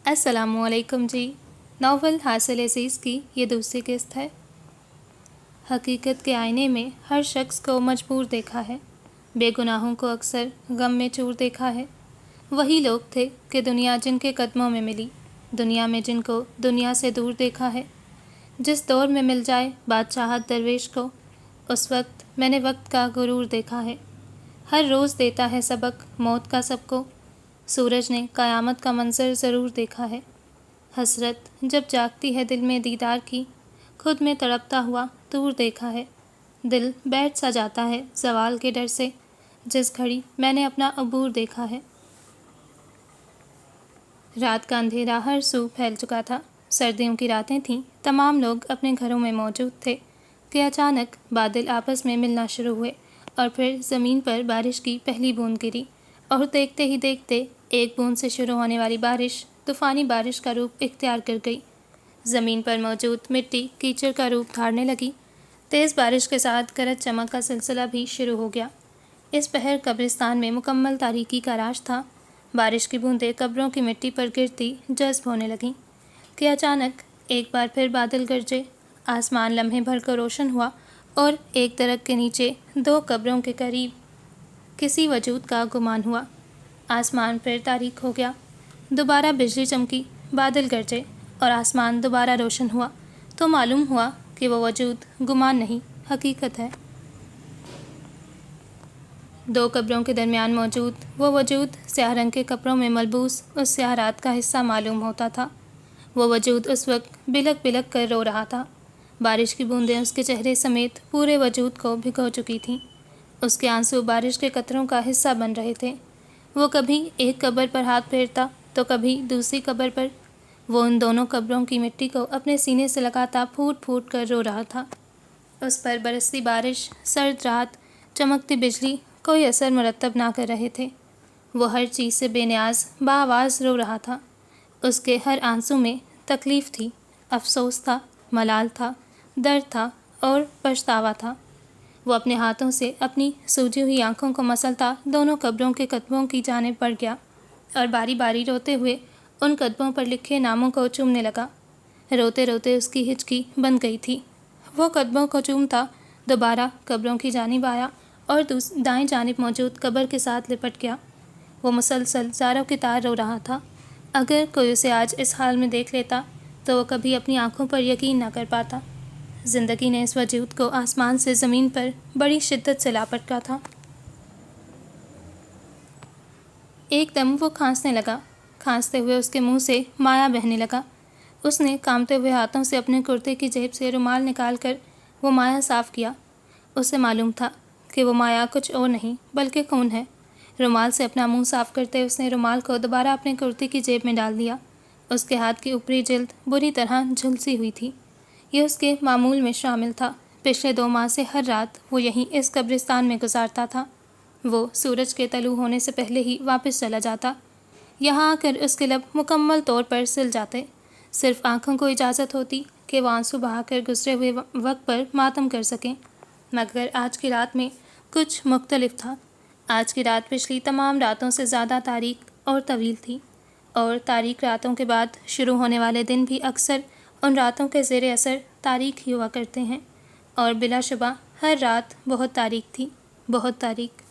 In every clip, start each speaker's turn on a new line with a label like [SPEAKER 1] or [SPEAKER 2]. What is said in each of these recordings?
[SPEAKER 1] السلام علیکم جی۔ ناول حاصل عزیز کی یہ دوسری قسط ہے۔ حقیقت کے آئینے میں ہر شخص کو مجبور دیکھا ہے، بے گناہوں کو اکثر غم میں چور دیکھا ہے۔ وہی لوگ تھے کہ دنیا جن کے قدموں میں ملی، دنیا میں جن کو دنیا سے دور دیکھا ہے۔ جس دور میں مل جائے بادشاہت درویش کو، اس وقت میں نے وقت کا غرور دیکھا ہے۔ ہر روز دیتا ہے سبق موت کا سب کو، سورج نے قیامت کا منظر ضرور دیکھا ہے۔ حسرت جب جاگتی ہے دل میں دیدار کی، خود میں تڑپتا ہوا دور دیکھا ہے۔ دل بیٹھ سا جاتا ہے زوال کے ڈر سے، جس گھڑی میں نے اپنا عبور دیکھا ہے۔ رات کا اندھیرا ہر سو پھیل چکا تھا، سردیوں کی راتیں تھیں، تمام لوگ اپنے گھروں میں موجود تھے کہ اچانک بادل آپس میں ملنا شروع ہوئے اور پھر زمین پر بارش کی پہلی بوند گری، اور دیکھتے ہی دیکھتے ایک بوند سے شروع ہونے والی بارش طوفانی بارش کا روپ اختیار کر گئی۔ زمین پر موجود مٹی کیچڑ کا روپ دھارنے لگی۔ تیز بارش کے ساتھ گرج چمک کا سلسلہ بھی شروع ہو گیا۔ اس پہر قبرستان میں مکمل تاریکی کا راج تھا۔ بارش کی بوندیں قبروں کی مٹی پر گرتی جذب ہونے لگیں کہ اچانک ایک بار پھر بادل گرجے، آسمان لمحے بھر کو روشن ہوا اور ایک درخت کے نیچے دو قبروں کے قریب کسی وجود کا گمان ہوا۔ آسمان پھر تاریک ہو گیا، دوبارہ بجلی چمکی، بادل گرجے اور آسمان دوبارہ روشن ہوا تو معلوم ہوا کہ وہ وجود گمان نہیں، حقیقت ہے۔ دو قبروں کے درمیان موجود وہ وجود سیاہ رنگ کے کپڑوں میں ملبوس اس سیاہ رات کا حصہ معلوم ہوتا تھا۔ وہ وجود اس وقت بلک بلک کر رو رہا تھا۔ بارش کی بوندیں اس کے چہرے سمیت پورے وجود کو بھگو چکی تھیں۔ اس کے آنسو بارش کے قطروں کا حصہ بن رہے تھے۔ وہ کبھی ایک قبر پر ہاتھ پھیرتا تو کبھی دوسری قبر پر۔ وہ ان دونوں قبروں کی مٹی کو اپنے سینے سے لگاتا پھوٹ پھوٹ کر رو رہا تھا۔ اس پر برستی بارش، سرد رات، چمکتی بجلی کوئی اثر مرتب نہ کر رہے تھے۔ وہ ہر چیز سے بے نیاز بآواز رو رہا تھا۔ اس کے ہر آنسو میں تکلیف تھی، افسوس تھا، ملال تھا، درد تھا اور پچھتاوا تھا۔ وہ اپنے ہاتھوں سے اپنی سوجی ہوئی آنکھوں کو مسلتا دونوں قبروں کے کتبوں کی جانب بڑھ گیا اور باری باری روتے ہوئے ان کتبوں پر لکھے ناموں کو چومنے لگا۔ روتے روتے اس کی ہچکی بند گئی تھی۔ وہ کتبوں کو چومتا دوبارہ قبروں کی جانب آیا اور دائیں جانب موجود قبر کے ساتھ لپٹ گیا۔ وہ مسلسل زاروں کی طرح رو رہا تھا۔ اگر کوئی اسے آج اس حال میں دیکھ لیتا تو وہ کبھی اپنی آنکھوں پر یقین نہ کر پاتا۔ زندگی نے اس وجود کو آسمان سے زمین پر بڑی شدت سے لاپٹکا تھا۔ ایک دم وہ کھانسنے لگا۔ کھانستے ہوئے اس کے منہ سے مایع بہنے لگا۔ اس نے کانپتے ہوئے ہاتھوں سے اپنے کرتے کی جیب سے رومال نکال کر وہ مایع صاف کیا۔ اسے معلوم تھا کہ وہ مایع کچھ اور نہیں بلکہ خون ہے۔ رومال سے اپنا منہ صاف کرتے اس نے رومال کو دوبارہ اپنے کرتے کی جیب میں ڈال دیا۔ اس کے ہاتھ کی اوپری جلد بری طرح جھلسی ہوئی تھی۔ یہ اس کے معمول میں شامل تھا۔ پچھلے 2 ماہ سے ہر رات وہ یہیں اس قبرستان میں گزارتا تھا۔ وہ سورج کے طلوع ہونے سے پہلے ہی واپس چلا جاتا۔ یہاں آ کر اس کے لب مکمل طور پر سل جاتے۔ صرف آنکھوں کو اجازت ہوتی کہ وہ آنسو بہا کر گزرے ہوئے وقت پر ماتم کر سکیں۔ مگر آج کی رات میں کچھ مختلف تھا۔ آج کی رات پچھلی تمام راتوں سے زیادہ تاریک اور طویل تھی، اور تاریک راتوں کے بعد شروع ہونے والے دن بھی اکثر ان راتوں کے زیر اثر تاریک ہی ہوا کرتے ہیں، اور بلا شبہ ہر رات بہت تاریک تھی، بہت تاریک۔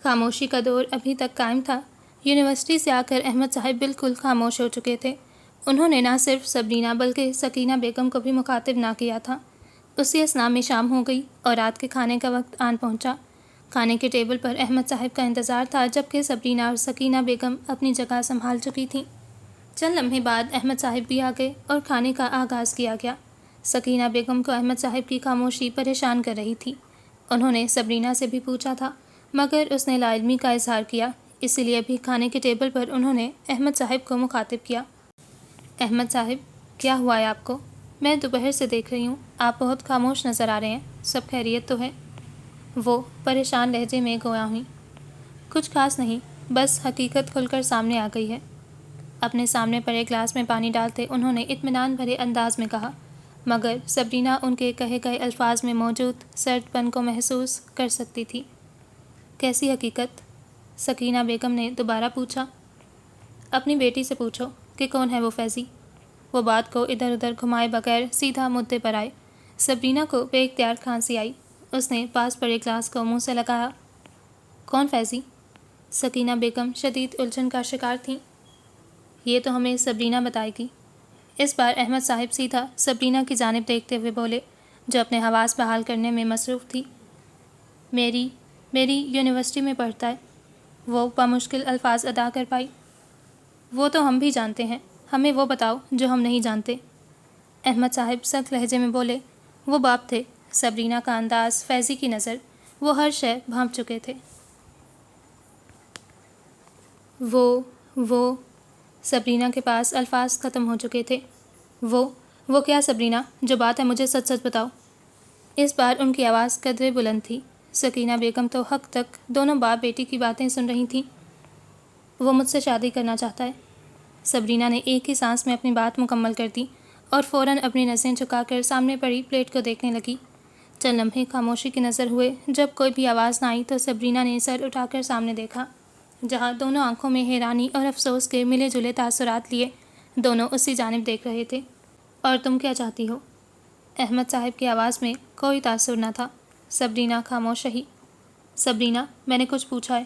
[SPEAKER 1] خاموشی کا دور ابھی تک قائم تھا۔ یونیورسٹی سے آ کر احمد صاحب بالکل خاموش ہو چکے تھے۔ انہوں نے نہ صرف سبرینا بلکہ سکینہ بیگم کو بھی مخاطب نہ کیا تھا۔ اسی اثناء میں شام ہو گئی اور رات کے کھانے کا وقت آن پہنچا۔ کھانے کے ٹیبل پر احمد صاحب کا انتظار تھا، جبکہ سبرینا اور سکینہ بیگم اپنی جگہ سنبھال چکی تھیں۔ چند لمحے بعد احمد صاحب بھی آ گئے اور کھانے کا آغاز کیا گیا۔ سکینہ بیگم کو احمد صاحب کی خاموشی پریشان کر رہی تھی۔ انہوں نے سبرینا سے بھی پوچھا تھا، مگر اس نے لا علمی کا اظہار کیا، اسی لیے ابھی کھانے کے ٹیبل پر انہوں نے احمد صاحب کو مخاطب کیا۔ احمد صاحب، کیا ہوا ہے آپ کو؟ میں دوپہر سے دیکھ رہی ہوں، آپ بہت خاموش نظر آ رہے ہیں، سب خیریت تو ہے؟ وہ پریشان لہجے میں گویا ہوئیں۔ کچھ خاص نہیں، بس حقیقت کھل کر سامنے آ گئی ہے۔ اپنے سامنے پڑے گلاس میں پانی ڈالتے انہوں نے اطمینان بھرے انداز میں کہا، مگر سبرینا ان کے کہے گئے الفاظ میں موجود سرد پن کو محسوس کر سکتی تھی۔ کیسی حقیقت؟ سکینہ بیگم نے دوبارہ پوچھا۔ اپنی بیٹی سے پوچھو کہ کون ہے وہ فیضی۔ وہ بات کو ادھر ادھر گھمائے بغیر سیدھا مدعے پر آئے۔ سبرینا کو بے اختیار کھانسی آئی۔ اس نے پاس پڑے گلاس کو منہ سے لگایا۔ کون فیضی؟ سکینہ بیگم شدید الجھن کا شکار تھیں۔ یہ تو ہمیں سبرینا بتائے گی۔ اس بار احمد صاحب سیدھا سبرینا کی جانب دیکھتے ہوئے بولے، جو اپنے حواس بحال کرنے میں مصروف تھی۔ میری یونیورسٹی میں پڑھتا ہے، وہ بمشکل الفاظ ادا کر پائی۔ وہ تو ہم بھی جانتے ہیں، ہمیں وہ بتاؤ جو ہم نہیں جانتے۔ احمد صاحب سخت لہجے میں بولے، وہ باپ تھے۔ سبرینا کا انداز، فیضی کی نظر، وہ ہر شے بھانپ چکے تھے۔ وہ سبرینا کے پاس الفاظ ختم ہو چکے تھے۔ وہ کیا سبرینا؟ جو بات ہے مجھے سچ سچ بتاؤ۔ اس بار ان کی آواز قدرے بلند تھی۔ سکینہ بیگم تو حق تک دونوں باپ بیٹی کی باتیں سن رہی تھیں۔ وہ مجھ سے شادی کرنا چاہتا ہے۔ سبرینا نے ایک ہی سانس میں اپنی بات مکمل کر دی اور فوراً اپنی نظریں جھکا کر سامنے پڑی پلیٹ کو دیکھنے لگی۔ چند لمحے خاموشی کی نظر ہوئے۔ جب کوئی بھی آواز نہ آئی تو سبرینا نے سر اٹھا کر سامنے دیکھا، جہاں دونوں آنکھوں میں حیرانی اور افسوس کے ملے جلے تاثرات لیے دونوں اسی جانب دیکھ رہے تھے۔ اور تم کیا چاہتی ہو؟ احمد صاحب کی آواز میں کوئی تاثر نہ تھا۔ سبرینا خاموش رہی۔ سبرینا، میں نے کچھ پوچھا ہے؟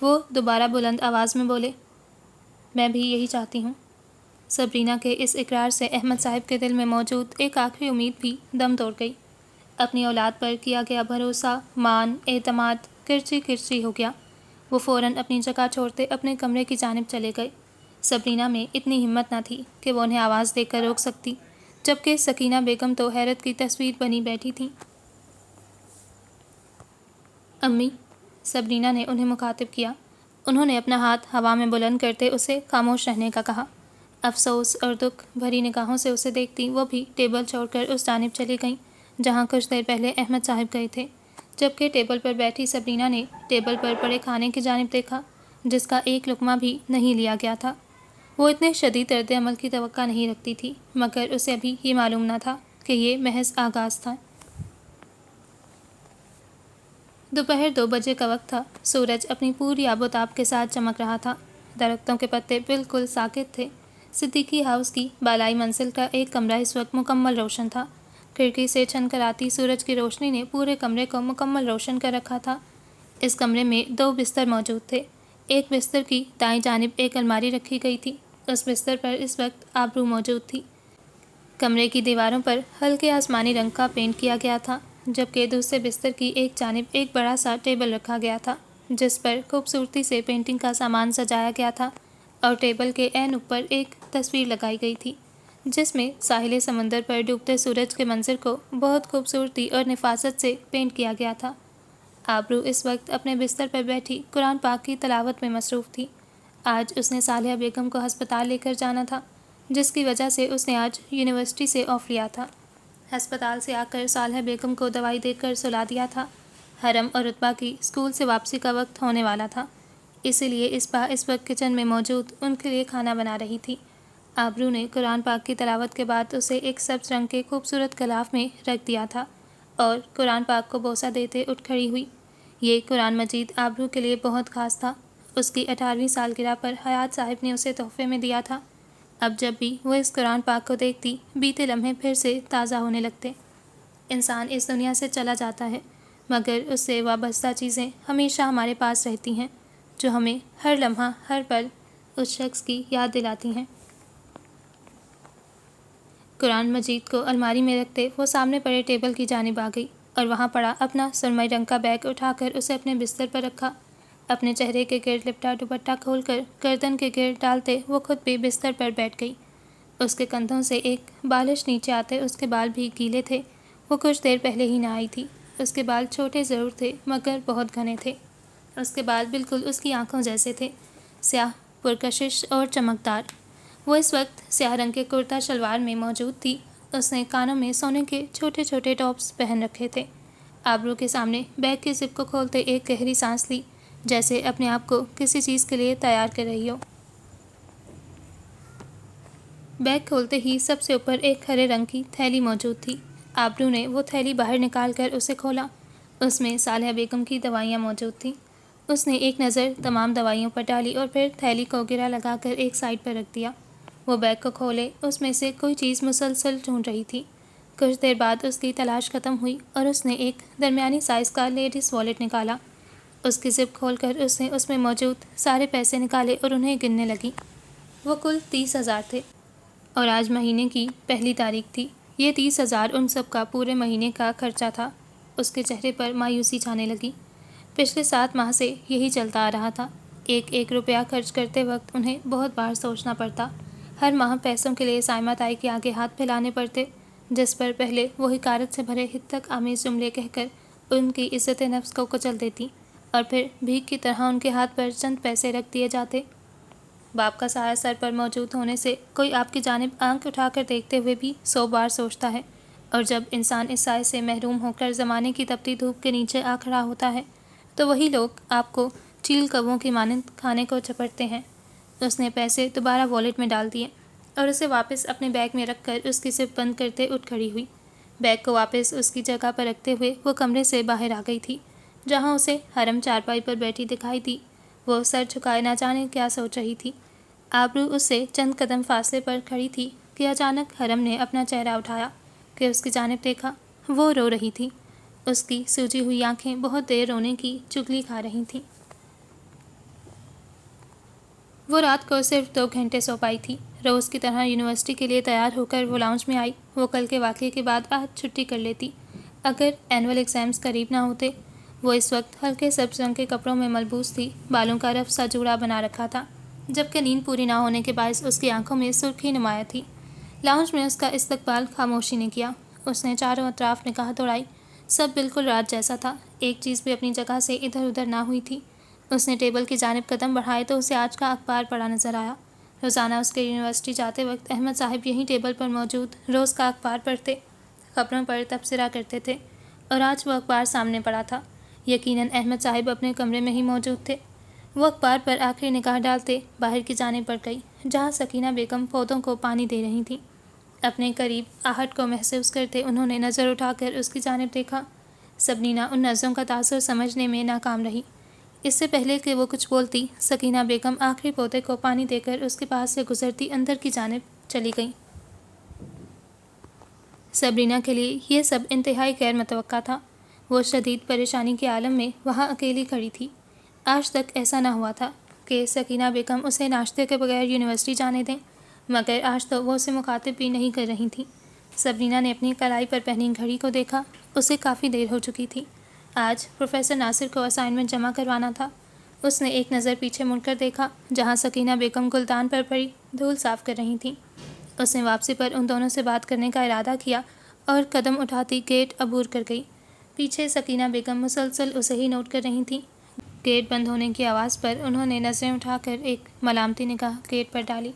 [SPEAKER 1] وہ دوبارہ بلند آواز میں بولے۔ میں بھی یہی چاہتی ہوں۔ سبرینا کے اس اقرار سے احمد صاحب کے دل میں موجود ایک آخری امید بھی دم توڑ گئی۔ اپنی اولاد پر کیا گیا بھروسہ، مان، اعتماد کرچی کرچی ہو گیا۔ وہ فوراً اپنی جگہ چھوڑتے اپنے کمرے کی جانب چلے گئے۔ سبرینا میں اتنی ہمت نہ تھی کہ وہ انہیں آواز دے کر روک سکتی، جبکہ سکینہ بیگم تو حیرت کی تصویر بنی بیٹھی تھیں۔ امی، سبرینا نے انہیں مخاطب کیا۔ انہوں نے اپنا ہاتھ ہوا میں بلند کرتے اسے خاموش رہنے کا کہا۔ افسوس اور دکھ بھری نگاہوں سے اسے دیکھتی وہ بھی ٹیبل چھوڑ کر اس جانب چلی گئیں جہاں کچھ دیر پہلے احمد صاحب گئے تھے، جبکہ ٹیبل پر بیٹھی سبرینا نے ٹیبل پر پڑے کھانے کی جانب دیکھا جس کا ایک لقمہ بھی نہیں لیا گیا تھا۔ وہ اتنے شدید رد عمل کی توقع نہیں رکھتی تھی، مگر اسے ابھی یہ معلوم نہ تھا کہ یہ محض آغاز تھا۔ دوپہر 2 بجے کا وقت تھا۔ سورج اپنی پوری آب و تاب کے ساتھ چمک رہا تھا۔ درختوں کے پتے بالکل ساکت تھے۔ صدیقی ہاؤس کی بالائی منزل کا ایک کمرہ اس وقت مکمل روشن تھا۔ کھڑکی سے چھن کر آتی سورج کی روشنی نے پورے کمرے کو مکمل روشن کر رکھا تھا۔ اس کمرے میں 2 بستر موجود تھے۔ ایک بستر کی دائیں جانب ایک الماری رکھی گئی تھی۔ اس بستر پر اس وقت آبرو موجود تھی۔ کمرے کی دیواروں پر ہلکے آسمانی رنگ کا پینٹ کیا گیا تھا، جبکہ دوسرے بستر کی ایک جانب ایک بڑا سا ٹیبل رکھا گیا تھا جس پر خوبصورتی سے پینٹنگ کا سامان سجایا گیا تھا، اور ٹیبل کے عین اوپر ایک تصویر لگائی گئی تھی جس میں ساحل سمندر پر ڈوبتے سورج کے منظر کو بہت خوبصورتی اور نفاست سے پینٹ کیا گیا تھا۔ آبرو اس وقت اپنے بستر پر بیٹھی قرآن پاک کی تلاوت میں مصروف تھی۔ آج اس نے صالحہ بیگم کو ہسپتال لے کر جانا تھا، جس کی وجہ سے اس نے آج یونیورسٹی سے آف لیا تھا۔ ہسپتال سے آ کر صالحہ بیگم کو دوائی دے کر سلا دیا تھا۔ حرم اور رتبہ کی اسکول سے واپسی کا وقت ہونے والا تھا، اسی لیے اسپا اس وقت کچن میں موجود ان کے لیے کھانا بنا رہی تھی۔ آبرو نے قرآن پاک کی تلاوت کے بعد اسے ایک سبز رنگ کے خوبصورت غلاف میں رکھ دیا تھا اور قرآن پاک کو بوسہ دیتے اٹھ کھڑی ہوئی۔ یہ قرآن مجید آبرو کے لیے بہت خاص تھا۔ اس کی 18ویں سالگرہ پر حیات صاحب نے اسے تحفے میں دیا تھا۔ اب جب بھی وہ اس قرآن پاک کو دیکھتی، بیتے لمحے پھر سے تازہ ہونے لگتے۔ انسان اس دنیا سے چلا جاتا ہے، مگر اس سے وابستہ چیزیں ہمیشہ ہمارے پاس رہتی ہیں، جو ہمیں ہر لمحہ ہر پل اس شخص کی یاد دلاتی ہیں۔ قرآن مجید کو الماری میں رکھتے وہ سامنے پڑے ٹیبل کی جانب آ گئی اور وہاں پڑا اپنا سرمئی رنگ کا بیگ اٹھا کر اسے اپنے بستر پر رکھا۔ اپنے چہرے کے گرد لپٹا دوپٹہ کھول کر گردن کے گرد ڈالتے وہ خود بھی بستر پر بیٹھ گئی۔ اس کے کندھوں سے ایک بالش نیچے آتے اس کے بال بھی گیلے تھے۔ وہ کچھ دیر پہلے ہی نہ آئی تھی۔ اس کے بال چھوٹے ضرور تھے مگر بہت گھنے تھے۔ اس کے بال بالکل اس کی آنکھوں جیسے تھے، سیاہ، پرکشش اور چمکدار۔ وہ اس وقت سیاہ رنگ کے کرتا شلوار میں موجود تھی۔ اس نے کانوں میں سونے کے چھوٹے چھوٹے ٹاپس پہن رکھے تھے۔ آبرو کے سامنے بیگ کی زپ کو کھولتے ایک گہری سانس لی، جیسے اپنے آپ کو کسی چیز کے لیے تیار کر رہی ہو۔ بیگ کھولتے ہی سب سے اوپر ایک ہرے رنگ کی تھیلی موجود تھی۔ آبرو نے وہ تھیلی باہر نکال کر اسے کھولا۔ اس میں صالحہ بیگم کی دوائیاں موجود تھیں۔ اس نے ایک نظر تمام دوائیوں پر ڈالی اور پھر تھیلی کو گرا لگا کر ایک سائڈ پر رکھ دیا۔ وہ بیگ کو کھولے، اس میں سے کوئی چیز مسلسل ڈھونڈ رہی تھی۔ کچھ دیر بعد اس کی تلاش ختم ہوئی اور اس نے ایک درمیانی سائز کا لیڈیز والیٹ نکالا۔ اس کی زپ کھول کر اس نے اس میں موجود سارے پیسے نکالے اور انہیں گننے لگی۔ وہ کل 30,000 تھے اور آج مہینے کی پہلی تاریخ تھی۔ یہ 30,000 ان سب کا پورے مہینے کا خرچہ تھا۔ اس کے چہرے پر مایوسی چھانے لگی۔ پچھلے 7 ماہ سے یہی چلتا آ رہا تھا۔ ایک روپیہ خرچ کرتے وقت انہیں بہت بار سوچنا پڑتا۔ ہر ماہ پیسوں کے لیے سائمہ تائی کے آگے ہاتھ پھیلانے پڑتے، جس پر پہلے وہ حقارت سے بھرے حدت آمیز جملے کہہ کر ان کی عزت نفس کو کچل دیتی اور پھر بھیک کی طرح ان کے ہاتھ پر چند پیسے رکھ دیے جاتے۔ باپ کا سایہ سر پر موجود ہونے سے کوئی آپ کی جانب آنکھ اٹھا کر دیکھتے ہوئے بھی 100 بار سوچتا ہے، اور جب انسان اس سائے سے محروم ہو کر زمانے کی تپتی دھوپ کے نیچے آ کھڑا ہوتا ہے تو وہی لوگ آپ کو چیل کووں کی مانند کھانے کو چپٹتے ہیں۔ اس نے پیسے دوبارہ والیٹ میں ڈال دیے اور اسے واپس اپنے بیگ میں رکھ کر اس کی زپ بند کرتے اٹھ کھڑی ہوئی۔ بیگ کو واپس اس کی جگہ پر رکھتے ہوئے وہ کمرے سے باہر آ گئی تھی، جہاں اسے حرم چارپائی پر بیٹھی دکھائی دی۔ وہ سر جھکائے نہ جانے کیا سوچ رہی تھی۔ آبرو اس سے چند قدم فاصلے پر کھڑی تھی کہ اچانک حرم نے اپنا چہرہ اٹھایا کہ اس کی جانب دیکھا۔ وہ رو رہی تھی۔ اس کی سوجی ہوئی آنکھیں بہت دیر رونے کی چغلی کھا رہی تھیں۔ وہ رات کو صرف 2 گھنٹے سو پائی تھی۔ روز کی طرح یونیورسٹی کے لیے تیار ہو کر وہ لاؤنج میں آئی۔ وہ کل کے واقعے کے بعد آج چھٹی کر لیتی اگر اینول ایگزامز قریب نہ ہوتے۔ وہ اس وقت ہلکے سبز رنگ کے کپڑوں میں ملبوس تھی، بالوں کا رف سا جوڑا بنا رکھا تھا، جبکہ نیند پوری نہ ہونے کے باعث اس کی آنکھوں میں سرخی نمایاں تھی۔ لاؤنج میں اس کا استقبال خاموشی نے کیا۔ اس نے چاروں اطراف نگاہ دوڑائی۔ سب بالکل رات جیسا تھا، ایک چیز بھی اپنی جگہ سے ادھر ادھر نہ ہوئی تھی۔ اس نے ٹیبل کی جانب قدم بڑھائے تو اسے آج کا اخبار پڑا نظر آیا۔ روزانہ اس کے یونیورسٹی جاتے وقت احمد صاحب یہیں ٹیبل پر موجود روز کا اخبار پڑھتے، خبروں پر تبصرہ کرتے تھے، اور آج وہ اخبار سامنے پڑا تھا۔ یقیناً احمد صاحب اپنے کمرے میں ہی موجود تھے۔ وہ اخبار پر آخری نگاہ ڈالتے باہر کی جانب بڑھ گئی، جہاں سکینہ بیگم پودوں کو پانی دے رہی تھیں۔ اپنے قریب آہٹ کو محسوس کرتے انہوں نے نظر اٹھا کر اس کی جانب دیکھا۔ سبنینا ان نظروں کا تاثر سمجھنے میں ناکام رہی۔ اس سے پہلے کہ وہ کچھ بولتی، سکینہ بیگم آخری پودے کو پانی دے کر اس کے پاس سے گزرتی اندر کی جانب چلی گئیں۔ سبرینا کے لیے یہ سب انتہائی غیر متوقع تھا۔ وہ شدید پریشانی کے عالم میں وہاں اکیلی کھڑی تھی۔ آج تک ایسا نہ ہوا تھا کہ سکینہ بیگم اسے ناشتے کے بغیر یونیورسٹی جانے دیں، مگر آج تو وہ اسے مخاطب بھی نہیں کر رہی تھیں۔ سبرینا نے اپنی کلائی پر پہنی گھڑی کو دیکھا۔ اسے کافی دیر ہو چکی تھی۔ آج پروفیسر ناصر کو اسائنمنٹ جمع کروانا تھا۔ اس نے ایک نظر پیچھے مڑ کر دیکھا، جہاں سکینہ بیگم گلدان پر پڑی دھول صاف کر رہی تھیں۔ اس نے واپسی پر ان دونوں سے بات کرنے کا ارادہ کیا اور قدم اٹھاتی گیٹ عبور کر گئی۔ پیچھے سکینہ بیگم مسلسل اسے ہی نوٹ کر رہی تھیں۔ گیٹ بند ہونے کی آواز پر انہوں نے نظریں اٹھا کر ایک ملامتی نگاہ گیٹ پر ڈالی۔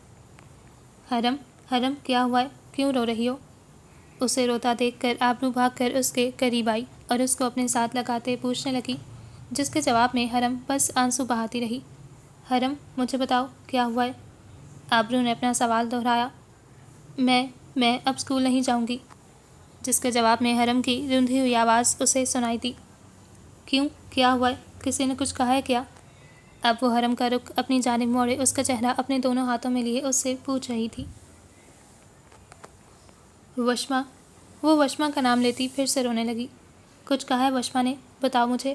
[SPEAKER 1] حرم کیا ہوا ہے؟ کیوں رو رہی ہو؟ اسے روتا دیکھ کر آبرو بھاگ کر اس کے قریب آئی اور اس کو اپنے ساتھ لگاتے پوچھنے لگی، جس کے جواب میں حرم بس آنسو بہاتی رہی۔ حرم، مجھے بتاؤ کیا ہوا ہے؟ آبرو نے اپنا سوال دہرایا۔ میں اب اسکول نہیں جاؤں گی، جس کے جواب میں حرم کی روندھی ہوئی آواز اسے سنائی دی۔ کیوں؟ کیا ہوا ہے؟ کسی نے کچھ کہا ہے کیا؟ اب وہ حرم کا رخ اپنی جانب موڑے اس کا چہرہ اپنے دونوں ہاتھوں میں لیے اس سے پوچھ رہی تھی۔ وشما؟ وہ وشما کا نام لیتی پھر سے رونے لگی۔ کچھ کہا ہے وشما نے؟ بتاؤ مجھے۔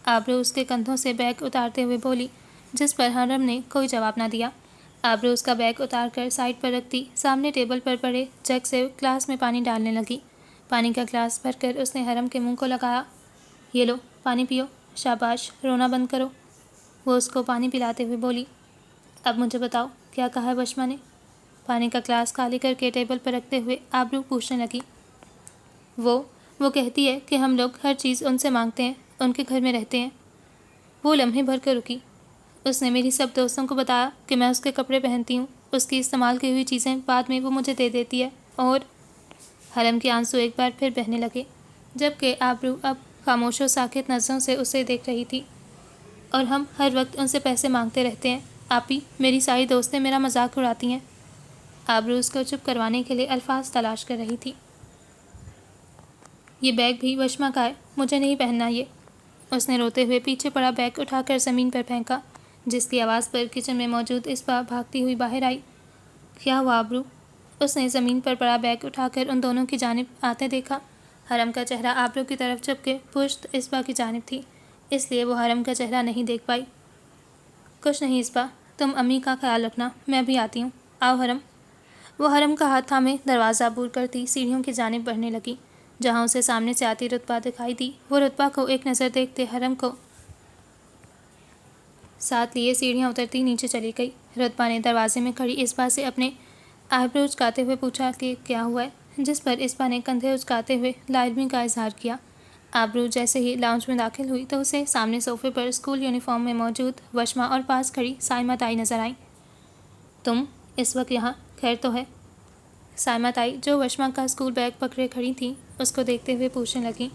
[SPEAKER 1] آبرو اس کے کندھوں سے بیگ اتارتے ہوئے بولی، جس پر حرم نے کوئی جواب نہ دیا۔ آبرو اس کا بیگ اتار کر سائڈ پر رکھتی سامنے ٹیبل پر پڑے جگ سے گلاس میں پانی ڈالنے لگی۔ پانی کا گلاس بھر کر اس نے حرم کے منہ کو لگایا۔ یہ لو، پانی پیو، شاباش، رونا بند کرو۔ وہ اس کو پانی پلاتے ہوئے بولی۔ اب مجھے بتاؤ کیا کہا ہے وشما نے؟ پانی کا گلاس خالی کر کے ٹیبل پر رکھتے ہوئے آبرو پوچھنے لگی۔ وہ کہتی ہے کہ ہم لوگ ہر چیز ان سے مانگتے ہیں، ان کے گھر میں رہتے ہیں۔ وہ لمحے بھر کر رکی۔ اس نے میری سب دوستوں کو بتایا کہ میں اس کے کپڑے پہنتی ہوں، اس کی استعمال کی ہوئی چیزیں بعد میں وہ مجھے دے دیتی ہے، اور حرم کے آنسو ایک بار پھر بہنے لگے، جبکہ آبرو اب خاموش و ساکت نظروں سے اسے دیکھ رہی تھی۔ اور ہم ہر وقت ان سے پیسے مانگتے رہتے ہیں۔ آپی، میری ساری دوستیں میرا مذاق اڑاتی ہیں۔ آبرو اس کو چپ کروانے کے لیے الفاظ تلاش کر رہی تھی۔ یہ بیگ بھی وشما کا ہے، مجھے نہیں پہننا یہ۔ اس نے روتے ہوئے پیچھے پڑا بیگ اٹھا کر زمین پر پھینکا، جس کی آواز پر کچن میں موجود اسبا بھاگتی ہوئی باہر آئی۔ کیا ہوا ابرو؟ اس نے زمین پر پڑا بیگ اٹھا کر ان دونوں کی جانب آتے دیکھا۔ حرم کا چہرہ آبرو کی طرف جھک کے پشت اسبا کی جانب تھی، اس لیے وہ حرم کا چہرہ نہیں دیکھ پائی۔ کچھ نہیں اسبا، تم امی کا خیال رکھنا، میں بھی آتی ہوں۔ آؤ حرم۔ وہ حرم کا ہاتھ تھامے دروازہ عبور کرتی سیڑھیوں کی جانب بڑھنے لگی، جہاں اسے سامنے سے آتی رتبہ دکھائی دی۔ وہ رتبہ کو ایک نظر دیکھتے حرم کو ساتھ لیے سیڑھیاں اترتی نیچے چلی گئی۔ رتبہ نے دروازے میں کھڑی اسبا سے اپنے آئیبرو اچکاتے ہوئے پوچھا کہ کیا ہوا ہے، جس پر اسبا نے کندھے اچکاتے ہوئے لا علمی کا اظہار کیا۔ آبرو جیسے ہی لاؤنج میں داخل ہوئی تو اسے سامنے صوفے پر اسکول یونیفارم میں موجود وشما اور پاس کھڑی سائمہ تائی نظر آئیں۔ تم اس وقت یہاں، خیر تو ہے؟ سائمہ تائی، جو وشما کا اسکول بیگ پکڑے کھڑی تھیں، اس کو دیکھتے ہوئے پوچھنے لگیں،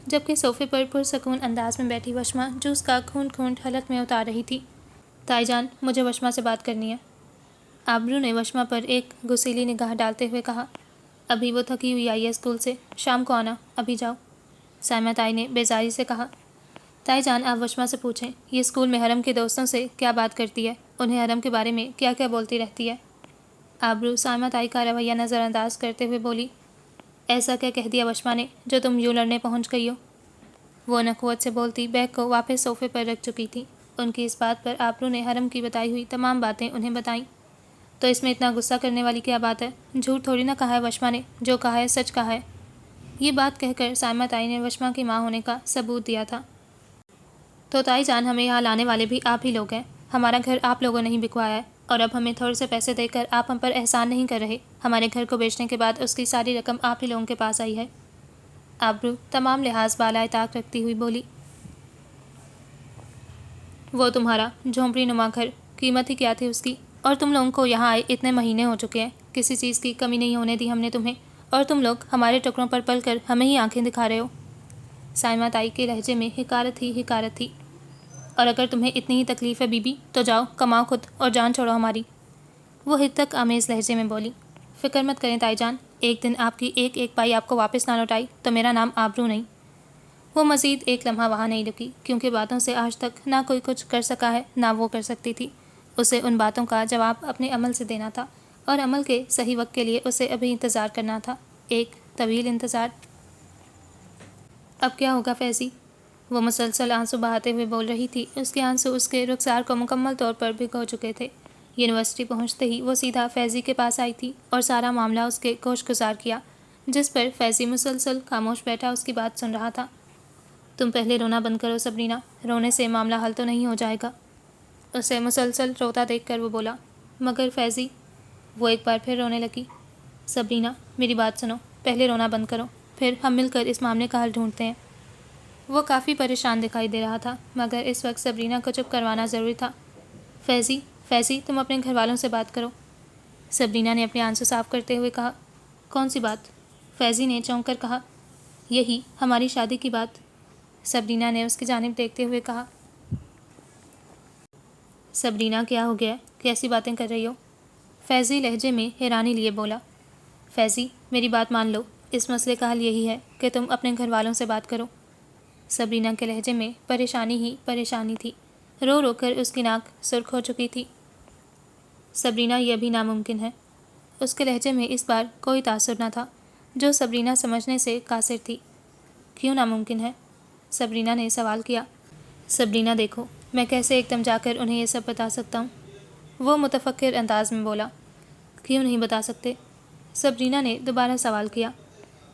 [SPEAKER 1] جبکہ صوفے پر پرسکون انداز میں بیٹھی وشما جوس کا گھونٹ گھونٹ حلق میں اتار رہی تھی۔ تائی جان، مجھے وشما سے بات کرنی ہے۔ آبرو نے وشما پر ایک غصیلی نگاہ ڈالتے ہوئے کہا، ابھی وہ تھکی ہوئی آئی ہے اسکول سے، شام کو آنا، ابھی جاؤ۔ سائمہ تائی نے بیزاری سے کہا، تائی جان آپ وشما سے پوچھیں، یہ اسکول میں حرم کے دوستوں سے کیا بات کرتی ہے، انہیں حرم کے بارے میں کیا کیا بولتی رہتی ہے۔ آبرو سائمہ تائی کا رویہ نظر انداز کرتے ہوئے بولی، ایسا کیا کہہ دیا وشما نے جو تم یوں لڑنے پہنچ گئی ہو؟ وہ نخوت سے بولتی بیگ کو واپس صوفے پر رکھ چکی تھی۔ ان کی اس بات پر آبرو نے حرم کی بتائی ہوئی تمام باتیں انہیں بتائیں۔ تو اس میں اتنا غصہ کرنے والی کیا بات ہے؟ جھوٹ تھوڑی نہ کہا ہے وشما نے، جو کہا ہے سچ کہا ہے۔ یہ بات کہہ کر سائمہ تائی نے وشما کی ماں ہونے کا ثبوت دیا تھا۔ تو تائی جان، ہمیں یہاں لانے والے بھی آپ ہی لوگ ہیں، ہمارا گھر آپ لوگوں نے ہی بکوایا ہے، اور اب ہمیں تھوڑے سے پیسے دے کر آپ ہم پر احسان نہیں کر رہے۔ ہمارے گھر کو بیچنے کے بعد اس کی ساری رقم آپ ہی لوگوں کے پاس آئی ہے۔ آبرو تمام لحاظ بالائے طاق رکھتی ہوئی بولی، وہ تمہارا جھونپڑی نما گھر، قیمت ہی کیا تھی اس کی، اور تم لوگوں کو یہاں آئے اتنے مہینے ہو چکے ہیں، کسی چیز کی کمی نہیں ہونے دی ہم نے تمہیں، اور تم لوگ ہمارے ٹکڑوں پر پل کر ہمیں ہی آنکھیں دکھا رہے ہو۔ سائمہ تائی کے لہجے میں حقارت ہی حقارت تھی۔ اور اگر تمہیں اتنی ہی تکلیف ہے بی بی تو جاؤ کماؤ خود اور جان چھوڑو ہماری۔ وہ حدت آمیز لہجے میں بولی، فکر مت کریں تائی جان، ایک دن آپ کی ایک ایک پائی آپ کو واپس نہ لوٹائی تو میرا نام آبرو نہیں۔ وہ مزید ایک لمحہ وہاں نہیں رکی، کیونکہ باتوں سے آج تک نہ کوئی کچھ کر سکا ہے نہ وہ کر سکتی تھی۔ اسے ان باتوں کا جواب اپنے عمل سے دینا تھا، اور عمل کے صحیح وقت کے لیے اسے ابھی انتظار کرنا تھا، ایک طویل انتظار۔ اب کیا ہوگا فیضی؟ وہ مسلسل آنسو بہاتے ہوئے بول رہی تھی۔ اس کے آنسو اس کے رخسار کو مکمل طور پر بھگو چکے تھے۔ یونیورسٹی پہنچتے ہی وہ سیدھا فیضی کے پاس آئی تھی اور سارا معاملہ اس کے گوش گزار کیا، جس پر فیضی مسلسل خاموش بیٹھا اس کی بات سن رہا تھا۔ تم پہلے رونا بند کرو سبرینا، رونے سے معاملہ حل تو نہیں ہو جائے گا۔ اسے مسلسل روتا دیکھ کر وہ بولا، مگر فیضی۔ وہ ایک بار پھر رونے لگی۔ سبرینا، میری بات سنو، پہلے رونا بند کرو، پھر ہم مل کر اس معاملے کا حل ڈھونڈتے ہیں۔ وہ کافی پریشان دکھائی دے رہا تھا، مگر اس وقت سبرینا کو چپ کروانا ضروری تھا۔ فیضی، فیضی، تم اپنے گھر والوں سے بات کرو۔ سبرینا نے اپنے آنسو صاف کرتے ہوئے کہا، کون سی بات؟ فیضی نے چونک کر کہا، یہی ہماری شادی کی بات۔ سبرینا نے اس کی جانب دیکھتے ہوئے کہا، سبرینا کیا ہو گیا، کیسی باتیں کر رہی ہو؟ فیضی لہجے میں حیرانی لیے بولا، فیضی میری بات مان لو، اس مسئلے کا حل یہی ہے کہ تم اپنے گھر والوں سے بات کرو۔ سبرینا کے لہجے میں پریشانی ہی پریشانی تھی، رو رو کر اس کی ناک سرخ ہو چکی تھی۔ سبرینا، یہ بھی ناممکن ہے۔ اس کے لہجے میں اس بار کوئی تاثر نہ تھا، جو سبرینا سمجھنے سے قاصر تھی۔ کیوں ناممکن ہے؟ سبرینا نے سوال کیا۔ سبرینا دیکھو، میں کیسے ایک دم جا کر انہیں یہ سب بتا سکتا ہوں؟ وہ متفکر انداز میں بولا۔ کیوں نہیں بتا سکتے؟ سبرینا نے دوبارہ سوال کیا۔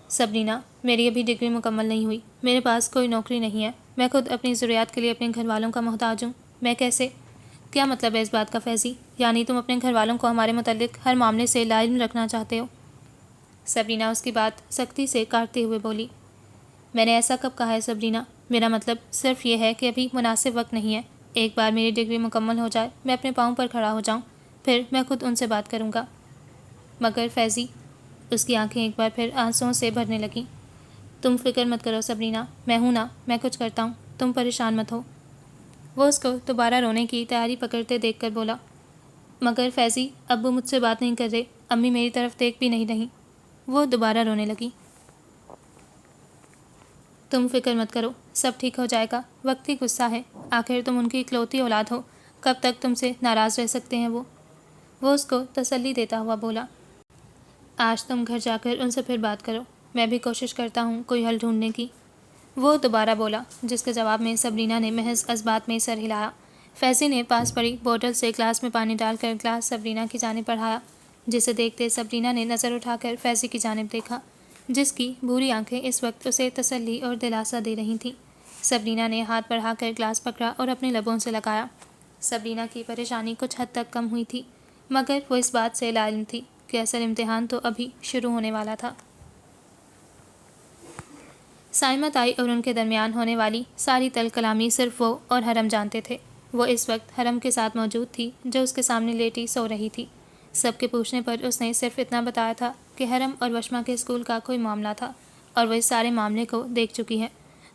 [SPEAKER 1] سبرینا، میری ابھی ڈگری مکمل نہیں ہوئی، میرے پاس کوئی نوکری نہیں ہے، میں خود اپنی ضروریات کے لیے اپنے گھر والوں کا محتاج ہوں، میں کیسے؟ کیا مطلب ہے اس بات کا فیضی؟ یعنی تم اپنے گھر والوں کو ہمارے متعلق ہر معاملے سے لا علم رکھنا چاہتے ہو؟ سبرینا اس کی بات سختی سے کاٹتے ہوئے بولی، میں نے ایسا کب کہا ہے سبرینا؟ میرا مطلب صرف یہ ہے کہ ابھی مناسب وقت نہیں ہے، ایک بار میری ڈگری مکمل ہو جائے، میں اپنے پاؤں پر کھڑا ہو جاؤں، پھر میں خود ان سے بات کروں گا۔ مگر فیضی، اس کی آنکھیں ایک بار پھر آنسوؤں سے بھرنے لگیں۔ تم فکر مت کرو سبرینا، میں ہوں نا، میں کچھ کرتا ہوں، تم پریشان مت ہو۔ وہ اس کو دوبارہ رونے کی تیاری پکڑتے دیکھ کر بولا، مگر فیضی، ابو مجھ سے بات نہیں کر رہے، امی میری طرف دیکھ بھی نہیں رہیں۔ وہ دوبارہ رونے لگی۔ تم فکر مت کرو، سب ٹھیک ہو جائے گا، وقتی غصہ ہے، آخر تم ان کی اکلوتی اولاد ہو، کب تک تم سے ناراض رہ سکتے ہیں وہ اس کو تسلی دیتا ہوا بولا۔ آج تم گھر جا کر ان سے پھر بات کرو، میں بھی کوشش کرتا ہوں کوئی حل ڈھونڈنے کی، وہ دوبارہ بولا، جس کے جواب میں سبرینا نے محض اسبات میں سر ہلایا۔ فیضی نے پاس پڑی بوتل سے گلاس میں پانی ڈال کر گلاس سبرینا کی جانب بڑھایا، جسے دیکھتے سبرینا نے نظر اٹھا کر فیضی کی جانب دیکھا، جس کی بھوری آنکھیں اس وقت اسے تسلی اور دلاسا دے رہی تھیں۔ سبرینا نے ہاتھ بڑھا کر گلاس پکڑا اور اپنے لبوں سے لگایا۔ سبرینا کی پریشانی کچھ حد تک کم ہوئی تھی، مگر وہ اس بات سے لاعلم تھی کہ اصل امتحان تو ابھی شروع ہونے والا تھا۔ سائمہ تائی اور ان کے درمیان ہونے والی ساری تل کلامی صرف وہ اور حرم جانتے تھے۔ وہ اس وقت حرم کے ساتھ موجود تھی، جو اس کے سامنے لیٹی سو رہی تھی۔ سب کے پوچھنے پر اس نے صرف اتنا بتایا تھا کہ حرم اور وشما کے اسکول کا کوئی معاملہ تھا اور وہ اس سارے معاملے کو دیکھ چکی ہے۔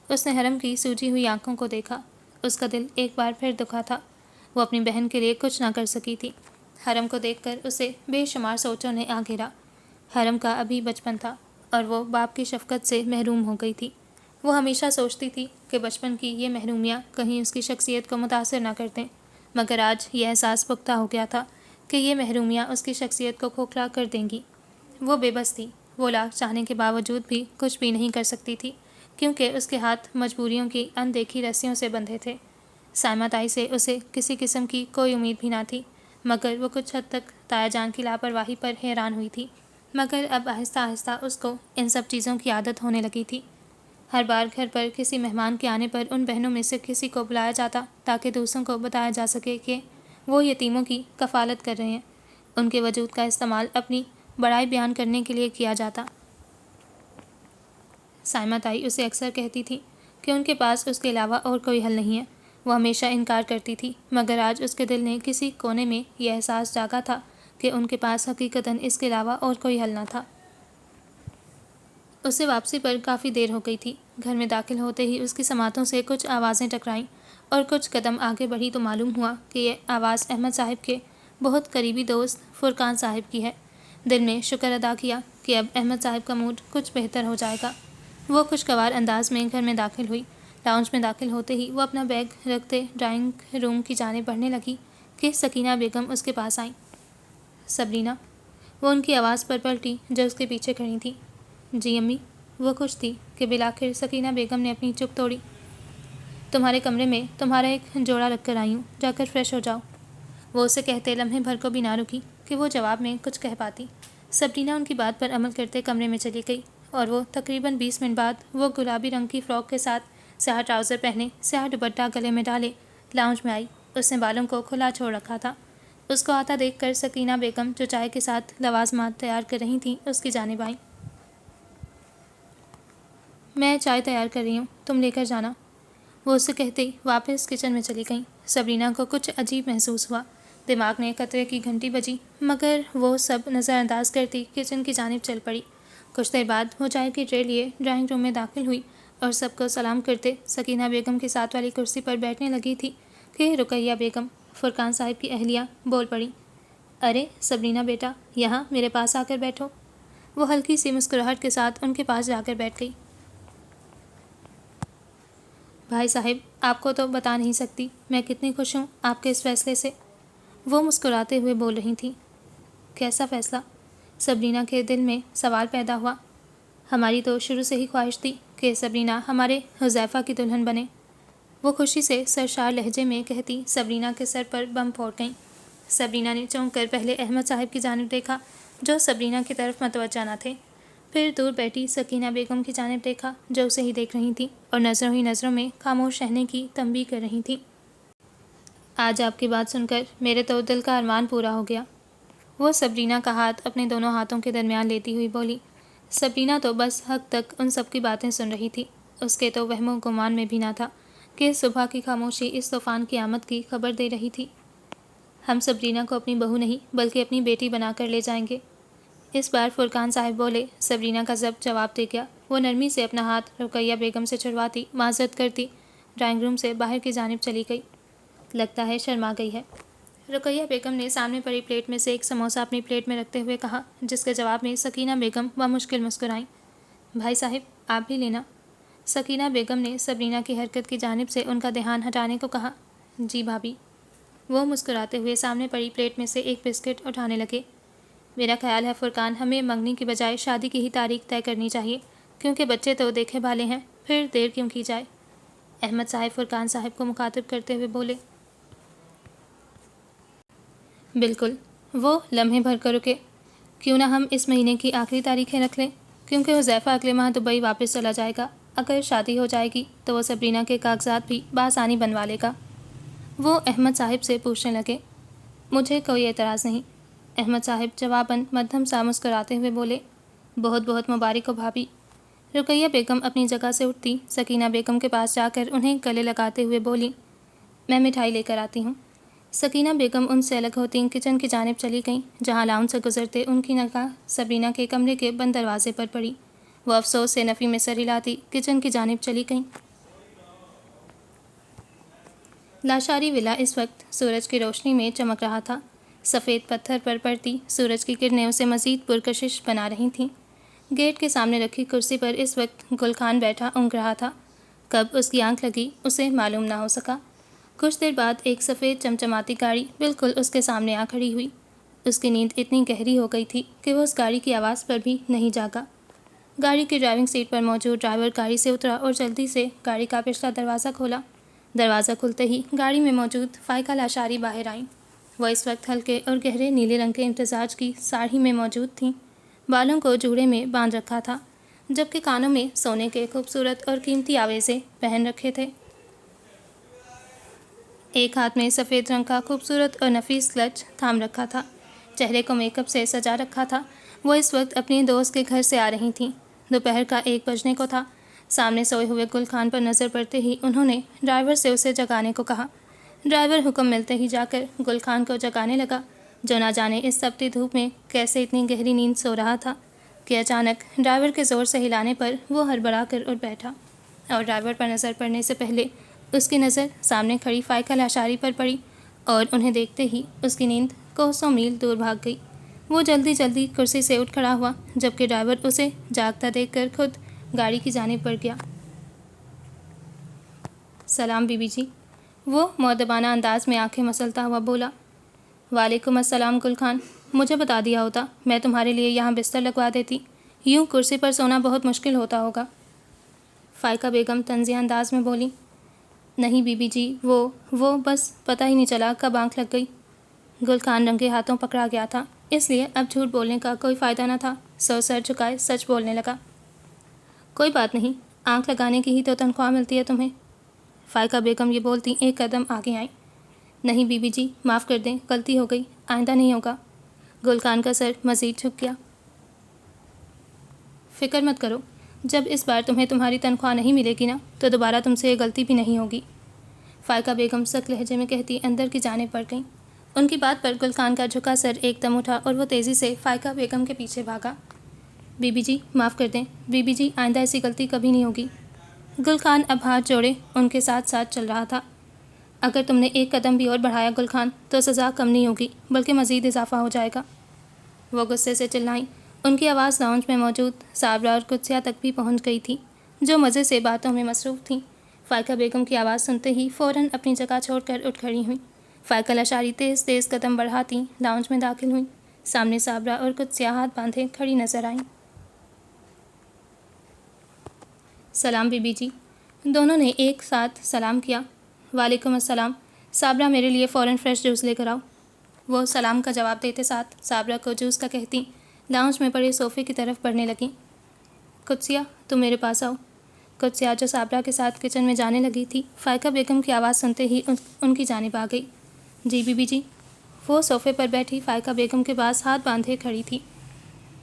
[SPEAKER 1] اس نے حرم کی سوجی ہوئی آنکھوں کو دیکھا، اس کا دل ایک بار پھر دکھا تھا۔ وہ اپنی بہن کے لیے کچھ نہ کر سکی تھی۔ حرم کو دیکھ کر اسے بے شمار سوچوں نے آ گھیرا۔ حرم کا ابھی بچپن تھا اور وہ باپ کی شفقت سے محروم ہو گئی تھی۔ وہ ہمیشہ سوچتی تھی کہ بچپن کی یہ محرومیاں کہیں اس کی شخصیت کو متاثر نہ کرتیں، مگر آج یہ احساس پختہ ہو گیا تھا کہ یہ محرومیاں اس کی شخصیت کو کھوکھلا کر دیں گی۔ وہ بے بس تھی، وہ لاکھ چاہنے کے باوجود بھی کچھ بھی نہیں کر سکتی تھی، کیونکہ اس کے ہاتھ مجبوریوں کی اندیکھی رسیوں سے بندھے تھے۔ سائمہ تائی سے اسے کسی قسم کی کوئی امید بھی نہ تھی، مگر وہ کچھ حد تک تایا جان کی لاپرواہی پر حیران ہوئی تھی۔ مگر اب آہستہ آہستہ اس کو ان سب چیزوں کی عادت ہونے لگی تھی۔ ہر بار گھر پر کسی مہمان کے آنے پر ان بہنوں میں سے کسی کو بلایا جاتا تاکہ دوسروں کو بتایا جا سکے کہ وہ یتیموں کی کفالت کر رہے ہیں۔ ان کے وجود کا استعمال اپنی بڑائی بیان کرنے کے لیے کیا جاتا۔ سائمہ تائی اسے اکثر کہتی تھی کہ ان کے پاس اس کے علاوہ اور کوئی حل نہیں ہے۔ وہ ہمیشہ انکار کرتی تھی، مگر آج اس کے دل نے کسی کونے میں یہ احساس جاگا تھا کہ ان کے پاس حقیقتاً اس کے علاوہ اور کوئی حل نہ تھا۔ اسے واپسی پر کافی دیر ہو گئی تھی۔ گھر میں داخل ہوتے ہی اس کی سماعتوں سے کچھ آوازیں ٹکرائیں اور کچھ قدم آگے بڑھی تو معلوم ہوا کہ یہ آواز احمد صاحب کے بہت قریبی دوست فرقان صاحب کی ہے۔ دل میں شکر ادا کیا کہ اب احمد صاحب کا موڈ کچھ بہتر ہو جائے گا۔ وہ خوشگوار انداز میں گھر میں داخل ہوئی۔ لاؤنج میں داخل ہوتے ہی وہ اپنا بیگ رکھتے ڈرائنگ روم کی جانب بڑھنے لگی کہ سکینہ بیگم اس کے پاس آئیں۔ سبرینا، وہ ان کی آواز پر پلٹی جو اس کے پیچھے کھڑی تھی۔ جی امی، وہ خوش تھی کہ بالآخر سکینہ بیگم نے اپنی چپ توڑی۔ تمہارے کمرے میں تمہارا ایک جوڑا رکھ کر آئی ہوں، جا کر فریش ہو جاؤ۔ وہ اسے کہتے لمحے بھر کو بھی نہ رکی کہ وہ جواب میں کچھ کہہ پاتی۔ سبرینا ان کی بات پر عمل کرتے کمرے میں چلی گئی اور وہ تقریباً 20 منٹ بعد وہ گلابی رنگ کی فراک کے ساتھ سیاہ ٹراؤزر پہنے، سیاہ دوپٹہ گلے میں ڈالے لاؤنج میں آئی۔ اس نے بالوں کو کھلا چھوڑ رکھا تھا۔ اس کو آتا دیکھ کر سکینہ بیگم جو چائے کے ساتھ لوازمات تیار کر رہی تھیں اس کی جانب آئیں۔ میں چائے تیار کر رہی ہوں، تم لے کر جانا، وہ اسے کہتے ہی واپس کچن میں چلی گئیں۔ سبرینا کو کچھ عجیب محسوس ہوا، دماغ میں خطرے کی گھنٹی بجی، مگر وہ سب نظر انداز کرتی کچن کی جانب چل پڑی۔ کچھ دیر بعد وہ چائے کی ٹرے لیے ڈرائنگ روم میں داخل ہوئی اور سب کو سلام کرتے سکینہ بیگم کے ساتھ والی کرسی پر بیٹھنے لگی تھی کہ رقیہ بیگم، فرقان صاحب کی اہلیہ، بول پڑی، ارے سبرینا بیٹا، یہاں میرے پاس آ کر بیٹھو۔ وہ ہلکی سی مسکراہٹ کے ساتھ ان کے پاس جا کر بیٹھ گئی۔ بھائی صاحب، آپ کو تو بتا نہیں سکتی میں کتنی خوش ہوں آپ کے اس فیصلے سے، وہ مسکراتے ہوئے بول رہی تھیں۔ کیسا فیصلہ؟ سبرینا کے دل میں سوال پیدا ہوا۔ ہماری تو شروع سے ہی خواہش تھی کہ سبرینا ہمارے حذیفہ کی دلہن بنے، وہ خوشی سے سرشار لہجے میں کہتی سبرینا کے سر پر بم پھوڑ گئیں۔ سبرینا نے چونک کر پہلے احمد صاحب کی جانب دیکھا جو سبرینا کی طرف متوجہ نہ تھے، پھر دور بیٹھی سکینہ بیگم کی جانب دیکھا جو اسے ہی دیکھ رہی تھیں اور نظروں ہی نظروں میں خاموش رہنے کی تنبیہ کر رہی تھیں۔ آج آپ کی بات سن کر میرے تو دل کا ارمان پورا ہو گیا، وہ سبرینا کا ہاتھ اپنے دونوں ہاتھوں کے درمیان لیتی ہوئی بولی۔ سبرینا تو بس حق تک ان سب کی باتیں سن رہی تھی، اس کے تو وہم و گمان میں بھی نہ تھا کہ صبح کی خاموشی اس طوفان کی آمد کی خبر دے رہی تھی۔ ہم سبرینا کو اپنی بہو نہیں بلکہ اپنی بیٹی بنا کر لے جائیں گے، اس بار فرقان صاحب بولے۔ سبرینا کا ضبط جواب دے گیا۔ وہ نرمی سے اپنا ہاتھ رقیہ بیگم سے چھڑواتی معذرت کرتی ڈرائنگ روم سے باہر کی جانب چلی گئی۔ لگتا ہے شرما گئی ہے، رقیہ بیگم نے سامنے پڑی پلیٹ میں سے ایک سموسہ اپنی پلیٹ میں رکھتے ہوئے کہا، جس کے جواب میں سکینہ بیگم بمشکل مسکرائیں۔ بھائی صاحب، آپ بھی لینا، سکینہ بیگم نے سبرینا کی حرکت کی جانب سے ان کا دھیان ہٹانے کو کہا۔ جی بھابھی۔ وہ مسکراتے ہوئے سامنے پڑی پلیٹ میں سے ایک بسکٹ اٹھانے لگے۔ میرا خیال ہے فرقان، ہمیں منگنی کی بجائے شادی کی ہی تاریخ طے کرنی چاہیے، کیونکہ بچے تو دیکھے بھالے ہیں، پھر دیر کیوں کی جائے؟ احمد صاحب فرقان صاحب کو مخاطب کرتے ہوئے بولے۔ بالکل، وہ لمحے بھر کر رکے۔ کیوں نہ ہم اس مہینے کی آخری تاریخیں رکھ لیں، کیونکہ حذیفہ اگلے ماہ دبئی واپس چلا جائے گا۔ اگر شادی ہو جائے گی تو وہ سبرینا کے کاغذات بھی بآسانی بنوا لے گا۔ وہ احمد صاحب سے پوچھنے لگے۔ مجھے کوئی اعتراض نہیں، احمد صاحب جواباً مدھم سا مسکراتے ہوئے بولے۔ بہت بہت مبارک ہو بھابھی۔ رقیہ بیگم اپنی جگہ سے اٹھتی سکینہ بیگم کے پاس جا کر انہیں گلے لگاتے ہوئے بولی، میں مٹھائی لے کر آتی ہوں۔ سکینہ بیگم ان سے الگ ہوتی کچن کی جانب چلی گئیں، جہاں لاؤنج سے گزرتے ان کی نگاہ سبرینا کے کمرے کے بند دروازے پر پڑی۔ وہ افسوس سے نفی میں سر ہلاتی کچن کی جانب چلی گئیں۔ لاشاری ولا اس وقت سورج کی روشنی میں چمک رہا تھا۔ سفید پتھر پر پڑتی سورج کی کرنیں اسے مزید پرکشش بنا رہی تھیں۔ گیٹ کے سامنے رکھی کرسی پر اس وقت گل خان بیٹھا اونگ رہا تھا۔ کب اس کی آنکھ لگی اسے معلوم نہ ہو سکا۔ کچھ دیر بعد ایک سفید چمچماتی گاڑی بالکل اس کے سامنے آ کھڑی ہوئی۔ اس کی نیند اتنی گہری ہو گئی تھی کہ وہ اس گاڑی کی آواز پر بھی نہیں جاگا۔ گاڑی کی ڈرائیونگ سیٹ پر موجود ڈرائیور گاڑی سے اترا اور جلدی سے گاڑی کا پچھلا دروازہ کھولا۔ دروازہ کھلتے ہی گاڑی میں موجود فائقہ لاشاری باہر آئیں۔ وہ اس وقت ہلکے اور گہرے نیلے رنگ کے امتزاج کی ساڑھی میں موجود تھیں۔ بالوں کو جوڑے میں باندھ رکھا تھا، جبکہ کانوں میں سونے کے خوبصورت اور قیمتی آویزے پہن رکھے تھے۔ ایک ہاتھ میں سفید رنگ کا خوبصورت اور نفیس کلچ تھام رکھا تھا۔ چہرے کو میک اپ سے سجا رکھا تھا۔ وہ اس وقت اپنی دوست کے گھر سے آ رہی تھیں۔ دوپہر کا 1 بجنے کو تھا۔ سامنے سوئے ہوئے گل خان پر نظر پڑتے ہی انہوں نے ڈرائیور سے اسے جگانے کو کہا۔ ڈرائیور حکم ملتے ہی جا کر گل خان کو جگانے لگا، جو نہ جانے اس تپتی دھوپ میں کیسے اتنی گہری نیند سو رہا تھا کہ اچانک ڈرائیور کے زور سے ہلانے پر وہ ہڑبڑا کر اٹھ بیٹھا، اور ڈرائیور پر نظر پڑنے سے پہلے اس کی نظر سامنے کھڑی فائقہ لاشاری پر پڑی، اور انہیں دیکھتے ہی اس کی نیند کوسوں میل دور بھاگ گئی۔ وہ جلدی جلدی کرسی سے اٹھ کھڑا ہوا، جبکہ ڈرائیور اسے جاگتا دیکھ کر خود گاڑی کی جانب بڑھ گیا۔ سلام بی بی جی، وہ مؤدبانہ انداز میں آنکھیں مسلتا ہوا بولا۔ وعلیکم السلام گل خان، مجھے بتا دیا ہوتا میں تمہارے لیے یہاں بستر لگوا دیتی، یوں کرسی پر سونا بہت مشکل ہوتا ہوگا۔ فائقہ بیگم طنزیہ انداز میں بولی۔ نہیں بی بی جی، وہ بس پتہ ہی نہیں چلا کب آنکھ لگ گئی۔ گل خان رنگے ہاتھوں پکڑا گیا تھا، اس لیے اب جھوٹ بولنے کا کوئی فائدہ نہ تھا، سو سر جھکائے سچ بولنے لگا۔ کوئی بات نہیں، آنکھ لگانے کی ہی تو تنخواہ ملتی ہے تمہیں۔ فائقہ بیگم یہ بولتی ایک قدم آگے آئیں۔ نہیں بی بی جی، معاف کر دیں، غلطی ہو گئی، آئندہ نہیں ہوگا۔ گل خان کا سر مزید جھک گیا۔ فکر مت کرو، جب اس بار تمہیں تمہاری تنخواہ نہیں ملے گی نا تو دوبارہ تم سے یہ غلطی بھی نہیں ہوگی، فائقہ بیگم سخت لہجے میں کہتی اندر کی جانب بڑھ گئیں۔ ان کی بات پر گل خان کا جھکا سر ایک دم اٹھا اور وہ تیزی سے فائقہ بیگم کے پیچھے بھاگا۔ بی بی جی معاف کر دیں، بی بی جی آئندہ ایسی غلطی کبھی نہیں ہوگی۔ گل خان اب ہاتھ جوڑے ان کے ساتھ ساتھ چل رہا تھا۔ اگر تم نے ایک قدم بھی اور بڑھایا گل خان تو سزا کم نہیں ہوگی بلکہ مزید اضافہ ہو جائے گا، وہ غصے سے چلائیں۔ ان کی آواز لاؤنج میں موجود صابرہ اور قدسیہ تک بھی پہنچ گئی تھی، جو مزے سے باتوں میں مصروف تھیں۔ فائقہ بیگم کی آواز سنتے ہی فوراً اپنی جگہ چھوڑ کر اٹھ کھڑی ہوئیں۔ فائقہ لاشاری تیز تیز قدم بڑھاتی لاؤنج میں داخل ہوئیں۔ سامنے صابرہ اور قدسیہ ہاتھ باندھے کھڑی نظر آئیں۔ سلام بی بی جی، دونوں نے ایک ساتھ سلام کیا۔ وعلیکم السلام، صابرہ میرے لیے فوراً فریش جوس لے کر آؤ۔ وہ سلام کا جواب دیتے ساتھ صابرہ کو جوس کا کہتی لاؤنج میں پڑے صوفے کی طرف بڑھنے لگیں۔ قدسیہ تم میرے پاس آؤ۔ قدسیہ جو صابرہ کے ساتھ کچن میں جانے لگی تھی، فائقہ بیگم کی آواز سنتے ہی ان کی جانب آ گئی۔ جی بی بی جی۔ وہ صوفے پر بیٹھی فائقہ بیگم کے پاس ہاتھ باندھے کھڑی تھی۔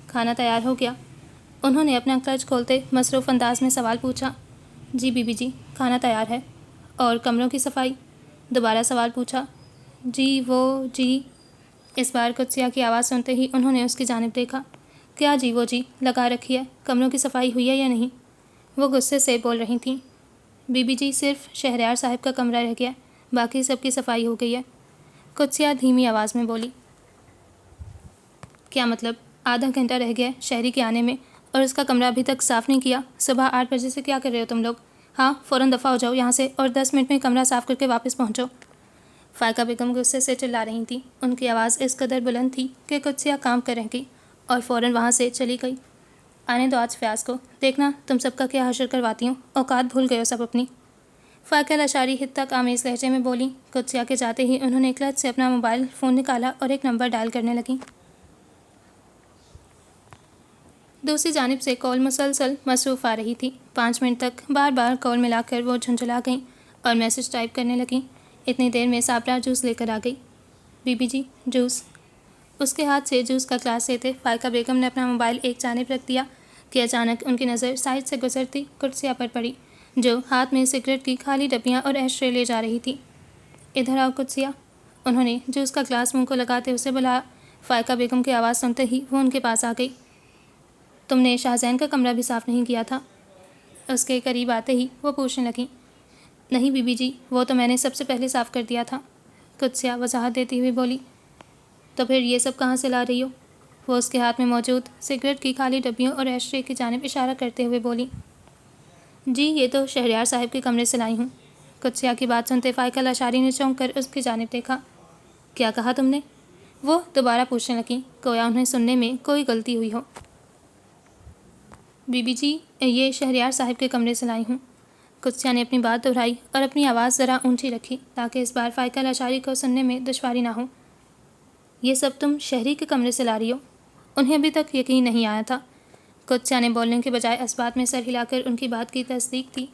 [SPEAKER 1] کھانا تیار ہو گیا؟ انہوں نے اپنا کلچ کھولتے مصروف انداز میں سوال پوچھا۔ جی بی بی جی، کھانا تیار ہے۔ اور کمروں کی صفائی؟ دوبارہ سوال پوچھا۔ جی۔ اس بار قدسیہ کی آواز سنتے ہی انہوں نے اس کی جانب دیکھا۔ کیا جی لگا رکھی ہے، کمروں کی صفائی ہوئی ہے یا نہیں؟ وہ غصے سے بول رہی تھیں۔ بی بی جی صرف شہریار صاحب کا کمرہ رہ گیا، باقی سب کی صفائی ہو گئی ہے، قدسیہ دھیمی آواز میں بولی۔ کیا مطلب؟ آدھا گھنٹہ رہ گیا شہری کے آنے میں اور اس کا کمرہ ابھی تک صاف نہیں کیا؟ صبح 8 بجے سے کیا کر رہے ہو تم لوگ؟ ہاں، فوراً دفع ہو جاؤ یہاں سے اور 10 منٹ میں کمرہ صاف کر کے واپس پہنچو۔ فائقہ بیگم غصے سے چلا رہی تھیں۔ ان کی آواز اس قدر بلند تھی کہ قدسیہ کام کر رہ گئی اور فوراً وہاں سے چلی گئی۔ آنے دو آج فیاض کو، دیکھنا تم سب کا کیا حشر کرواتی ہوں، اوقات بھول گئے ہو سب اپنی۔ فائقہ لاشاری حدت آمیز لہجے میں بولی۔ قدسیہ کے جاتے ہی انہوں نے کلچ سے اپنا موبائل فون نکالا اور ایک نمبر ڈائل کرنے لگیں۔ دوسری جانب سے کال مسلسل مصروف آ رہی تھی۔ 5 منٹ تک بار بار کال ملا کر وہ جھنجھلا گئیں اور میسج ٹائپ کرنے لگیں۔ اتنی دیر میں صابرہ جوس لے کر آ گئی۔ بی بی جی جوس۔ اس کے ہاتھ سے جوس کا گلاس لیتے فائقہ بیگم نے اپنا موبائل ایک جانب رکھ دیا کہ اچانک ان کی نظر سائڈ سے گزرتی قدسیہ پر پڑی، جو ہاتھ میں سگریٹ کی خالی ڈبیاں اور ایش ٹرے لے جا رہی تھی۔ ادھر آؤ قدسیہ، انہوں نے جوس کا گلاس منہ کو لگاتے اسے بلایا۔ فائقہ بیگم کی آواز سنتے ہی وہ ان کے پاس آ گئی۔ تم نے شاہزین کا کمرہ بھی صاف نہیں کیا تھا؟ اس کے قریب آتے ہی وہ پوچھنے لگیں۔ نہیں بی بی جی، وہ تو میں نے سب سے پہلے صاف کر دیا تھا، قدسیہ وضاحت دیتی ہوئی بولی۔ تو پھر یہ سب کہاں سے لا رہی ہو؟ وہ اس کے ہاتھ میں موجود سگریٹ کی خالی ڈبیوں اور ایش ٹرے کی جانب اشارہ کرتے ہوئے بولی۔ جی یہ تو شہریار صاحب کے کمرے سے لائی ہوں۔ قدسیہ کی بات سنتے فائقہ لاشاری نے چونک کر اس کی جانب دیکھا۔ کیا کہا تم نے؟ وہ دوبارہ پوچھنے لگیں، گویا انہیں سننے میں کوئی غلطی ہوئی ہو۔ بی بی جی یہ شہریار صاحب کے کمرے سے لائی ہوں۔ قدسیہ نے اپنی بات دہرائی اور اپنی آواز ذرا اونچی رکھی تاکہ اس بار فائقہ لاشاری کو سننے میں دشواری نہ ہو۔ یہ سب تم شہری کے کمرے سے لا رہی ہو؟ انہیں ابھی تک یقین نہیں آیا تھا۔ قدسیہ نے بولنے کے بجائے اس بات میں سر ہلا کر ان کی بات کی تصدیق کی۔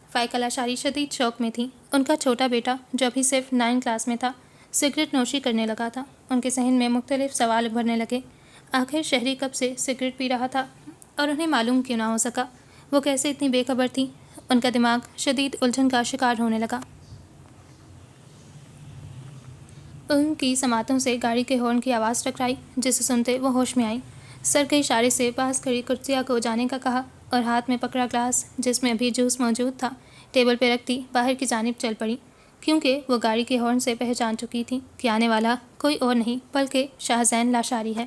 [SPEAKER 1] فائقہ لاشاری شدید شوق میں تھیں۔ ان کا چھوٹا بیٹا جو ابھی صرف 9 کلاس میں تھا سگریٹ نوشی کرنے لگا تھا۔ ان کے ذہن میں مختلف سوال ابھرنے لگے۔ آخر شہری کب سے سگریٹ پی رہا تھا اور انہیں معلوم کیوں نہ ہو سکا؟ وہ کیسے اتنی بے خبر تھی؟ ان کا دماغ شدید الجھن کا شکار ہونے لگا۔ ان کی سماعتوں سے گاڑی کے ہارن کی آواز ٹکرائی، جسے سنتے وہ ہوش میں آئیں۔ سر کے اشارے سے پاس کھڑی قدسیہ کو جانے کا کہا اور ہاتھ میں پکڑا گلاس جس میں ابھی جوس موجود تھا ٹیبل پہ رکھتی باہر کی جانب چل پڑی، کیونکہ وہ گاڑی کے ہارن سے پہچان چکی تھی کہ آنے والا کوئی اور نہیں بلکہ شاہزین لاشاری ہے۔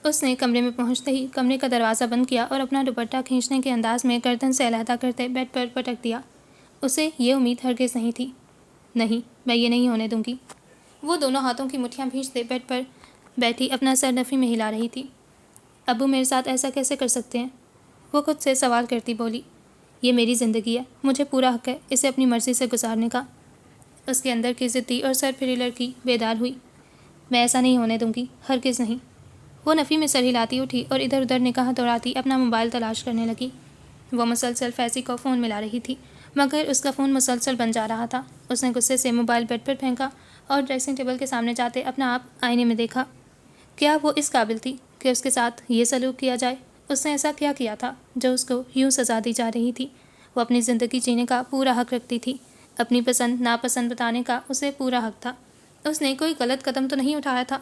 [SPEAKER 1] اس نے کمرے میں پہنچتے ہی کمرے کا دروازہ بند کیا اور اپنا دوپٹہ کھینچنے کے انداز میں گردن سے علیحدہ کرتے بیڈ پر پٹک دیا۔ اسے یہ امید ہرگز نہیں تھی۔ نہیں، میں یہ نہیں ہونے دوں گی۔ وہ دونوں ہاتھوں کی مٹھیاں بھینچتے بیڈ پر بیٹھی اپنا سر نفی میں ہلا رہی تھی۔ ابو میرے ساتھ ایسا کیسے کر سکتے ہیں؟ وہ خود سے سوال کرتی بولی۔ یہ میری زندگی ہے، مجھے پورا حق ہے اسے اپنی مرضی سے گزارنے کا۔ اس کے اندر کی ضدی اور سر پھری لڑکی بیدار ہوئی۔ میں ایسا نہیں ہونے دوں گی، ہرگز نہیں۔ وہ نفی میں سر ہلاتی اٹھی اور ادھر ادھر نگاہ دوڑاتی اپنا موبائل تلاش کرنے لگی۔ وہ مسلسل فیضی کو فون ملا رہی تھی مگر اس کا فون مسلسل بن جا رہا تھا۔ اس نے غصے سے موبائل بیڈ پر پھینکا اور ڈریسنگ ٹیبل کے سامنے جاتے اپنا آپ آئینے میں دیکھا۔ کیا وہ اس قابل تھی کہ اس کے ساتھ یہ سلوک کیا جائے؟ اس نے ایسا کیا کیا تھا جو اس کو یوں سزا دی جا رہی تھی؟ وہ اپنی زندگی جینے کا پورا حق رکھتی تھی، اپنی پسند ناپسند بتانے کا اسے پورا حق تھا۔ اس نے کوئی غلط قدم تو نہیں اٹھایا تھا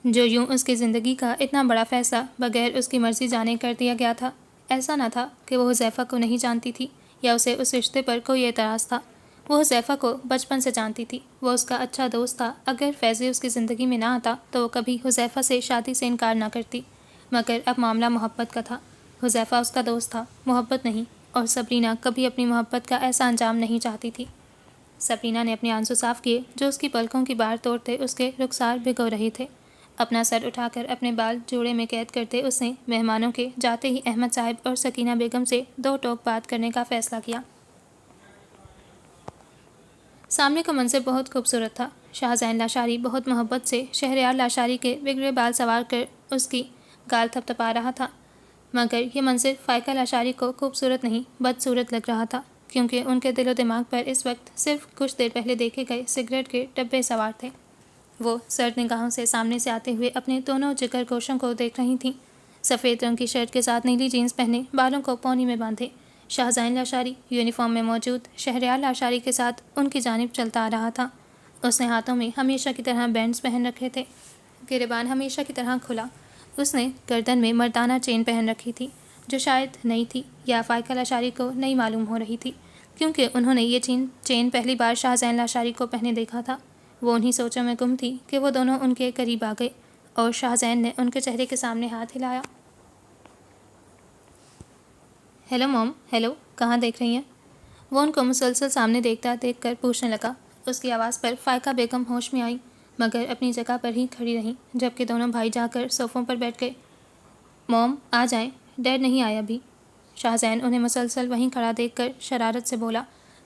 [SPEAKER 1] جو یوں اس کی زندگی کا اتنا بڑا فیصلہ بغیر اس کی مرضی جانے کر دیا گیا تھا۔ ایسا نہ تھا کہ وہ حذیفہ کو نہیں جانتی تھی یا اسے اس رشتے پر کوئی اعتراض تھا۔ وہ حذیفہ کو بچپن سے جانتی تھی، وہ اس کا اچھا دوست تھا۔ اگر فیضی اس کی زندگی میں نہ آتا تو وہ کبھی حذیفہ سے شادی سے انکار نہ کرتی، مگر اب معاملہ محبت کا تھا۔ حذیفہ اس کا دوست تھا، محبت نہیں، اور سبرینا کبھی اپنی محبت کا ایسا انجام نہیں چاہتی تھی۔ سبرینا نے اپنے آنسو صاف کیے جو اس کی پلکوں کی بار توڑتے اس کے رخسار بھگو رہے تھے۔ اپنا سر اٹھا کر اپنے بال جوڑے میں قید کرتے اس نے مہمانوں کے جاتے ہی احمد صاحب اور سکینہ بیگم سے 2 ٹوک بات کرنے کا فیصلہ کیا۔ سامنے کا منظر بہت خوبصورت تھا۔ شاہزین لاشاری بہت محبت سے شہریار لاشاری کے بگڑے بال سوار کر اس کی گال تھپ تھپا رہا تھا، مگر یہ منظر فائقہ لاشاری کو خوبصورت نہیں بدصورت لگ رہا تھا، کیونکہ ان کے دل و دماغ پر اس وقت صرف کچھ دیر پہلے دیکھے گئے سگریٹ کے ڈبے سوار تھے۔ وہ سرد نگاہوں سے سامنے سے آتے ہوئے اپنے دونوں جگر گوشوں کو دیکھ رہی تھیں۔ سفید رنگ کی شرٹ کے ساتھ نیلی جینس پہنے، بالوں کو پونی میں باندھے شاہزین لاشاری یونیفارم میں موجود شہریار لاشاری کے ساتھ ان کی جانب چلتا آ رہا تھا۔ اس نے ہاتھوں میں ہمیشہ کی طرح بینڈز پہن رکھے تھے، گریبان ہمیشہ کی طرح کھلا۔ اس نے گردن میں مردانہ چین پہن رکھی تھی جو شاید نئی تھی یا فائقہ لاشاری کو نئی معلوم ہو رہی تھی، کیونکہ انہوں نے یہ چین پہلی بار شاہزین لاشاری کو پہنے دیکھا تھا۔ وہ انہی سوچوں میں گم تھی کہ وہ دونوں ان کے قریب آ گئے اور شاہزین نے ان کے چہرے کے سامنے ہاتھ ہلایا۔ ہیلو موم، ہیلو، کہاں دیکھ رہی ہیں؟ وہ ان کو مسلسل سامنے دیکھ کر پوچھنے لگا۔ اس کی آواز پر فائقہ بیگم ہوش میں آئی، مگر اپنی جگہ پر ہی کھڑی رہیں، جبکہ دونوں بھائی جا کر صوفوں پر بیٹھ گئے۔ موم آ جائیں، ڈیڈ نہیں آیا ابھی۔ شاہزین انہیں مسلسل وہیں کھڑا دیکھ کر شرارت سے بولا۔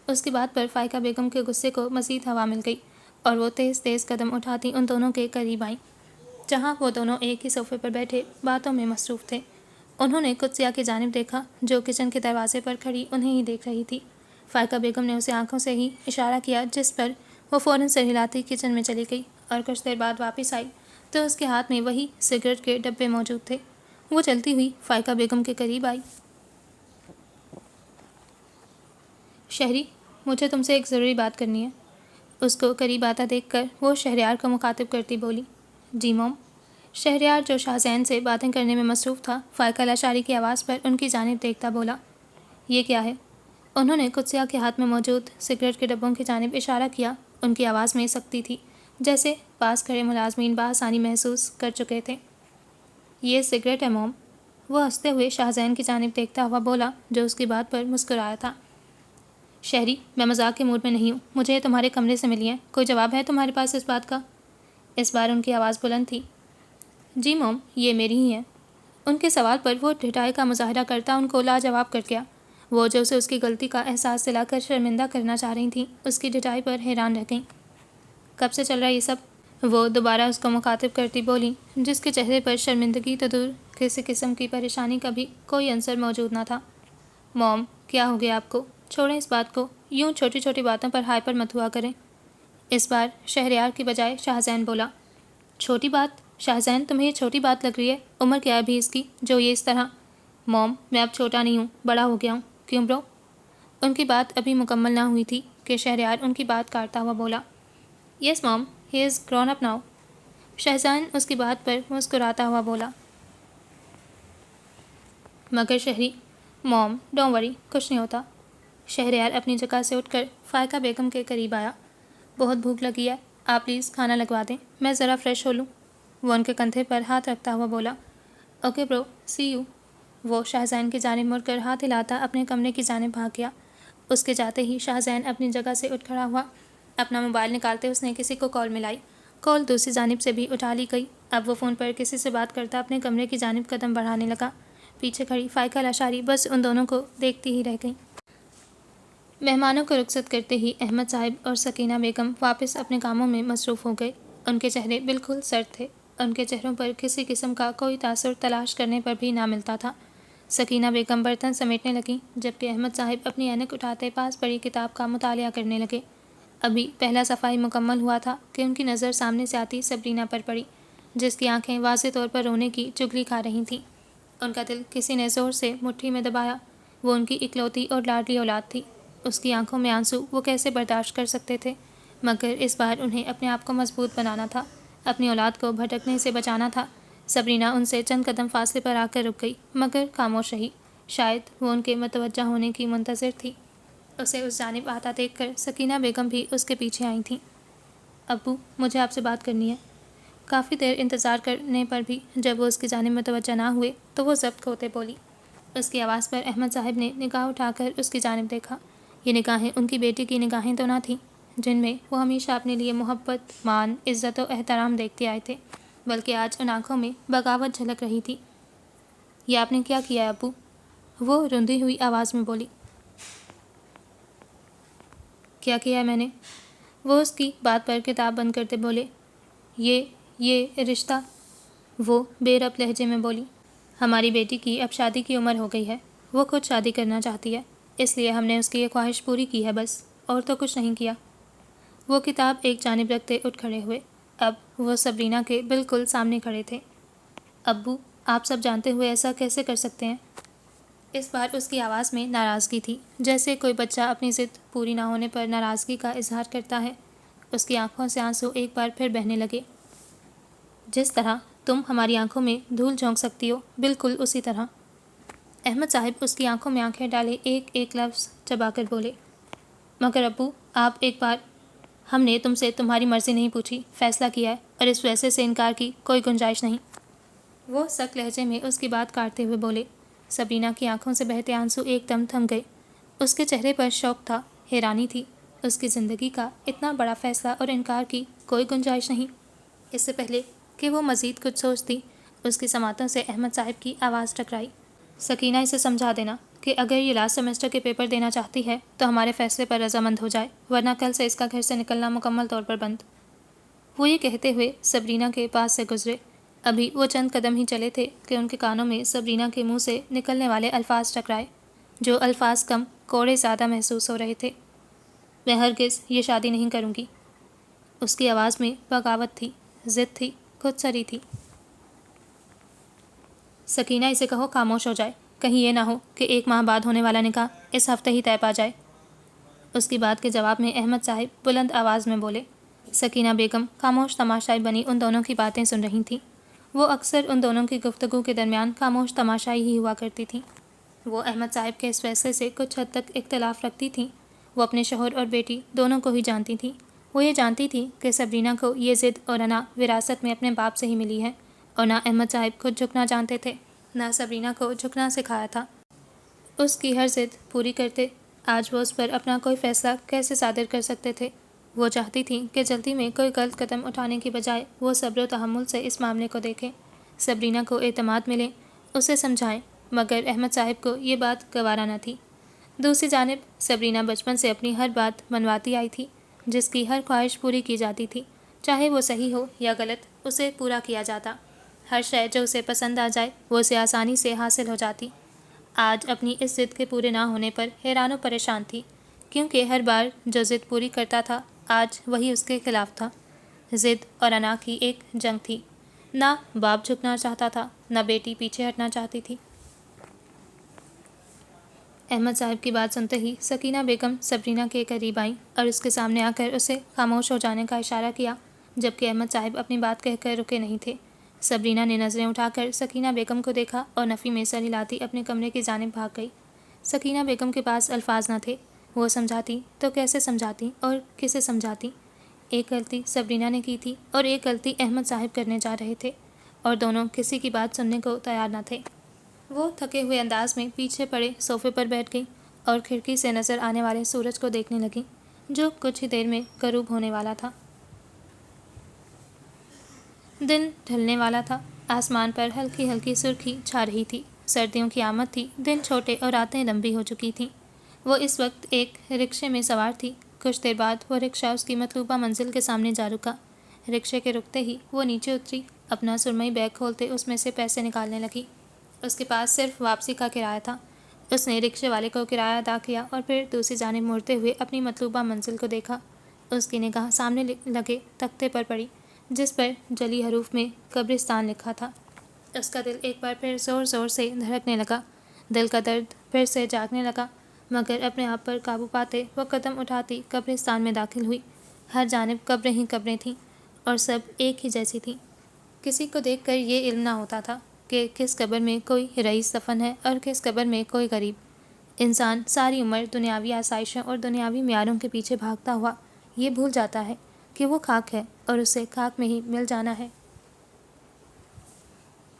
[SPEAKER 1] اس کی بات پر فائقہ بیگم کے غصے کو مزید ہوا مل گئی، اور وہ تیز تیز قدم اٹھاتی ان دونوں کے قریب آئیں، جہاں وہ دونوں ایک ہی صوفے پر بیٹھے باتوں میں مصروف تھے۔ انہوں نے قدسیہ کی جانب دیکھا، جو کچن کے دروازے پر کھڑی انہیں ہی دیکھ رہی تھی۔ فائقہ بیگم نے اسے آنکھوں سے ہی اشارہ کیا، جس پر وہ فوراً سر ہلاتی کچن میں چلی گئی، اور کچھ دیر بعد واپس آئی تو اس کے ہاتھ میں وہی سگریٹ کے ڈبے موجود تھے۔ وہ چلتی ہوئی فائقہ بیگم کے قریب آئی۔ شہری، مجھے تم سے ایک ضروری بات کرنی ہے۔ اس کو قریب آتا دیکھ کر وہ شہریار کو مخاطب کرتی بولی۔ جی موم۔ شہریار، جو شاہزین سے باتیں کرنے میں مصروف تھا، فائقہ لاشاری کی آواز پر ان کی جانب دیکھتا بولا۔ یہ کیا ہے؟ انہوں نے قدسیہ کے ہاتھ میں موجود سگریٹ کے ڈبوں کی جانب اشارہ کیا۔ ان کی آواز میں سختی تھی، جیسے پاس کھڑے ملازمین بآسانی محسوس کر چکے تھے۔ یہ سگریٹ ہے موم، وہ ہنستے ہوئے شاہزین کی جانب دیکھتا ہوا بولا، جو اس کی بات پر مسکرایا تھا۔ شہری، میں مذاق کے موڈ میں نہیں ہوں، مجھے یہ تمہارے کمرے سے ملی ہیں، کوئی جواب ہے تمہارے پاس اس بات کا؟ اس بار ان کی آواز بلند تھی۔ جی موم، یہ میری ہی ہیں۔ ان کے سوال پر وہ ڈھٹائی کا مظاہرہ کرتا ان کو لاجواب کر گیا۔ وہ جو اسے اس کی غلطی کا احساس دلا کر شرمندہ کرنا چاہ رہی تھیں، اس کی ڈھٹائی پر حیران رہ گئیں۔ کب سے چل رہا ہے یہ سب؟ وہ دوبارہ اس کو مخاطب کرتی بولی، جس کے چہرے پر شرمندگی تو دور، کسی قسم کی پریشانی کا بھی کوئی عنصر موجود نہ تھا۔ موم، کیا ہو گیا آپ کو؟ چھوڑیں اس بات کو، یوں چھوٹی چھوٹی باتوں پر ہائپر مت ہوا کریں۔ اس بار شہریار کی بجائے شاہزین بولا۔ چھوٹی بات؟ شاہزین، تمہیں یہ چھوٹی بات لگ رہی ہے؟ عمر کیا ہے ابھی اس کی، جو یہ اس طرح؟ موم، میں اب چھوٹا نہیں ہوں، بڑا ہو گیا ہوں۔ کیوں برو؟ ان کی بات ابھی مکمل نہ ہوئی تھی کہ شہریار ان کی بات کاٹتا ہوا بولا۔ یس موم، ہی از گرون اپ ناؤ۔ شاہزین اس کی بات پر مسکراتا ہوا بولا۔ مگر شہری، موم ڈونٹ وری، کچھ نہیں ہوتا۔ شہریار اپنی جگہ سے اٹھ کر فائقہ بیگم کے قریب آیا۔ بہت بھوک لگی ہے، آپ پلیز کھانا لگوا دیں، میں ذرا فریش ہو لوں۔ وہ ان کے کندھے پر ہاتھ رکھتا ہوا بولا۔ اوکے برو، سی یو۔ وہ شاہزین کی جانب مڑ کر ہاتھ ہلاتا اپنے کمرے کی جانب بھاگ گیا۔ اس کے جاتے ہی شاہزین اپنی جگہ سے اٹھ کھڑا ہوا۔ اپنا موبائل نکالتے اس نے کسی کو کال ملائی۔ کال دوسری جانب سے بھی اٹھا لی گئی۔ اب وہ فون پر کسی سے بات کرتا اپنے کمرے کی جانب قدم بڑھانے لگا۔ پیچھے کھڑی فائقہ لاشاری بس ان دونوں کو دیکھتی ہی رہ گئی۔ مہمانوں کو رخصت کرتے ہی احمد صاحب اور سکینہ بیگم واپس اپنے کاموں میں مصروف ہو گئے۔ ان کے چہرے بالکل سرد تھے، ان کے چہروں پر کسی قسم کا کوئی تاثر تلاش کرنے پر بھی نہ ملتا تھا۔ سکینہ بیگم برتن سمیٹنے لگیں، جبکہ احمد صاحب اپنی اینک اٹھاتے پاس پڑی کتاب کا مطالعہ کرنے لگے۔ ابھی پہلا صفحہ مکمل ہوا تھا کہ ان کی نظر سامنے سے آتی سبرینہ پر پڑی، جس کی آنکھیں واضح طور پر رونے کی چغلی کھا رہی تھیں۔ ان کا دل کسی نے زور سے مٹھی میں دبایا۔ وہ ان کی اکلوتی اور لاڈلی اولاد تھی۔ اس کی آنکھوں میں آنسو وہ کیسے برداشت کر سکتے تھے؟ مگر اس بار انہیں اپنے آپ کو مضبوط بنانا تھا، اپنی اولاد کو بھٹکنے سے بچانا تھا۔ سبرینہ ان سے چند قدم فاصلے پر آ کر رک گئی، مگر خاموش رہی۔ شاید وہ ان کے متوجہ ہونے کی منتظر تھی۔ اسے اس جانب آتا دیکھ کر سکینہ بیگم بھی اس کے پیچھے آئی تھیں۔ ابو، مجھے آپ سے بات کرنی ہے۔ کافی دیر انتظار کرنے پر بھی جب وہ اس کی جانب متوجہ نہ ہوئے تو وہ ضبط کھوتے بولی۔ اس کی آواز پر احمد صاحب نے نگاہ اٹھا کر اس کی جانب دیکھا۔ یہ نگاہیں ان کی بیٹی کی نگاہیں تو نہ تھیں، جن میں وہ ہمیشہ اپنے لیے محبت، مان، عزت و احترام دیکھتے آئے تھے، بلکہ آج ان آنکھوں میں بغاوت جھلک رہی تھی۔ یہ آپ نے کیا کیا ہے ابو؟ وہ رندی ہوئی آواز میں بولی۔ کیا کیا ہے میں نے؟ وہ اس کی بات پر کتاب بند کرتے بولے۔ یہ رشتہ، وہ بے ربط لہجے میں بولی۔ ہماری بیٹی کی اب شادی کی عمر ہو گئی ہے، وہ خود شادی کرنا چاہتی ہے، اس لیے ہم نے اس کی یہ خواہش پوری کی ہے بس، اور تو کچھ نہیں کیا۔ وہ کتاب ایک جانب رکھتے اٹھ کھڑے ہوئے۔ اب وہ سبرینہ کے بالکل سامنے کھڑے تھے۔ ابو، آپ سب جانتے ہوئے ایسا کیسے کر سکتے ہیں؟ اس بار اس کی آواز میں ناراضگی تھی، جیسے کوئی بچہ اپنی ضد پوری نہ ہونے پر ناراضگی کا اظہار کرتا ہے۔ اس کی آنکھوں سے آنسو ایک بار پھر بہنے لگے۔ جس طرح تم ہماری آنکھوں میں دھول جھونک سکتی ہو، بالکل اسی طرح۔ احمد صاحب اس کی آنکھوں میں آنکھیں ڈالے ایک ایک لفظ چبا کر بولے۔ مگر ابو، آپ ایک بار ہم نے تم سے تمہاری مرضی نہیں پوچھی، فیصلہ کیا ہے اور اس فیصلے سے انکار کی کوئی گنجائش نہیں۔ وہ سخت لہجے میں اس کی بات کاٹتے ہوئے بولے۔ سبرینا کی آنکھوں سے بہتے آنسو ایک دم تھم گئے۔ اس کے چہرے پر شوق تھا، حیرانی تھی۔ اس کی زندگی کا اتنا بڑا فیصلہ اور انکار کی کوئی گنجائش نہیں۔ اس سے پہلے کہ وہ مزید کچھ سوچتی، اس کی سماعتوں سے احمد صاحب کی آواز ٹکرائی۔ سکینہ، اسے سمجھا دینا کہ اگر یہ لاسٹ سیمسٹر کے پیپر دینا چاہتی ہے تو ہمارے فیصلے پر رضامند ہو جائے، ورنہ کل سے اس کا گھر سے نکلنا مکمل طور پر بند۔ وہ یہ کہتے ہوئے سبرینا کے پاس سے گزرے۔ ابھی وہ چند قدم ہی چلے تھے کہ ان کے کانوں میں سبرینا کے منہ سے نکلنے والے الفاظ ٹکرائے، جو الفاظ کم کوڑے زیادہ محسوس ہو رہے تھے۔ میں ہرگز یہ شادی نہیں کروں گی۔ اس کی آواز میں بغاوت تھی، ضد تھی، خود سری تھی۔ سکینہ، اسے کہو خاموش ہو جائے، کہیں یہ نہ ہو کہ 1 ماہ بعد ہونے والا نکاح اس ہفتے ہی طے پا جائے۔ اس کی بات کے جواب میں احمد صاحب بلند آواز میں بولے۔ سکینہ بیگم خاموش تماشائی بنی ان دونوں کی باتیں سن رہی تھیں۔ وہ اکثر ان دونوں کی گفتگو کے درمیان خاموش تماشائی ہی ہوا کرتی تھیں۔ وہ احمد صاحب کے اس فیصلے سے کچھ حد تک اختلاف رکھتی تھیں۔ وہ اپنے شوہر اور بیٹی دونوں کو ہی جانتی تھیں۔ وہ یہ جانتی تھی کہ سبرینا کو یہ ضد اور انا وراثت میں اپنے باپ سے ہی ملی ہے، اور نہ احمد صاحب خود جھکنا جانتے تھے، نہ سبرینا کو جھکنا سکھایا تھا۔ اس کی ہر ضد پوری کرتے آج وہ اس پر اپنا کوئی فیصلہ کیسے صادر کر سکتے تھے؟ وہ چاہتی تھیں کہ جلدی میں کوئی غلط قدم اٹھانے کی بجائے وہ صبر و تحمل سے اس معاملے کو دیکھیں، سبرینا کو اعتماد ملے، اسے سمجھائیں، مگر احمد صاحب کو یہ بات گوارا نہ تھی۔ دوسری جانب سبرینا بچپن سے اپنی ہر بات منواتی آئی تھی، جس کی ہر خواہش پوری کی جاتی تھی، چاہے وہ صحیح ہو یا غلط، اسے پورا کیا جاتا۔ ہر شے جو اسے پسند آ جائے وہ اسے آسانی سے حاصل ہو جاتی۔ آج اپنی اس ضد کے پورے نہ ہونے پر حیران و پریشان تھی، کیونکہ ہر بار جو ضد پوری کرتا تھا آج وہی اس کے خلاف تھا۔ ضد اور انا کی ایک جنگ تھی، نہ باپ جھکنا چاہتا تھا، نہ بیٹی پیچھے ہٹنا چاہتی تھی۔ احمد صاحب کی بات سنتے ہی سکینہ بیگم سبرینا کے قریب آئیں اور اس کے سامنے آ کر اسے خاموش ہو جانے کا اشارہ کیا، جبکہ احمد صاحب اپنی بات کہہ کر رکے نہیں تھے۔ سبرینا نے نظریں اٹھا کر سکینہ بیگم کو دیکھا اور نفی میں سر ہلاتی اپنے کمرے کی جانب بھاگ گئی۔ سکینہ بیگم کے پاس الفاظ نہ تھے۔ وہ سمجھاتی تو کیسے سمجھاتی اور کسے سمجھاتی؟ ایک غلطی سبرینا نے کی تھی اور ایک غلطی احمد صاحب کرنے جا رہے تھے، اور دونوں کسی کی بات سننے کو تیار نہ تھے۔ وہ تھکے ہوئے انداز میں پیچھے پڑے صوفے پر بیٹھ گئی اور کھڑکی سے نظر آنے والے سورج کو دیکھنے لگیں، جو کچھ ہی دیر میں غروب ہونے والا تھا۔ دن ڈھلنے والا تھا۔ آسمان پر ہلکی ہلکی سرخی چھا رہی تھی۔ سردیوں کی آمد تھی، دن چھوٹے اور راتیں لمبی ہو چکی تھیں۔ وہ اس وقت ایک رکشے میں سوار تھی۔ کچھ دیر بعد وہ رکشہ اس کی مطلوبہ منزل کے سامنے جا رکا۔ رکشے کے رکتے ہی وہ نیچے اتری، اپنا سرمئی بیگ کھولتے اس میں سے پیسے نکالنے لگی۔ اس کے پاس صرف واپسی کا کرایہ تھا۔ اس نے رکشے والے کو کرایہ ادا کیا اور پھر دوسری جانب مڑتے ہوئے اپنی مطلوبہ منزل کو دیکھا۔ اس کی نگاہ سامنے لگے تختے پر پڑی، جس پر جلی حروف میں قبرستان لکھا تھا۔ اس کا دل ایک بار پھر زور زور سے دھڑکنے لگا۔ دل کا درد پھر سے جاگنے لگا، مگر اپنے آپ پر قابو پاتے وہ قدم اٹھاتی قبرستان میں داخل ہوئی۔ ہر جانب قبریں ہی قبریں تھیں، اور سب ایک ہی جیسی تھیں۔ کسی کو دیکھ کر یہ علم نہ ہوتا تھا کہ کس قبر میں کوئی رئیس دفن ہے اور کس قبر میں کوئی غریب۔ انسان ساری عمر دنیاوی آسائشوں اور دنیاوی معیاروں کے پیچھے بھاگتا ہوا یہ بھول جاتا ہے کہ وہ خاک ہے اور اسے خاک میں ہی مل جانا ہے۔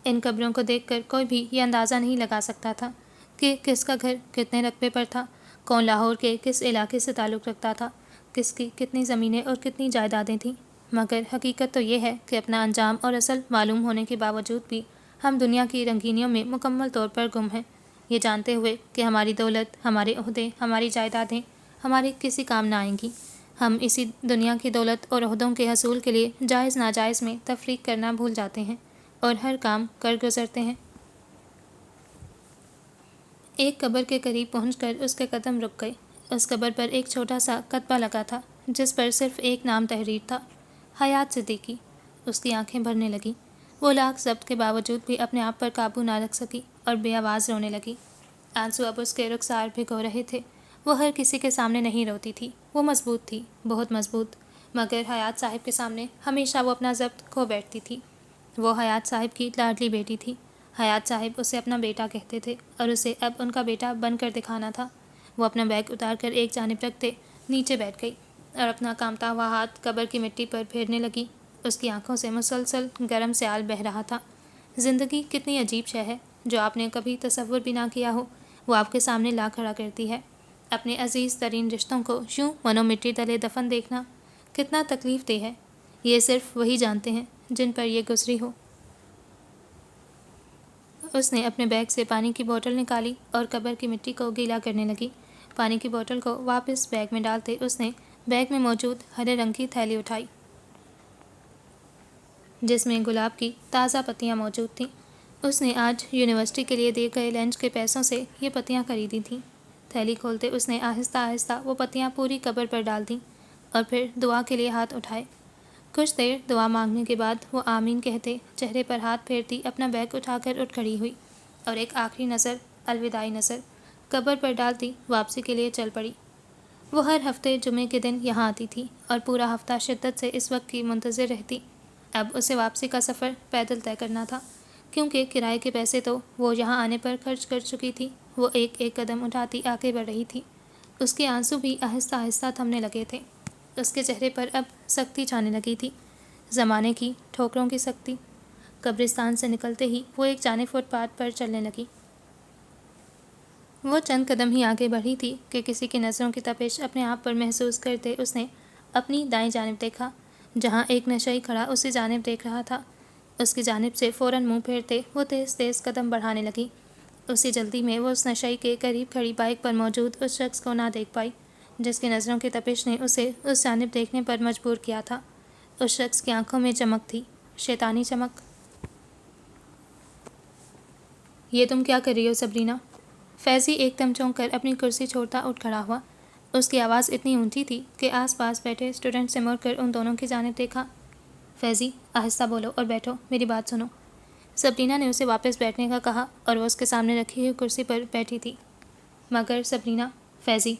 [SPEAKER 1] ان قبروں کو دیکھ کر کوئی بھی یہ اندازہ نہیں لگا سکتا تھا کہ کس کا گھر کتنے رقبے پر تھا، کون لاہور کے کس علاقے سے تعلق رکھتا تھا، کس کی کتنی زمینیں اور کتنی جائیدادیں تھیں۔ مگر حقیقت تو یہ ہے کہ اپنا انجام اور اصل معلوم ہونے کے باوجود بھی ہم دنیا کی رنگینیوں میں مکمل طور پر گم ہیں، یہ جانتے ہوئے کہ ہماری دولت، ہمارے عہدے، ہماری جائیدادیں ہمارے کسی کام نہ آئیں گی۔ ہم اسی دنیا کی دولت اور عہدوں کے حصول کے لیے جائز ناجائز میں تفریق کرنا بھول جاتے ہیں اور ہر کام کر گزرتے ہیں۔ ایک قبر کے قریب پہنچ کر اس کے قدم رک گئے۔ اس قبر پر ایک چھوٹا سا کتبہ لگا تھا، جس پر صرف ایک نام تحریر تھا، حیات صدیقی۔ اس کی آنکھیں بھرنے لگیں۔ وہ لاکھ ضبط کے باوجود بھی اپنے آپ پر قابو نہ رکھ سکی اور بے آواز رونے لگی۔ آنسو اب اس کے رخسار بھگو رہے تھے۔ وہ ہر کسی کے سامنے نہیں روتی تھی، وہ مضبوط تھی، بہت مضبوط، مگر حیات صاحب کے سامنے ہمیشہ وہ اپنا ضبط کھو بیٹھتی تھی۔ وہ حیات صاحب کی لاڈلی بیٹی تھی۔ حیات صاحب اسے اپنا بیٹا کہتے تھے اور اسے اب ان کا بیٹا بن کر دکھانا تھا۔ وہ اپنا بیگ اتار کر ایک جانب رکھتے نیچے بیٹھ گئی۔ اور اپنا کامتا ہوا ہاتھ قبر کی مٹی پر پھیرنے لگی۔ اس کی آنکھوں سے مسلسل گرم سیال بہہ رہا تھا۔ زندگی کتنی عجیب شے ہے، جو آپ نے کبھی تصور بھی نہ کیا ہو وہ آپ کے سامنے لا کھڑا کرتی ہے۔ اپنے عزیز ترین رشتوں کو یوں منو مٹی تلے دفن دیکھنا کتنا تکلیف دہ ہے، یہ صرف وہی جانتے ہیں جن پر یہ گزری ہو۔ اس نے اپنے بیگ سے پانی کی بوتل نکالی اور قبر کی مٹی کو گیلا کرنے لگی۔ پانی کی بوتل کو واپس بیگ میں ڈالتے اس نے بیگ میں موجود ہرے رنگ کی تھیلی اٹھائی، جس میں گلاب کی تازہ پتیاں موجود تھیں۔ اس نے آج یونیورسٹی کے لیے دیے گئے لنچ کے پیسوں سے یہ پتیاں خریدی تھیں۔ تھیلی کھولتے اس نے آہستہ آہستہ وہ پتیاں پوری قبر پر ڈال دیں اور پھر دعا کے لیے ہاتھ اٹھائے۔ کچھ دیر دعا مانگنے کے بعد وہ آمین کہتے چہرے پر ہاتھ پھیرتی اپنا بیگ اٹھا کر اٹھ کھڑی ہوئی اور ایک آخری نظر، الوداعی نظر قبر پر ڈالتی واپسی کے لیے چل پڑی۔ وہ ہر ہفتے جمعے کے دن یہاں آتی تھی اور پورا ہفتہ شدت سے اس وقت کی منتظر رہتی۔ اب اسے واپسی کا سفر پیدل طے کرنا تھا، کیونکہ کرائے کے پیسے تو وہ یہاں آنے پر خرچ کر چکی تھی۔ وہ ایک ایک قدم اٹھاتی آگے بڑھ رہی تھی۔ اس کے آنسو بھی آہستہ آہستہ تھمنے لگے تھے۔ اس کے چہرے پر اب سختی چھانے لگی تھی، زمانے کی ٹھوکروں کی سختی۔ قبرستان سے نکلتے ہی وہ ایک جانب فٹ پاتھ پر چلنے لگی۔ وہ چند قدم ہی آگے بڑھی تھی کہ کسی کی نظروں کی تپش اپنے آپ پر محسوس کرتے اس نے اپنی دائیں جانب دیکھا، جہاں ایک نشئی کھڑا اسی جانب دیکھ رہا تھا۔ اس کی جانب سے فوراً منہ پھیرتے وہ تیز تیز قدم بڑھانے لگی۔ اسی جلدی میں وہ اس نشئی کے قریب کھڑی بائک پر موجود اس شخص کو نہ دیکھ پائی جس کی نظروں کی تپش نے اسے اس جانب دیکھنے پر مجبور کیا تھا۔ اس شخص کی آنکھوں میں چمک تھی، شیطانی چمک۔ یہ تم کیا کر رہی ہو سبرینا؟ فیضی ایک دم چونک کر اپنی کرسی چھوڑتا اٹھ کھڑا ہوا۔ اس کی آواز اتنی اونچی تھی کہ آس پاس بیٹھے اسٹوڈنٹ سے مڑ کر ان دونوں کی جانب دیکھا۔ فیضی، آہستہ بولو اور بیٹھو، میری بات سنو۔ سبرینا نے اسے واپس بیٹھنے کا کہا اور وہ اس کے سامنے رکھی ہوئی کرسی پر بیٹھی تھی۔ مگر سبرینا، فیضی۔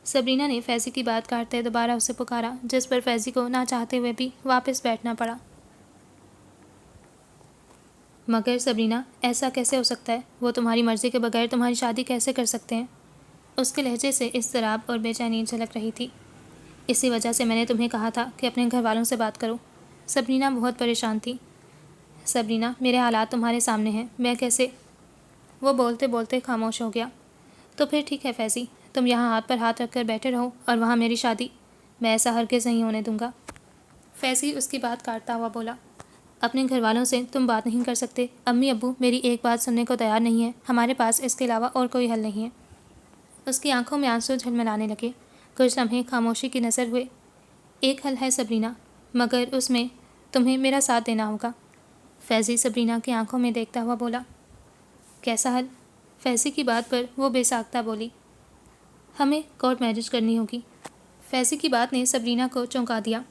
[SPEAKER 1] سبرینا نے فیضی کی بات کاٹتے دوبارہ اسے پکارا، جس پر فیضی کو نہ چاہتے ہوئے بھی واپس بیٹھنا پڑا۔ مگر سبرینا، ایسا کیسے ہو سکتا ہے؟ وہ تمہاری مرضی کے بغیر تمہاری شادی کیسے کر سکتے ہیں؟ اس کے لہجے سے اضطراب اور بے چینی جھلک رہی تھی۔ اسی وجہ سے میں نے تمہیں کہا تھا کہ اپنے گھر والوں سے بات کرو۔ سبرینا بہت پریشان تھی۔ سبرینا، میرے حالات تمہارے سامنے ہیں، میں کیسے؟ وہ بولتے بولتے خاموش ہو گیا۔ تو پھر ٹھیک ہے فیضی، تم یہاں ہاتھ پر ہاتھ رکھ کر بیٹھے رہو اور وہاں میری شادی، میں ایسا ہرگز نہیں ہونے دوں گا۔ فیضی اس کی بات کاٹتا ہوا بولا، اپنے گھر والوں سے تم بات نہیں کر سکتے؟ امی ابو میری ایک بات سننے کو تیار نہیں ہے، ہمارے پاس اس کے علاوہ اور کوئی حل نہیں ہے۔ اس کی آنکھوں میں آنسو جھلملانے لگے۔ کچھ لمحے خاموشی کی نظر ہوئے۔ ایک حل ہے سبرینا، مگر اس میں تمہیں میرا ساتھ دینا ہوگا۔ فیضی سبرینا کی آنکھوں میں دیکھتا ہوا بولا، کیسا حل؟ فیضی کی بات پر وہ بے ساختہ بولی، ہمیں کورٹ میرج کرنی ہوگی۔ فیضی کی بات نے سبرینا کو چونکا دیا۔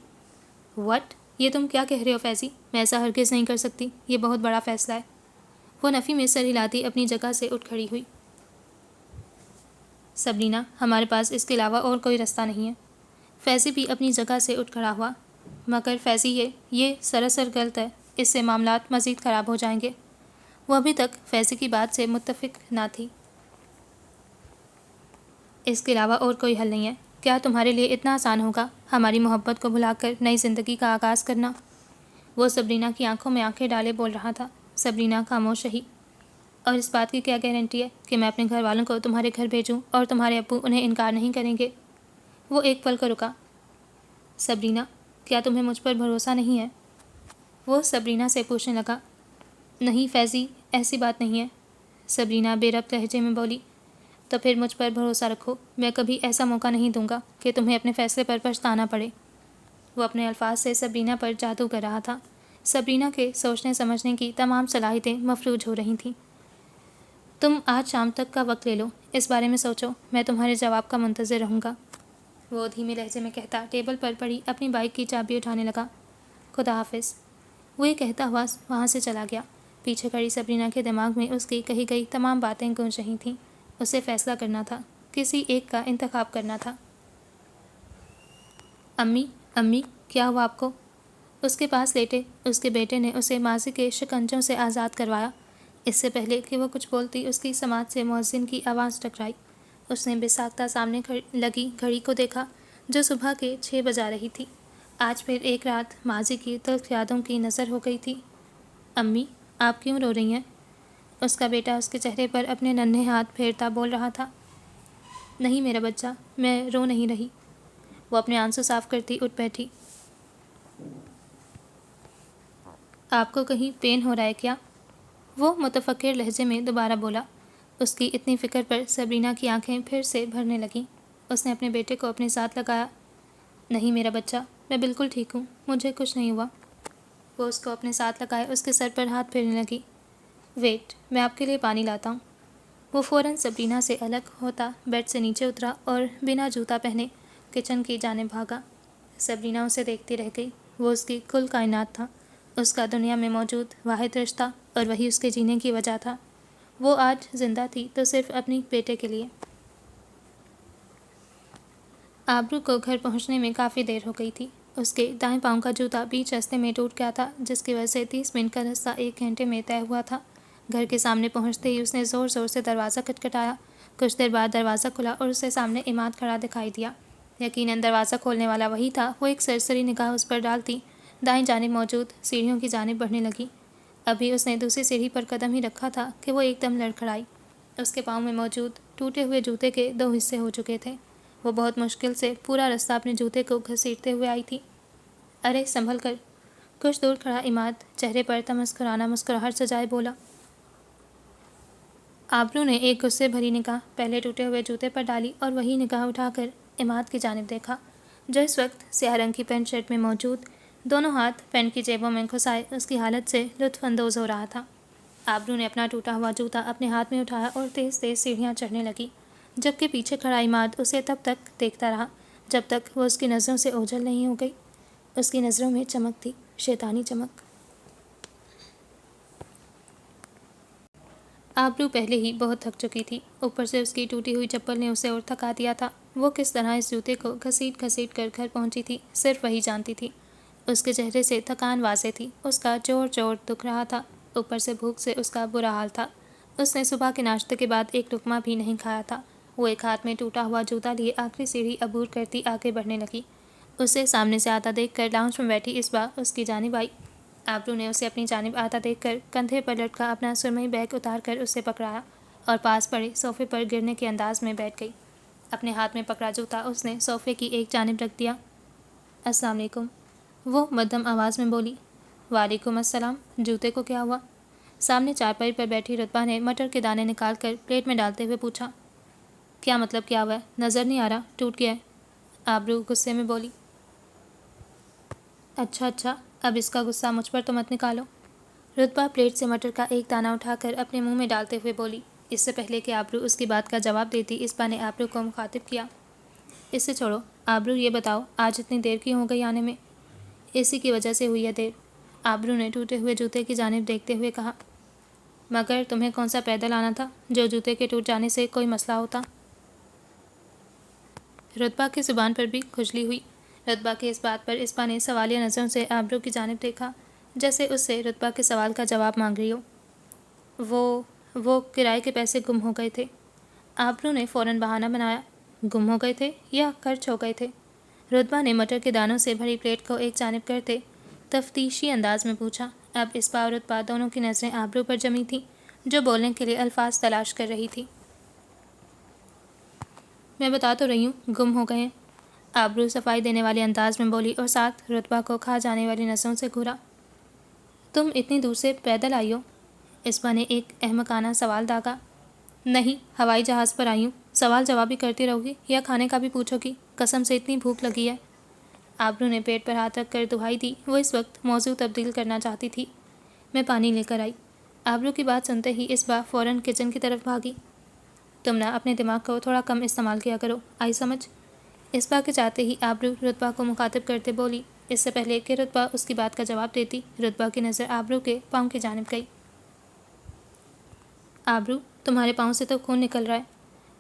[SPEAKER 1] وٹ؟ یہ تم کیا کہہ رہے ہو فیضی؟ میں ایسا ہرگز نہیں کر سکتی، یہ بہت بڑا فیصلہ ہے۔ وہ نفی میں سر ہلاتی اپنی جگہ سے اٹھ کھڑی ہوئی۔ سبرینا، ہمارے پاس اس کے علاوہ اور کوئی رستہ نہیں ہے۔ فیضی بھی اپنی جگہ سے اٹھ کھڑا ہوا۔ مگر فیضی، یہ سراسر غلط ہے، اس سے معاملات مزید خراب ہو جائیں گے۔ وہ ابھی تک فیضی کی بات سے متفق نہ تھی۔ اس کے علاوہ اور کوئی حل نہیں ہے۔ کیا تمہارے لیے اتنا آسان ہوگا ہماری محبت کو بھلا کر نئی زندگی کا آغاز کرنا؟ وہ سبرینا کی آنکھوں میں آنکھیں ڈالے بول رہا تھا۔ سبرینا خاموش رہی۔ اور اس بات کی کیا گارنٹی ہے کہ میں اپنے گھر والوں کو تمہارے گھر بھیجوں اور تمہارے ابو انہیں انکار نہیں کریں گے؟ وہ ایک پل کو رکا۔ سبرینا، کیا تمہیں مجھ پر بھروسہ نہیں ہے؟ وہ سبرینا سے پوچھنے لگا۔ نہیں فیضی، ایسی بات نہیں ہے، سبرینا بے ربط لہجے میں بولی۔ تو پھر مجھ پر بھروسہ رکھو، میں کبھی ایسا موقع نہیں دوں گا کہ تمہیں اپنے فیصلے پر پچھتانا پڑے۔ وہ اپنے الفاظ سے سبرینا پر جادو کر رہا تھا۔ سبرینا کے سوچنے سمجھنے کی تمام صلاحیتیں مفلوج ہو رہی تھیں۔ تم آج شام تک کا وقت لے لو، اس بارے میں سوچو، میں تمہارے جواب کا منتظر رہوں گا۔ وہ دھیمے لہجے میں کہتا ٹیبل پر پڑی اپنی بائک کی چابی اٹھانے لگا۔ خدا حافظ، وہ یہ کہتا ہوا وہاں سے چلا گیا۔ پیچھے کھڑی سبرینا کے دماغ میں اس کی کہی گئی تمام باتیں گونج رہی تھیں۔ اسے فیصلہ کرنا تھا، کسی ایک کا انتخاب کرنا تھا۔ امی، کیا ہوا آپ کو؟ اس کے پاس لیٹے اس کے بیٹے نے اسے ماضی کے شکنجوں سے آزاد کروایا۔ اس سے پہلے کہ وہ کچھ بولتی اس کی سماعت سے مؤذن کی آواز ٹکرائی۔ اس نے بے ساختہ سامنے لگی گھڑی کو دیکھا جو صبح کے 6 بجا رہی تھی۔ آج پھر ایک رات ماضی کی تلخ یادوں کی نظر ہو گئی تھی۔ امی، آپ کیوں رو رہی ہیں؟ اس کا بیٹا اس کے چہرے پر اپنے ننھے ہاتھ پھیرتا بول رہا تھا۔ نہیں میرا بچہ، میں رو نہیں رہی۔ وہ اپنے آنسو صاف کرتی اٹھ بیٹھی۔ آپ کو کہیں پین ہو رہا ہے کیا؟ وہ متفکر لہجے میں دوبارہ بولا۔ اس کی اتنی فکر پر سبرینہ کی آنکھیں پھر سے بھرنے لگیں۔ اس نے اپنے بیٹے کو اپنے ساتھ لگایا۔ نہیں میرا بچہ، میں بالکل ٹھیک ہوں، مجھے کچھ نہیں ہوا۔ وہ اس کو اپنے ساتھ لگائے اس کے سر پر ہاتھ پھیرنے لگی۔ ویٹ، میں آپ کے لیے پانی لاتا ہوں۔ وہ فوراً سبرینہ سے الگ ہوتا بیڈ سے نیچے اترا اور بنا جوتا پہنے کچن کی جانب بھاگا۔ سبرینہ اسے دیکھتی رہ گئی۔ وہ اس کی کل کائنات تھا، اس کا دنیا میں موجود واحد رشتہ، اور وہی اس کے جینے کی وجہ تھا۔ وہ آج زندہ تھی تو صرف اپنی بیٹے کے لیے۔ آبرو کو گھر پہنچنے میں کافی دیر ہو گئی تھی۔ اس کے دائیں پاؤں کا جوتا بیچ راستے میں ٹوٹ گیا تھا، جس کی وجہ سے 30 منٹ کا راستہ 1 گھنٹے میں طے ہوا تھا۔ گھر کے سامنے پہنچتے ہی اس نے زور زور سے دروازہ کھٹکھٹایا۔ کچھ دیر بعد دروازہ کھلا اور اسے سامنے عماد کھڑا دکھائی دیا۔ یقیناً دروازہ کھولنے والا وہی تھا۔ وہ ایک سرسری نگاہ اس پر ڈالتی دائیں جانب موجود سیڑھیوں کی جانب بڑھنے لگی۔ ابھی اس نے دوسری سیڑھی پر قدم ہی رکھا تھا کہ وہ ایک دم لڑکھڑائی۔ اس کے پاؤں میں موجود ٹوٹے ہوئے جوتے کے 2 حصے ہو چکے تھے۔ وہ بہت مشکل سے پورا راستہ اپنے جوتے کو گھسیٹتے ہوئے آئی تھی۔ ارے سنبھل کر! کچھ دور کھڑا عماد چہرے پر تمسکرانہ مسکراہٹ سجائے بولا۔ آبرو نے ایک غصے بھری نگاہ پہلے ٹوٹے ہوئے جوتے پر ڈالی اور وہی نگاہ اٹھا کر عماد کی جانب دیکھا، جو اس وقت سیاہ رنگ کی پینٹ شرٹ میں موجود دونوں ہاتھ پینٹ کی جیبوں میں گھسائے اس کی حالت سے لطف اندوز ہو رہا تھا۔ آبرو نے اپنا ٹوٹا ہوا جوتا اپنے ہاتھ میں اٹھایا اور تیز تیز سیڑھیاں چڑھنے لگی، جبکہ پیچھے کھڑا عماد اسے تب تک دیکھتا رہا جب تک وہ اس کی نظروں سے اوجھل نہیں ہو گئی۔ اس کی نظروں میں چمک تھی، شیطانی چمک۔ آبرو پہلے ہی بہت تھک چکی تھی، اوپر سے اس کی ٹوٹی ہوئی چپل نے اسے اور تھکا دیا تھا۔ وہ کس طرح اس جوتے کو گھسیٹ گھسیٹ کر گھر پہنچی تھی، صرف وہی جانتی تھی۔ اس کے چہرے سے تھکان واضح تھی، اس کا چور چور دکھ رہا تھا، اوپر سے بھوک سے اس کا برا حال تھا۔ اس نے صبح کے ناشتے کے بعد ایک لقمہ بھی نہیں کھایا تھا۔ وہ ایک ہاتھ میں ٹوٹا ہوا جوتا لیے آخری سیڑھی عبور کرتی آگے بڑھنے لگی۔ اسے سامنے سے آتا دیکھ کر لاؤنج میں بیٹھی اسبا اس کی جانب آئی۔ آبرو نے اسے اپنی جانب آتا دیکھ کر کندھے پر لٹکا اپنا سرمئی بیگ اتار کر اسے پکڑایا اور پاس پڑے صوفے پر گرنے کے انداز میں بیٹھ گئی۔ اپنے ہاتھ میں پکڑا جوتا اس نے صوفے کی ایک جانب رکھ دیا۔ السلام علیکم، وہ مدھم آواز میں بولی۔ وعلیکم السلام، جوتے کو کیا ہوا؟ سامنے چارپائی پر بیٹھی رتبہ نے مٹر کے دانے نکال کر پلیٹ میں ڈالتے ہوئے پوچھا۔ کیا مطلب کیا ہوا ہے؟ نظر نہیں آ رہا، ٹوٹ گیا ہے، آبرو غصے میں بولی۔ اچھا، اب اس کا غصہ مجھ پر تو مت نکالو، رتبہ پلیٹ سے مٹر کا ایک دانہ اٹھا کر اپنے منہ میں ڈالتے ہوئے بولی۔ اس سے پہلے کہ آبرو اس کی بات کا جواب دیتی، اسبا نے آبرو کو مخاطب کیا۔ اسے چھوڑو، آبرو یہ بتاؤ آج اتنی دیر کیوں ہو گئی آنے میں؟ اسی کی وجہ سے ہوئی ہے دیر، آبرو نے ٹوٹے ہوئے جوتے کی جانب دیکھتے ہوئے کہا۔ مگر تمہیں کون سا پیدل آنا تھا جو جوتے کے ٹوٹ جانے سے کوئی مسئلہ ہوتا؟ رتبہ کی زبان پر بھی کھجلی ہوئی۔ رتبہ کی اس بات پر اسبا نے سوالیہ نظروں سے آبرو کی جانب دیکھا، جیسے اس سے رتبہ کے سوال کا جواب مانگ رہی ہو۔ وہ کرائے کے پیسے گم ہو گئے تھے، آبرو نے فوراً بہانہ بنایا۔ گم ہو گئے تھے یا خرچ ہو گئے تھے؟ رتبہ نے مٹر کے دانوں سے بھری پلیٹ کو ایک جانب کرتے تفتیشی انداز میں پوچھا۔ اب اسبا اور رتبہ دونوں کی نظریں آبرو پر جمی تھیں، جو بولنے کے لیے الفاظ تلاش کر رہی تھی۔ میں بتا تو رہی ہوں، گم ہو گئے ہیں، آبرو صفائی دینے والے انداز میں بولی اور ساتھ رتبہ کو کھا جانے والی نظروں سے گھورا۔ تم اتنی دور سے پیدل آئی ہو؟ اسبا نے ایک احمقانہ سوال داغا۔ نہیں، ہوائی جہاز پر آئی ہوں، سوال جواب بھی کرتی رہو گی یا کھانے کا بھی پوچھو گی؟ قسم سے اتنی بھوک لگی ہے۔ آبرو نے پیٹ پر ہاتھ رکھ کر دہائی دی۔ وہ اس وقت موضوع تبدیل کرنا چاہتی تھی۔ میں پانی لے کر آئی۔ آبرو کی بات سنتے ہی اسبا فوراً کچن کی طرف بھاگی۔ تم نہ اپنے دماغ کو تھوڑا کم استعمال کیا کرو، آئی سمجھ؟ اسبا کے چاہتے ہی آبرو رتبہ کو مخاطب کرتے بولی۔ اس سے پہلے کہ رتبہ اس کی بات کا جواب دیتی، رتبہ کی نظر آبرو کے پاؤں کی جانب گئی۔ آبرو، تمہارے پاؤں سے تو خون نکل رہا ہے۔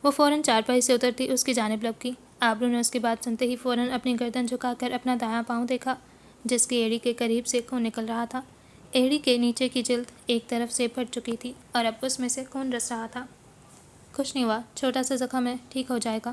[SPEAKER 1] وہ فوراً چارپائی سے اترتی اس کی جانب لپکی۔ آبرو نے اس کی بات سنتے ہی فوراً اپنی گردن جھکا کر اپنا دایاں پاؤں دیکھا، جس کی ایڑی کے قریب سے خون نکل رہا تھا۔ ایڑی کے نیچے کی جلد ایک طرف سے پھٹ چکی تھی اور اب اس میں سے خون رس رہا تھا۔ کچھ نہیں ہوا، چھوٹا سا زخم ہے، ٹھیک ہو جائے گا،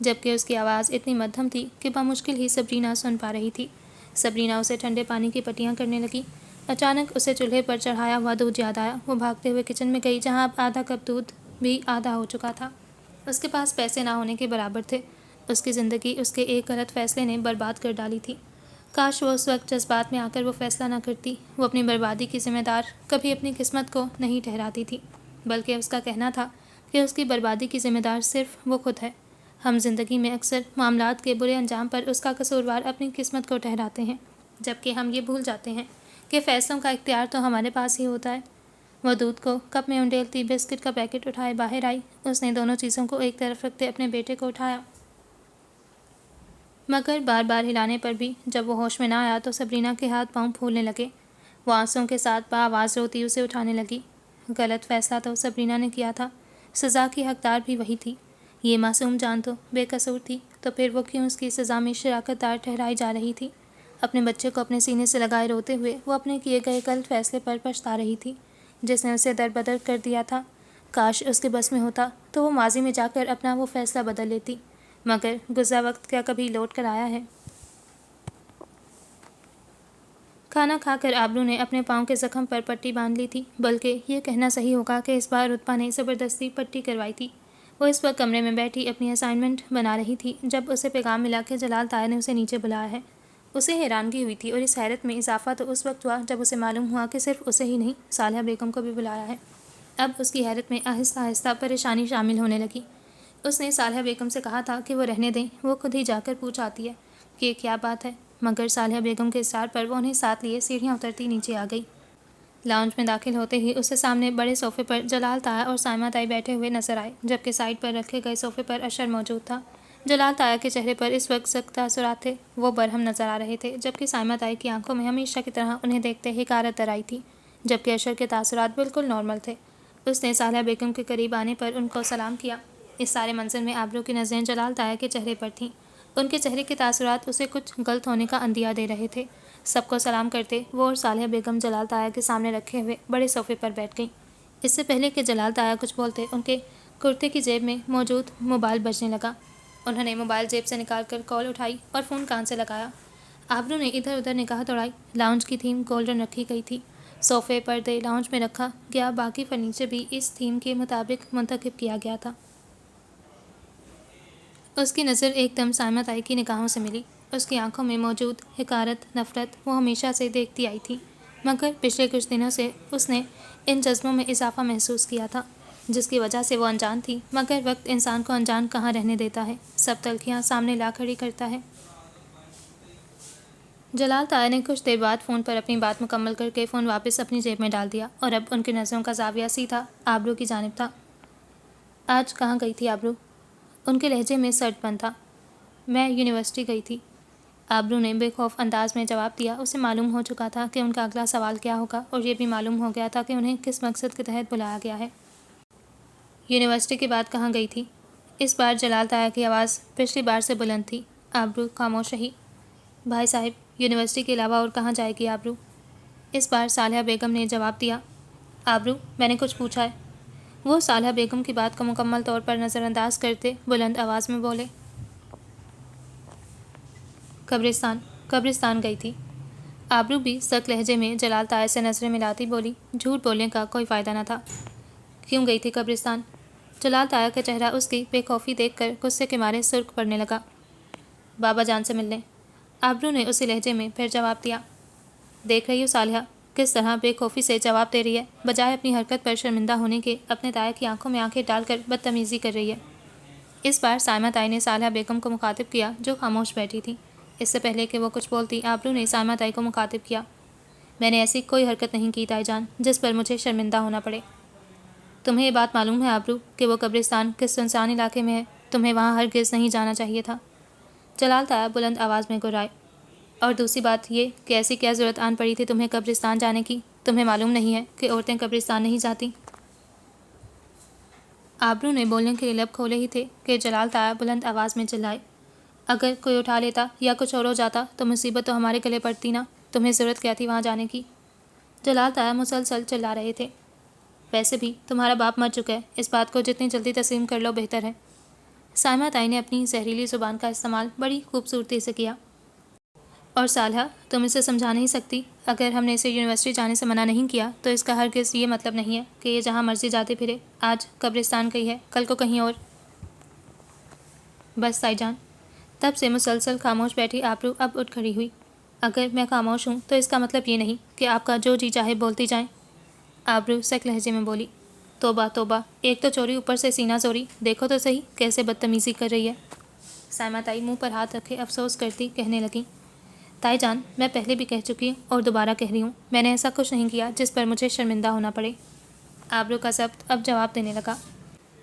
[SPEAKER 1] جبکہ اس کی آواز اتنی مدھم تھی کہ بمشکل ہی سبرینا سن پا رہی تھی۔ سبرینا اسے ٹھنڈے پانی کی پٹیاں کرنے لگی۔ اچانک اسے چولہے پر چڑھایا ہوا دودھ یاد آیا۔ وہ بھاگتے ہوئے کچن میں گئی جہاں اب آدھا کپ دودھ بھی آدھا ہو چکا تھا۔ اس کے پاس پیسے نہ ہونے کے برابر تھے۔ اس کی زندگی اس کے ایک غلط فیصلے نے برباد کر ڈالی تھی۔ کاش وہ اس وقت جذبات میں آ کر وہ فیصلہ نہ کرتی۔ وہ اپنی بربادی کی ذمہ دار کبھی اپنی قسمت کو نہیں ٹھہراتی تھی، بلکہ اس کا کہنا تھا کہ اس کی بربادی کی ذمہ دار صرف وہ خود ہے۔ ہم زندگی میں اکثر معاملات کے برے انجام پر اس کا قصوروار اپنی قسمت کو ٹھہراتے ہیں، جبکہ ہم یہ بھول جاتے ہیں کہ فیصلوں کا اختیار تو ہمارے پاس ہی ہوتا ہے۔ وہ دودھ کو کپ میں انڈیلتی بسکٹ کا پیکٹ اٹھائے باہر آئی۔ اس نے دونوں چیزوں کو ایک طرف رکھتے اپنے بیٹے کو اٹھایا، مگر بار بار ہلانے پر بھی جب وہ ہوش میں نہ آیا تو سبرینا کے ہاتھ پاؤں پھولنے لگے۔ وہ آنسوؤں کے ساتھ بآواز روتی اسے اٹھانے لگی۔ غلط فیصلہ تو سبرینا نے کیا تھا، سزا کی حقدار بھی وہی تھی۔ یہ معصوم جان تو بے قصور تھی، تو پھر وہ کیوں اس کی سزا میں شراکت دار ٹھہرائی جا رہی تھی؟ اپنے بچے کو اپنے سینے سے لگائے روتے ہوئے وہ اپنے کیے گئے غلط فیصلے پر پچھتا رہی تھی، جس نے اسے دربدر کر دیا تھا۔ کاش اس کے بس میں ہوتا تو وہ ماضی میں جا کر اپنا وہ فیصلہ بدل لیتی، مگر گزرا وقت کیا کبھی لوٹ کر آیا ہے؟ کھانا کھا کر آبرو نے اپنے پاؤں کے زخم پر پٹی باندھ لی تھی، بلکہ یہ کہنا صحیح ہوگا کہ اس بار رتبہ نے زبردستی پٹی کروائی تھی۔ وہ اس وقت کمرے میں بیٹھی اپنی اسائنمنٹ بنا رہی تھی جب اسے پیغام ملا کہ جلال طاہر نے اسے نیچے بلایا ہے۔ اسے حیرانگی ہوئی تھی، اور اس حیرت میں اضافہ تو اس وقت ہوا جب اسے معلوم ہوا کہ صرف اسے ہی نہیں، صالحہ بیگم کو بھی بلایا ہے۔ اب اس کی حیرت میں آہستہ آہستہ پریشانی شامل ہونے لگی۔ اس نے صالحہ بیگم سے کہا تھا کہ وہ رہنے دیں، وہ خود ہی جا کر پوچھ آتی ہے کہ یہ کیا بات ہے، مگر صالحہ بیگم کے اصرار پر وہ انہیں ساتھ لیے سیڑھیاں اترتی نیچے آ گئی۔ لاؤنج میں داخل ہوتے ہی اسے سامنے بڑے صوفے پر جلال طاہر اور سائمہ طائی بیٹھے ہوئے نظر آئے، جبکہ سائڈ پر رکھے گئے صوفے پر اشر موجود تھا۔ جلال طاہر کے چہرے پر اس وقت سخت تاثرات تھے، وہ برہم نظر آ رہے تھے، جبکہ سائمہ طائی کی آنکھوں میں ہمیشہ کی طرح انہیں دیکھتے حقارت در آئی تھی، جبکہ اشر کے تاثرات بالکل نارمل تھے۔ اس نے صالحہ بیگم کے قریب آنے پر ان کو سلام کیا۔ اس سارے منظر میں آبرو کی نظریں جلال طاہر کے چہرے پر تھیں۔ ان کے چہرے کے تاثرات اسے کچھ غلط ہونے کا اندیہ دے رہے تھے۔ سب کو سلام کرتے وہ اور صالحہ بیگم جلال طاہر کے سامنے رکھے ہوئے بڑے صوفے پر بیٹھ گئیں۔ اس سے پہلے کہ جلال طاہر کچھ بولتے، ان کے کرتے کی جیب میں موجود موبائل بجنے لگا۔ انہوں نے موبائل جیب سے نکال کر کال اٹھائی اور فون کان سے لگایا۔ آبرو نے ادھر ادھر نگاہ دوڑائی۔ لاؤنج کی تھیم گولڈن رکھی گئی تھی، صوفے پردے لاؤنج میں رکھا گیا، باقی فرنیچر بھی اس تھیم کے مطابق منتخب کیا گیا تھا۔ اس کی نظر ایک دم سائمہ طائی کی نگاہوں سے ملی۔ اس کی آنکھوں میں موجود حقارت، نفرت وہ ہمیشہ سے دیکھتی آئی تھی، مگر پچھلے کچھ دنوں سے اس نے ان جذبوں میں اضافہ محسوس کیا تھا، جس کی وجہ سے وہ انجان تھی، مگر وقت انسان کو انجان کہاں رہنے دیتا ہے، سب تلخیاں سامنے لا کھڑی کرتا ہے۔ جلال طاہر نے کچھ دیر بعد فون پر اپنی بات مکمل کر کے فون واپس اپنی جیب میں ڈال دیا، اور اب ان کی نظروں کا زاویہ سیدھا آبرو کی جانب تھا۔ آج کہاں گئی تھی آبرو؟ ان کے لہجے میں سرد پن تھا۔ میں یونیورسٹی گئی تھی، آبرو نے بے خوف انداز میں جواب دیا۔ اسے معلوم ہو چکا تھا کہ ان کا اگلا سوال کیا ہوگا، اور یہ بھی معلوم ہو گیا تھا کہ انہیں کس مقصد کے تحت بلایا گیا ہے۔ یونیورسٹی کے بعد کہاں گئی تھی؟ اس بار جلال طاہر کی آواز پچھلی بار سے بلند تھی۔ آبرو خاموش رہی۔ بھائی صاحب، یونیورسٹی کے علاوہ اور کہاں جائے گی آبرو؟ اس بار صالحہ بیگم نے جواب دیا۔ آبرو، میں نے کچھ پوچھا ہے؟ وہ صالحہ بیگم کی بات کو مکمل طور پر نظر انداز کرتے بلند آواز میں بولے۔ قبرستان گئی تھی۔ آبرو بھی سخت لہجے میں جلال طاہر سے نظریں ملاتی بولی۔ جھوٹ بولنے کا کوئی فائدہ نہ تھا۔ کیوں گئی تھی قبرستان؟ جلال طاہر کا چہرہ اس کی بے خوفی دیکھ کر غصے کے مارے سرخ پڑنے لگا۔ بابا جان سے ملنے، آبرو نے اسی لہجے میں پھر جواب دیا۔ دیکھ رہی ہو صالحہ کس طرح بے خوفی سے جواب دے رہی ہے، بجائے اپنی حرکت پر شرمندہ ہونے کے اپنے تایا کی آنکھوں میں آنکھیں ڈال کر بدتمیزی کر رہی ہے۔ اس بار سائمہ طائی نے صالحہ بیگم کو مخاطب کیا، جو خاموش بیٹھی تھی۔ اس سے پہلے کہ وہ کچھ بولتی، آبرو نے سائمہ طائی کو مخاطب کیا۔ میں نے ایسی کوئی حرکت نہیں کی تائی جان جس پر مجھے شرمندہ ہونا پڑے۔ تمہیں یہ بات معلوم ہے آبرو کہ وہ قبرستان کس سنسان علاقے میں ہے؟ تمہیں وہاں ہرگز نہیں جانا چاہیے تھا۔ جلال طاہر بلند آواز میں گرائے۔ اور دوسری بات یہ کہ ایسی کیا ضرورت آن پڑی تھی تمہیں قبرستان جانے کی؟ تمہیں معلوم نہیں ہے کہ عورتیں قبرستان نہیں جاتیں؟ آبرو نے بولنے کے لیے لب کھولے ہی تھے کہ جلال طاہر بلند آواز میں چلائے۔ اگر کوئی اٹھا لیتا یا کچھ اور ہو جاتا تو مصیبت تو ہمارے گلے پڑتی نا، تمہیں ضرورت کیا تھی وہاں جانے کی؟ جلال طاہر مسلسل چلا رہے تھے۔ ویسے بھی تمہارا باپ مر چکا ہے، اس بات کو جتنی جلدی تسلیم کر لو بہتر ہے۔ سائمہ تائی نے اپنی زہریلی زبان کا استعمال بڑی خوبصورتی سے کیا۔ اور صالحہ، تم اسے سمجھا نہیں سکتی؟ اگر ہم نے اسے یونیورسٹی جانے سے منع نہیں کیا تو اس کا ہرگز یہ مطلب نہیں ہے کہ یہ جہاں مرضی جاتے پھرے۔ آج قبرستان گئی ہے، کل کو کہیں اور۔ بس تائی جان۔ تب سے مسلسل خاموش بیٹھی آبرو اب اٹھ کھڑی ہوئی۔ اگر میں خاموش ہوں تو اس کا مطلب یہ نہیں کہ آپ کا جو جی چاہے بولتی جائیں، آبرو سخت لہجے میں بولی۔ توبہ توبہ، ایک تو چوری اوپر سے سینہ زوری، دیکھو تو صحیح کیسے بدتمیزی کر رہی ہے۔ سائمہ تائی منہ پر ہاتھ رکھے افسوس کرتی کہنے لگیں، تائی جان، میں پہلے بھی کہہ چکی ہوں اور دوبارہ کہہ رہی ہوں، میں نے ایسا کچھ نہیں کیا جس پر مجھے شرمندہ ہونا پڑے۔ آبرو کا ضبط اب جواب دینے لگا۔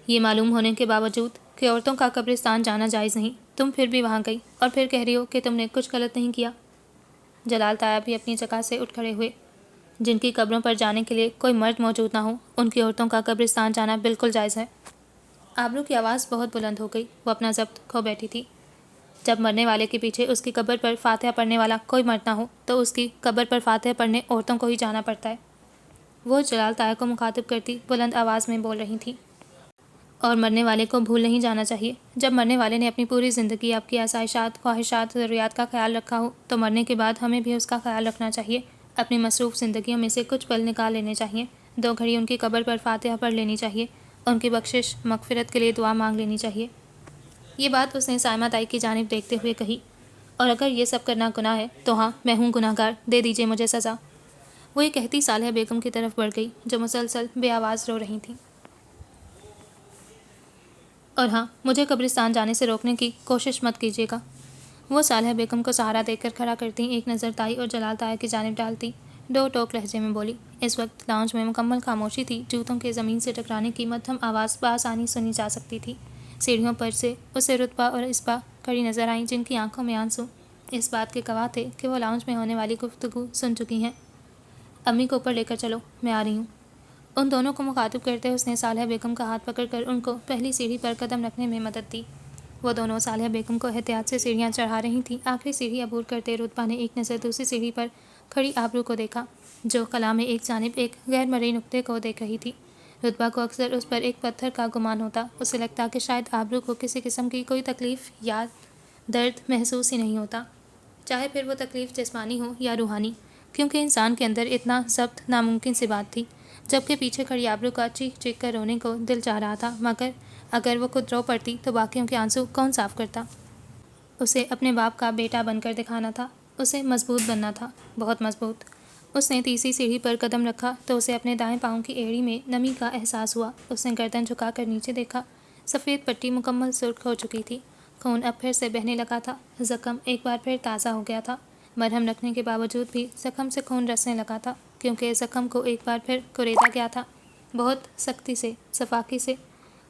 [SPEAKER 1] یہ معلوم ہونے کے باوجود کہ عورتوں کا قبرستان جانا جائز نہیں، تم پھر بھی وہاں گئی اور پھر کہہ رہی ہو کہ تم نے کچھ غلط نہیں کیا۔ جلال تایا بھی اپنی جگہ سے اٹھ کھڑے ہوئے۔ جن کی قبروں پر جانے کے لیے کوئی مرد موجود نہ ہو، ان کی عورتوں کا قبرستان جانا بالکل جائز ہے۔ آبرو کی آواز بہت بلند ہو گئی، وہ اپنا ضبط کھو بیٹھی تھی۔ جب مرنے والے کے پیچھے اس کی قبر پر فاتحہ پڑھنے والا کوئی مرد نہ ہو تو اس کی قبر پر فاتحہ پڑھنے عورتوں کو ہی جانا پڑتا ہے۔ وہ جلال تایا کو مخاطب کرتی بلند آواز میں بول رہی تھی۔ اور مرنے والے کو بھول نہیں جانا چاہیے۔ جب مرنے والے نے اپنی پوری زندگی آپ کی آسائشات، خواہشات، ضروریات کا خیال رکھا ہو تو مرنے کے بعد ہمیں بھی اس کا خیال رکھنا چاہیے۔ اپنی مصروف زندگیوں میں سے کچھ پل نکال لینے چاہیے، 2 گھڑی ان کی قبر پر فاتحہ پڑھ لینی چاہیے، ان کی بخشش مغفرت کے لیے دعا مانگ لینی چاہیے۔ یہ بات اس نے سائمہ تائی کی جانب دیکھتے ہوئے کہی۔ اور اگر یہ سب کرنا گناہ ہے تو ہاں، میں ہوں گناہ گار، دے دیجیے مجھے سزا۔ وہ یہ کہتی صالحہ بیگم کی طرف بڑھ گئی جو مسلسل بے آواز رو رہی تھیں۔ اور ہاں، مجھے قبرستان جانے سے روکنے کی کوشش مت کیجیے گا۔ وہ صالحہ بیگم کو سہارا دے کر کھڑا کرتی ایک نظر تائی اور جلال تایا کی جانب ڈالتی، ڈو ٹوک لہجے میں بولی۔ اس وقت لاؤنج میں مکمل خاموشی تھی، جوتوں کے زمین سے ٹکرانے کی مدھم آواز بآسانی سنی جا سکتی تھی۔ سیڑھیوں پر سے اسے رتبہ اور اسبا کھڑی نظر آئیں جن کی آنکھوں میں آنسو اس بات کے گواہ تھے کہ وہ لاؤنج میں ہونے والی گفتگو سن چکی ہیں۔ امی کو اوپر لے کر چلو، میں آ رہی ہوں۔ ان دونوں کو مخاطب کرتے اس نے صالحہ بیگم کا ہاتھ پکڑ کر ان کو پہلی سیڑھی پر قدم رکھنے میں مدد دی۔ وہ دونوں صالحہ بیگم کو احتیاط سے سیڑھیاں چڑھا رہی تھیں۔ آخری سیڑھی عبور کرتے رتبہ نے ایک نظر دوسری سیڑھی پر کھڑی آبرو کو دیکھا جو خلا میں ایک جانب ایک غیر مرئی نقطے کو دیکھ رہی تھی۔ رتبہ کو اکثر اس پر ایک پتھر کا گمان ہوتا، اسے لگتا کہ شاید آبرو کو کسی قسم کی کوئی تکلیف یا درد محسوس ہی نہیں ہوتا، چاہے پھر وہ تکلیف جسمانی ہو یا روحانی، کیونکہ انسان کے اندر اتنا ضبط ناممکن سی بات تھی۔ جبکہ پیچھے کھڑی آبرو کا چیخ چیخ کر رونے کو دل چاہ رہا تھا، مگر اگر وہ خود رو پڑتی تو باقیوں کے آنسو کون صاف کرتا؟ اسے اپنے باپ کا بیٹا بن کر دکھانا تھا، اسے مضبوط بننا تھا، بہت مضبوط۔ اس نے تیسری سیڑھی پر قدم رکھا تو اسے اپنے دائیں پاؤں کی ایڑی میں نمی کا احساس ہوا۔ اس نے گردن جھکا کر نیچے دیکھا، سفید پٹی مکمل سرخ ہو چکی تھی، خون اب پھر سے بہنے لگا تھا، زخم ایک بار پھر تازہ ہو گیا تھا۔ مرہم رکھنے کے باوجود بھی زخم سے خون رسنے لگا تھا کیونکہ زخم کو ایک بار پھر کریدا گیا تھا، بہت سختی سے، صفاقی سے۔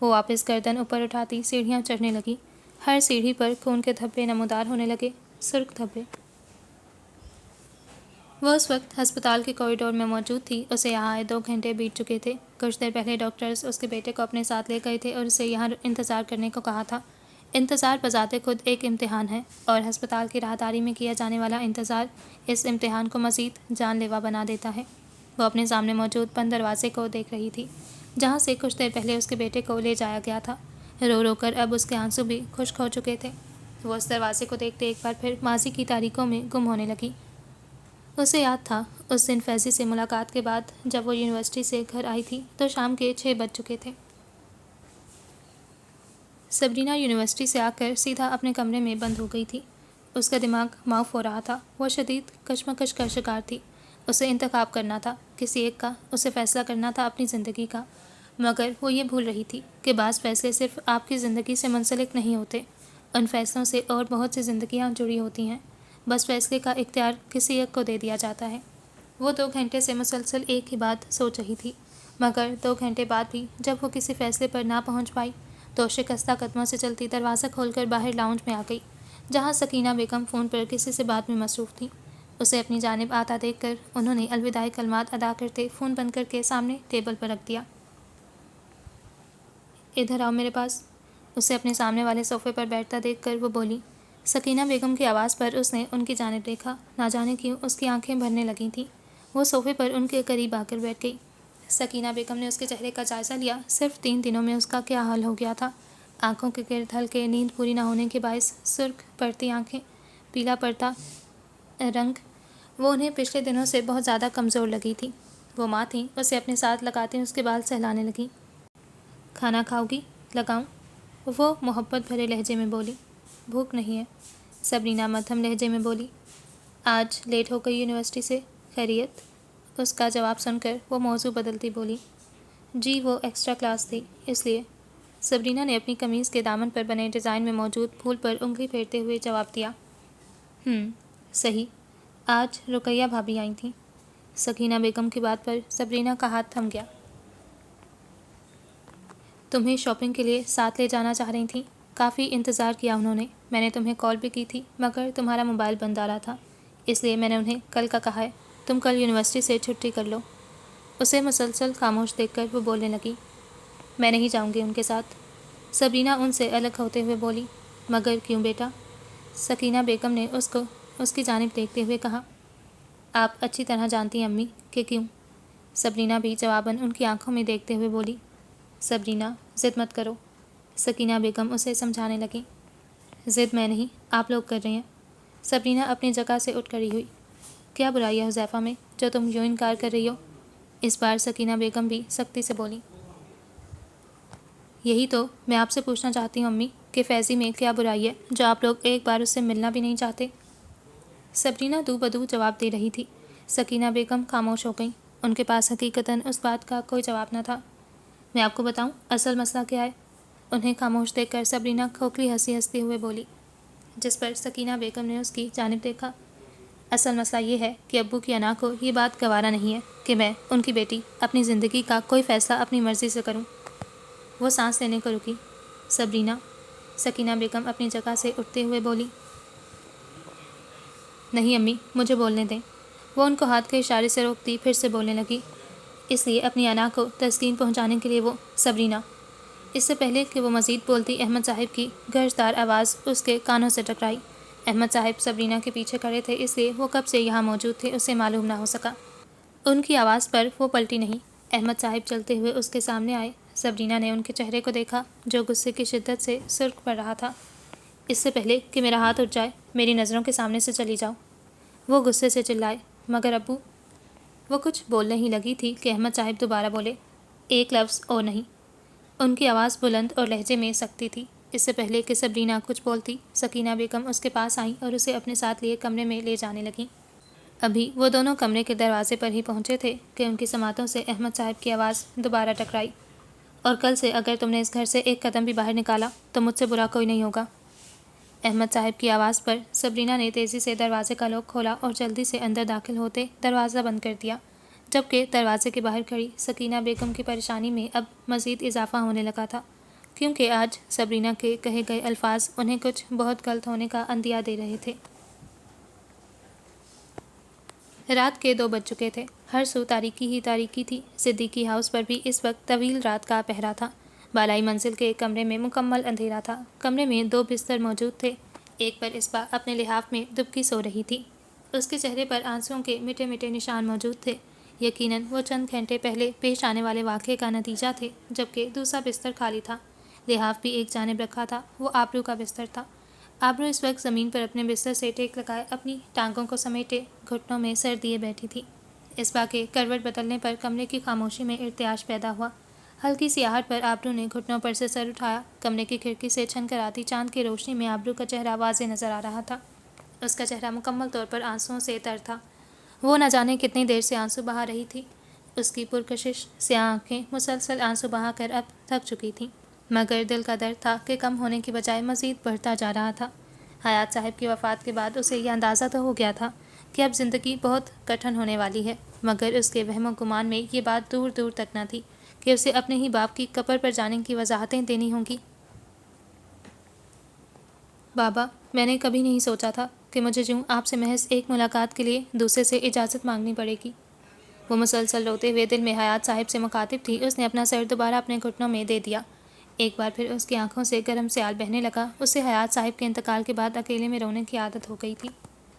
[SPEAKER 1] وہ واپس گردن اوپر اٹھاتی سیڑھیاں چڑھنے لگی۔ ہر سیڑھی پر خون کے دھبے نمودار ہونے لگے، سرخ دھبے۔ وہ اس وقت ہسپتال کے کوریڈور میں موجود تھی۔ اسے یہاں آئے 2 گھنٹے بیت چکے تھے۔ کچھ دیر پہلے ڈاکٹرز اس کے بیٹے کو اپنے ساتھ لے گئے تھے اور اسے یہاں انتظار کرنے کو کہا تھا۔ انتظار بذات خود ایک امتحان ہے اور ہسپتال کی راہداری میں کیا جانے والا انتظار اس امتحان کو مزید جان لیوا بنا دیتا ہے۔ وہ اپنے سامنے موجود بند دروازے کو دیکھ رہی تھی جہاں سے کچھ دیر پہلے اس کے بیٹے کو لے جایا گیا تھا۔ رو رو کر اب اس کے آنسو بھی خشک ہو چکے تھے۔ وہ اس دروازے کو دیکھتے ایک بار پھر ماضی کی تاریکوں میں گم ہونے لگی۔ اسے یاد تھا اس دن فیضی سے ملاقات کے بعد جب وہ یونیورسٹی سے گھر آئی تھی تو شام کے 6 بج چکے تھے۔ سبرینا یونیورسٹی سے آ کر سیدھا اپنے کمرے میں بند ہو گئی تھی۔ اس کا دماغ معاف ہو رہا تھا، وہ شدید کشمکش کا شکار تھی۔ اسے انتخاب کرنا تھا کسی ایک کا، اسے فیصلہ کرنا تھا اپنی زندگی کا، مگر وہ یہ بھول رہی تھی کہ بعض فیصلے صرف آپ کی زندگی سے منسلک نہیں ہوتے، ان فیصلوں سے اور بہت سی زندگیاں جڑی ہوتی ہیں، بس فیصلے کا اختیار کسی ایک کو دے دیا جاتا ہے۔ وہ 2 گھنٹے سے مسلسل ایک ہی بات سوچ رہی تھی، مگر 2 گھنٹے بعد بھی جب وہ کسی فیصلے پر نہ پہنچ پائی تو شکستہ قدموں سے چلتی دروازہ کھول کر باہر لاؤنج میں آ گئی جہاں سکینہ بیگم فون پر کسی سے بات میں مصروف تھیں۔ اسے اپنی جانب آتا دیکھ کر انہوں نے الوداعی کلمات ادا کرتے فون بند کر کے سامنے ٹیبل پر رکھ دیا۔ ادھر آؤ میرے پاس۔ اسے اپنے سامنے والے صوفے پر بیٹھتا دیکھ کر وہ بولی۔ سکینہ بیگم کی آواز پر اس نے ان کی جانب دیکھا، نہ جانے کیوں اس کی آنکھیں بھرنے لگی تھیں۔ وہ صوفے پر ان کے قریب آ کر بیٹھ گئی۔ سکینہ بیگم نے اس کے چہرے کا جائزہ لیا، صرف 3 دنوں میں اس کا کیا حال ہو گیا تھا۔ آنکھوں کے گرد ہلکے نیند پوری نہ ہونے کے باعث سرخ پڑتی آنکھیں، پیلا پڑتا رنگ، وہ انہیں پچھلے دنوں سے بہت زیادہ کمزور لگی تھی۔ وہ ماں تھیں، اسے اپنے ساتھ لگاتے اس کے بال سہلانے لگیں۔ کھانا کھاؤ گی؟ لگاؤں؟ وہ محبت بھرے لہجے میں بولی۔ بھوک نہیں ہے، سبرینا مدھم لہجے میں بولی۔ آج لیٹ ہو گئی یونیورسٹی سے، خیریت؟ اس کا جواب سن کر وہ موضوع بدلتی بولی، جی وہ ایکسٹرا کلاس تھی، اس لیے۔ سبرینا نے اپنی قمیض کے دامن پر بنے ڈیزائن میں موجود پھول پر انگلی پھیرتے ہوئے جواب دیا، صحیح، آج رقیہ بھابھی آئی تھیں۔ سکینہ بیگم کی بات پر سبرینا کا ہاتھ تھم گیا۔ تمہیں شاپنگ کے لیے ساتھ لے جانا چاہ رہی تھیں؟ کافی انتظار کیا انہوں نے، میں نے تمہیں کال بھی کی تھی مگر تمہارا موبائل بند آ رہا تھا، اس لیے میں نے انہیں کل کا کہا ہے، تم کل یونیورسٹی سے چھٹی کر لو۔ اسے مسلسل خاموش دیکھ کر وہ بولنے لگی، میں نہیں جاؤں گی ان کے ساتھ۔ سبرینا ان سے الگ ہوتے ہوئے بولی، مگر کیوں بیٹا؟ سکینہ بیگم نے اس کی جانب دیکھتے ہوئے کہا، آپ اچھی طرح جانتی ہیں امی کہ کیوں۔ سبرینا بھی جواباً ان کی آنکھوں میں دیکھتے ہوئے بولی، سبرینا ضد مت کرو۔ سکینہ بیگم اسے سمجھانے لگیں، ضد میں نہیں، آپ لوگ کر رہے ہیں۔ سبرینا اپنی جگہ سے اٹھ کھڑی ہوئی، کیا برائی ہے حذیفہ میں جو تم یوں انکار کر رہی ہو؟ اس بار سکینہ بیگم بھی سختی سے بولی، یہی تو میں آپ سے پوچھنا چاہتی ہوں امی کہ فیضی میں کیا برائی ہے جو آپ لوگ ایک بار اس سے ملنا بھی نہیں چاہتے؟ سبرینا دو بدو جواب دے رہی تھی۔ سکینہ بیگم خاموش ہو گئیں، ان کے پاس حقیقتاً اس بات کا کوئی جواب نہ تھا۔ میں آپ کو بتاؤں اصل مسئلہ کیا ہے؟ انہیں خاموش دیکھ کر سبرینا کھوکھلی ہنسی ہنستے ہوئے بولی، جس پر سکینہ بیگم نے اس کی جانب دیکھا۔ اصل مسئلہ یہ ہے کہ ابو کی انا کو یہ بات گوارا نہیں ہے کہ میں ان کی بیٹی اپنی زندگی کا کوئی فیصلہ اپنی مرضی سے کروں۔ وہ سانس لینے کو رکی۔ سبرینا، سکینہ بیگم اپنی جگہ سے اٹھتے ہوئے بولی، نہیں امی مجھے بولنے دیں۔ وہ ان کو ہاتھ کے اشارے سے روکتی پھر سے بولنے لگی، اس لیے اپنی انا کو تسکین پہنچانے کے لیے وہ سبرینا۔ اس سے پہلے کہ وہ مزید بولتی احمد صاحب کی گرجدار آواز اس کے کانوں سے ٹکرائی۔ احمد صاحب سبرینا کے پیچھے کھڑے تھے، اس لیے وہ کب سے یہاں موجود تھے اسے معلوم نہ ہو سکا۔ ان کی آواز پر وہ پلٹی نہیں۔ احمد صاحب چلتے ہوئے اس کے سامنے آئے۔ سبرینا نے ان کے چہرے کو دیکھا جو غصے کی شدت سے سرخ پڑ رہا تھا۔ اس سے پہلے کہ میرا ہاتھ اٹھ جائے میری نظروں کے سامنے سے چلی جاؤ، وہ غصے سے چلائے۔ مگر ابو، وہ کچھ بولنے ہی لگی تھی کہ احمد صاحب دوبارہ بولے، ایک لفظ اور نہیں۔ ان کی آواز بلند اور لہجے میں سختی تھی۔ اس سے پہلے کہ سبرینا کچھ بولتی، سکینہ بیگم اس کے پاس آئیں اور اسے اپنے ساتھ لیے کمرے میں لے جانے لگیں۔ ابھی وہ دونوں کمرے کے دروازے پر ہی پہنچے تھے کہ ان کی سماعتوں سے احمد صاحب کی آواز دوبارہ ٹکرائی، اور کل سے اگر تم نے اس گھر سے ایک قدم بھی باہر نکالا تو مجھ سے برا کوئی نہیں ہوگا۔ احمد صاحب کی آواز پر سبرینا نے تیزی سے دروازے کا لاک کھولا اور جلدی سے اندر داخل ہوتے دروازہ بند کر دیا، جبکہ دروازے کے باہر کھڑی سکینہ بیگم کی پریشانی میں اب مزید اضافہ ہونے لگا تھا، کیونکہ آج سبرینا کے کہے گئے الفاظ انہیں کچھ بہت غلط ہونے کا اندیہ دے رہے تھے۔ رات کے 2 بج چکے تھے، ہر سو تاریکی ہی تاریکی تھی۔ صدیقی ہاؤس پر بھی اس وقت طویل رات کا پہرا تھا۔ بالائی منزل کے کمرے میں مکمل اندھیرا تھا۔ کمرے میں 2 بستر موجود تھے، ایک پر اسبا اپنے لحاف میں دبکی سو رہی تھی۔ اس کے چہرے پر آنسوؤں کے مٹے مٹے نشان موجود تھے، یقیناً وہ چند گھنٹے پہلے پیش آنے والے واقعے کا نتیجہ تھے، جبکہ دوسرا بستر خالی تھا۔ لحاف بھی ایک جانب رکھا تھا، وہ آبرو کا بستر تھا۔ آبرو اس وقت زمین پر اپنے بستر سے ٹیک لگائے اپنی ٹانگوں کو سمیٹے گھٹنوں میں سر دیے بیٹھی تھی۔ اسبا کے کروٹ بدلنے پر کمرے کی خاموشی میں ارتعاش پیدا ہوا۔ ہلکی سی آہٹ پر آبرو نے گھٹنوں پر سے سر اٹھایا۔ کمرے کی کھڑکی سے چھن کر آتی چاند کی روشنی میں آبرو کا چہرہ واضح نظر آ رہا تھا۔ اس کا چہرہ مکمل طور پر آنسوؤں سے تر تھا۔ وہ نہ جانے کتنی دیر سے آنسو بہا رہی تھی۔ اس کی پرکشش سیاہ آنکھیں مسلسل آنسو بہا کر اب تھک چکی تھیں، مگر دل کا درد تھا کہ کم ہونے کی بجائے مزید بڑھتا جا رہا تھا۔ حیات صاحب کی وفات کے بعد اسے یہ اندازہ تو ہو گیا تھا کہ اب زندگی بہت کٹھن ہونے والی ہے، مگر اس کے وہم و گمان میں یہ بات دور دور تک نہ تھی کہ اسے اپنے ہی باپ کی قبر پر جانے کی وضاحتیں دینی ہوں گی۔ بابا، میں نے کبھی نہیں سوچا تھا کہ مجھے یوں آپ سے محض ایک ملاقات کے لیے دوسرے سے اجازت مانگنی پڑے گی۔ وہ مسلسل روتے ہوئے دل میں حیات صاحب سے مخاطب تھی۔ اس نے اپنا سر دوبارہ اپنے گھٹنوں میں دے دیا۔ ایک بار پھر اس کی آنکھوں سے گرم سیال بہنے لگا۔ اسے حیات صاحب کے انتقال کے بعد اکیلے میں رونے کی عادت ہو گئی تھی۔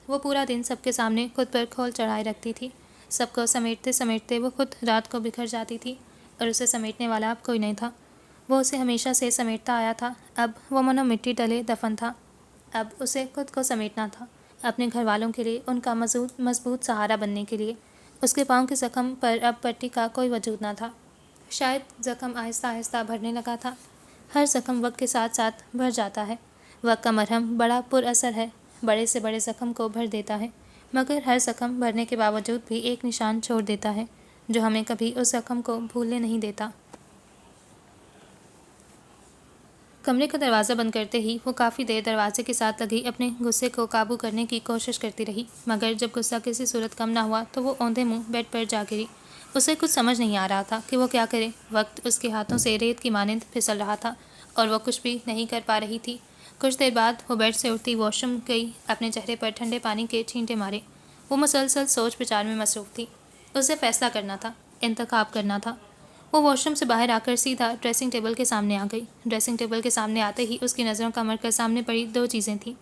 [SPEAKER 1] وہ پورا دن سب کے سامنے خود پر کھول چڑھائے رکھتی تھی۔ سب کو سمیٹتے سمیٹتے وہ خود رات کو بکھر جاتی تھی، اور اسے سمیٹنے والا اب کوئی نہیں تھا۔ وہ اسے ہمیشہ سے سمیٹتا آیا تھا، اب وہ منو مٹی ڈلے دفن تھا۔ اب اسے خود کو سمیٹنا تھا، اپنے گھر والوں کے لیے، ان کا مضبوط سہارا بننے کے لیے۔ اس کے پاؤں کے زخم پر اب پٹی کا کوئی وجود نہ تھا۔ شاید زخم آہستہ آہستہ بھرنے لگا تھا۔ ہر زخم وقت کے ساتھ ساتھ بھر جاتا ہے۔ وقت کا مرہم بڑا پر اثر ہے، بڑے سے بڑے زخم کو بھر دیتا ہے، مگر ہر زخم بھرنے کے باوجود بھی ایک نشان چھوڑ دیتا ہے جو ہمیں کبھی اس زخم کو بھولنے نہیں دیتا۔ کمرے کا دروازہ بند کرتے ہی وہ کافی دیر دروازے کے ساتھ لگی اپنے غصے کو قابو کرنے کی کوشش کرتی رہی، مگر جب غصہ کسی صورت کم نہ ہوا تو وہ اوندھے منہ بیڈ پر جا گری۔ اسے کچھ سمجھ نہیں آ رہا تھا کہ وہ کیا کرے۔ وقت اس کے ہاتھوں سے ریت کی مانند پھسل رہا تھا اور وہ کچھ بھی نہیں کر پا رہی تھی۔ کچھ دیر بعد وہ بیڈ سے اٹھتی واش روم گئی، اپنے چہرے پر ٹھنڈے پانی کے چھینٹے مارے۔ وہ مسلسل سوچ بچار میں مصروف تھی۔ اسے فیصلہ کرنا تھا، انتخاب کرنا تھا۔ وہ واش روم سے باہر آ کر سیدھا ڈریسنگ ٹیبل کے سامنے آ گئی۔ ڈریسنگ ٹیبل کے سامنے آتے ہی اس کی نظروں کا مرکز سامنے پڑی دو چیزیں تھیں،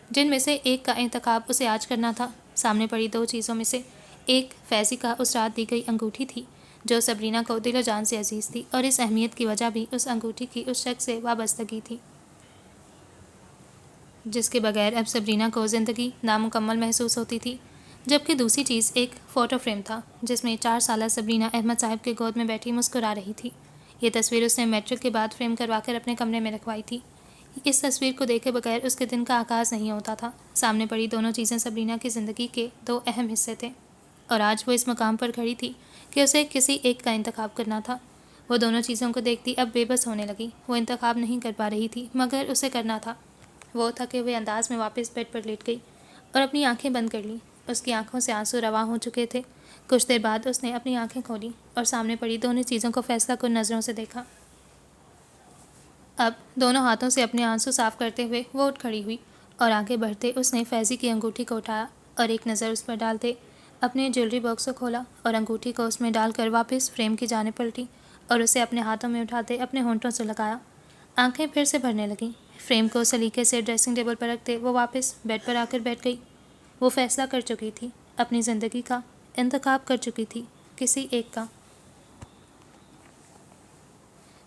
[SPEAKER 1] جن میں سے ایک کا انتخاب اسے آج کرنا تھا۔ سامنے پڑی دو چیزوں میں سے ایک فیضی کا اس رات دی گئی انگوٹھی تھی جو سبرینا کو دل و جان سے عزیز تھی، اور اس اہمیت کی وجہ بھی اس انگوٹھی کی اس شخص سے وابستگی تھی جس کے بغیر اب سبرینا کو زندگی نامکمل محسوس ہوتی تھی۔ جبکہ دوسری چیز ایک فوٹو فریم تھا جس میں 4 سالہ سبرینا احمد صاحب کے گود میں بیٹھی مسکرا رہی تھی۔ یہ تصویر اس نے میٹرک کے بعد فریم کروا کر اپنے کمرے میں رکھوائی تھی۔ اس تصویر کو دیکھے بغیر اس کے دن کا آغاز نہیں ہوتا تھا۔ سامنے پڑی دونوں چیزیں سبرینا کی زندگی کے 2 اہم حصے تھے، اور آج وہ اس مقام پر کھڑی تھی کہ اسے کسی ایک کا انتخاب کرنا تھا۔ وہ دونوں چیزوں کو دیکھتی اب بے بس ہونے لگی۔ وہ انتخاب نہیں کر پا رہی تھی، مگر اسے کرنا تھا۔ وہ تھکے ہوئے انداز میں واپس بیڈ پر لیٹ گئی اور اپنی آنکھیں بند کر لیں۔ اس کی آنکھوں سے آنسو رواں ہو چکے تھے۔ کچھ دیر بعد اس نے اپنی آنکھیں کھولیں اور سامنے پڑی دونوں چیزوں کو فیصلہ کن نظروں سے دیکھا۔ اب دونوں ہاتھوں سے اپنے آنسو صاف کرتے ہوئے وہ اٹھ کھڑی ہوئی اور آگے بڑھتے اس نے فیضی کی انگوٹھی کو اٹھایا اور ایک نظر اس پر ڈالتے اپنے جیولری باکس کو کھولا اور انگوٹھی کو اس میں ڈال کر واپس فریم کی جانب پلٹی اور اسے اپنے ہاتھوں میں اٹھاتے اپنے ہونٹوں سے لگایا۔ آنکھیں پھر سے بھرنے لگیں۔ فریم کو سلیقے سے ڈریسنگ ٹیبل پر رکھتے وہ واپس بیڈ پر آ کر بیٹھ گئی۔ وہ فیصلہ کر چکی تھی، اپنی زندگی کا انتخاب کر چکی تھی، کسی ایک کا۔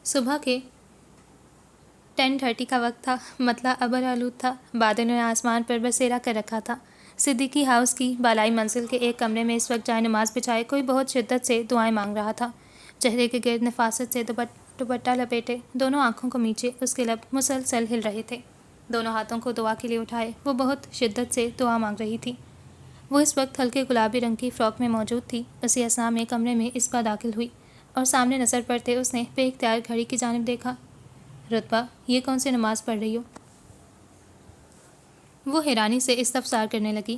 [SPEAKER 1] صبح کے 10:30 کا وقت تھا۔ مطلع ابر آلود تھا، بادلوں نے آسمان پر بسیرا کر رکھا تھا۔ صدیقی ہاؤس کی بالائی منزل کے ایک کمرے میں اس وقت جائے نماز بچھائے کوئی بہت شدت سے دعائیں مانگ رہا تھا۔ چہرے کے گرد نفاست سے دوپٹہ لپیٹے، دونوں آنکھوں کو میچے، اس کے لب مسلسل ہل رہے تھے۔ دونوں ہاتھوں کو دعا کے لیے اٹھائے وہ بہت شدت سے دعا مانگ رہی تھی۔ وہ اس وقت ہلکے گلابی رنگ کی فراک میں موجود تھی۔ اسی اثناء میں کمرے میں اسبا داخل ہوئی اور سامنے نظر پڑتے اس نے بے اختیار گھڑی کی جانب دیکھا۔ رتبہ، یہ کون سی نماز پڑھ رہی ہو؟ وہ حیرانی سے استفسار کرنے لگی۔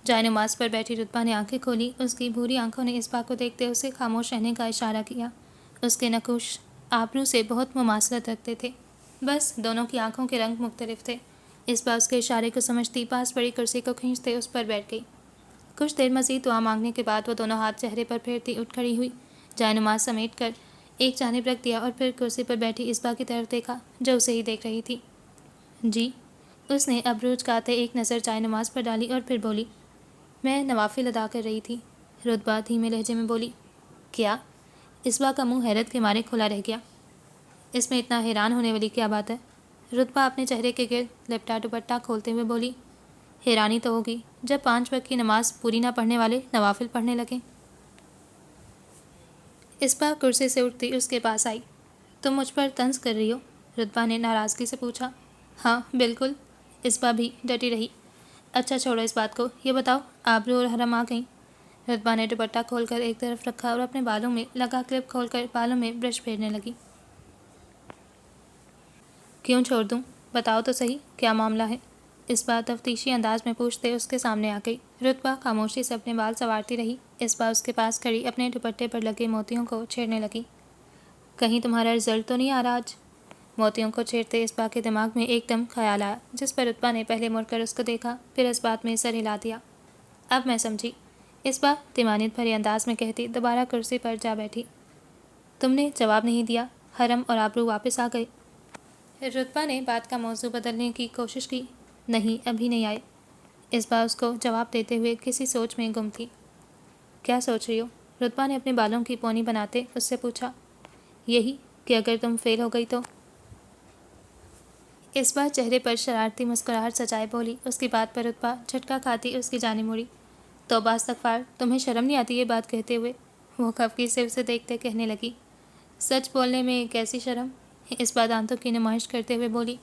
[SPEAKER 1] جائے نماز پر بیٹھی رتبہ نے آنکھیں کھولی۔ اس کی بھوری آنکھوں نے اسبا کو دیکھتے اسے خاموش رہنے کا اشارہ کیا۔ اس کے نقوش آبرو سے بہت مماثلت رکھتے تھے، بس دونوں کی آنکھوں کے رنگ مختلف تھے۔ اسبا اس کے اشارے کو سمجھتی پاس پڑی کرسی کو کھینچتے اس پر بیٹھ گئی۔ کچھ دیر مزید دعا مانگنے کے بعد وہ دونوں ہاتھ چہرے پر پھیرتی اٹھ کھڑی ہوئی، جائے نماز سمیٹ کر ایک جانب رکھ دیا اور پھر کرسی پر بیٹھی اسبا کی طرف دیکھا جو اسے ہی دیکھ رہی تھی۔ جی؟ اس نے ابرو اچکاتے ایک نظر جائے نماز پر ڈالی اور پھر بولی، میں نوافل ادا کر رہی تھی۔ رتبہ دھیمے لہجے میں بولی، کیا؟ اسبا کا منہ حیرت کے مارے کھلا رہ گیا۔ اس میں اتنا حیران ہونے والی کیا بات ہے؟ رتبہ اپنے چہرے کے گرد لپٹا دوپٹہ کھولتے ہوئے بولی، حیرانی تو ہوگی جب 5 وقت کی نماز پوری نہ پڑھنے والے نوافل پڑھنے لگیں۔ اسبا کرسی سے اٹھتی اس کے پاس آئی۔ تم مجھ پر طنز کر رہی ہو؟ رتبہ نے ناراضگی سے پوچھا۔ ہاں بالکل، اسبا بھی ڈٹی رہی۔ اچھا چھوڑو اس بات کو، یہ بتاؤ آبرو اور حرم آ گئیں؟ رتبہ نے دوپٹہ کھول کر ایک طرف رکھا اور اپنے بالوں میں لگا کلپ کھول کر بالوں میں برش پھیرنے لگی۔ کیوں چھوڑ دوں؟ بتاؤ تو صحیح، کیا معاملہ ہے؟ اسبا تفتیشی انداز میں پوچھتے اس کے سامنے آ گئی۔ رتبہ خاموشی سے اپنے بال سنوارتی رہی۔ اسبا اس کے پاس کھڑی اپنے دوپٹے پر لگے موتیوں کو چھیڑنے لگی۔ کہیں تمہارا رزلٹ تو نہیں آ رہا آج؟ موتیوں کو چھیڑتے اسبا کے دماغ میں ایک دم خیال آیا جس پر رتبہ نے پہلے مڑ کر اس کو دیکھا، پھر اس بات میں سر ہلا دیا۔ اب میں سمجھی، اسبا طمانینت بھرے انداز میں کہتی دوبارہ کرسی پر جا بیٹھی۔ تم نے جواب نہیں دیا، حرم اور آبرو واپس آ گئے؟ رتبہ نے بات کا موضوع بدلنے کی کوشش کی۔ نہیں، ابھی نہیں آئے۔ اسبا اس کو جواب دیتے ہوئے کسی سوچ میں گم تھی۔ کیا سوچ رہی ہو؟ رتبہ نے اپنے بالوں کی پونی بناتے اس سے پوچھا۔ یہی کہ اگر تم فیل ہو گئی تو؟ اس بار چہرے پر شرارتی مسکراہٹ سجائے بولی۔ اس کی بات پر رتبہ جھٹکا کھاتی اس کی جانب مڑی۔ توبہ استغفار، تمہیں شرم نہیں آتی یہ بات کہتے ہوئے؟ وہ خفگی سے اسے دیکھتے کہنے لگی۔ سچ بولنے میں کیسی شرم؟ اس بار دانتوں کی نمائش کرتے ہوئے بولی۔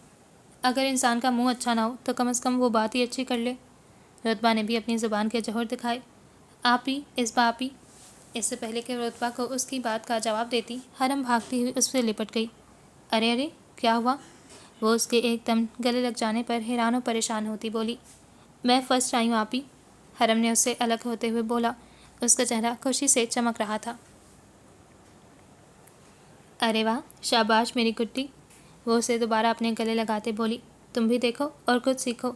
[SPEAKER 1] اگر انسان کا منہ اچھا نہ ہو تو کم از کم وہ بات ہی اچھی کر لے۔ رتبہ نے بھی اپنی زبان کے جوہر دکھائے۔ آپ ہی، اس بار آپ ہی۔ اس سے پہلے کہ رتبہ کو اس کی بات کا جواب دیتی، حرم بھاگتی ہوئی اس سے لپٹ گئی۔ ارے ارے، کیا ہوا؟ وہ اس کے ایک دم گلے لگ جانے پر حیران و پریشان ہوتی بولی۔ میں فرسٹ آئی ہوں آپ ہی، حرم نے اس سے الگ ہوتے ہوئے بولا۔ اس کا چہرہ خوشی سے چمک رہا تھا۔ ارے واہ، شاباش میری گڈی، وہ اسے دوبارہ اپنے گلے لگاتے بولی۔ تم بھی دیکھو اور کچھ سیکھو۔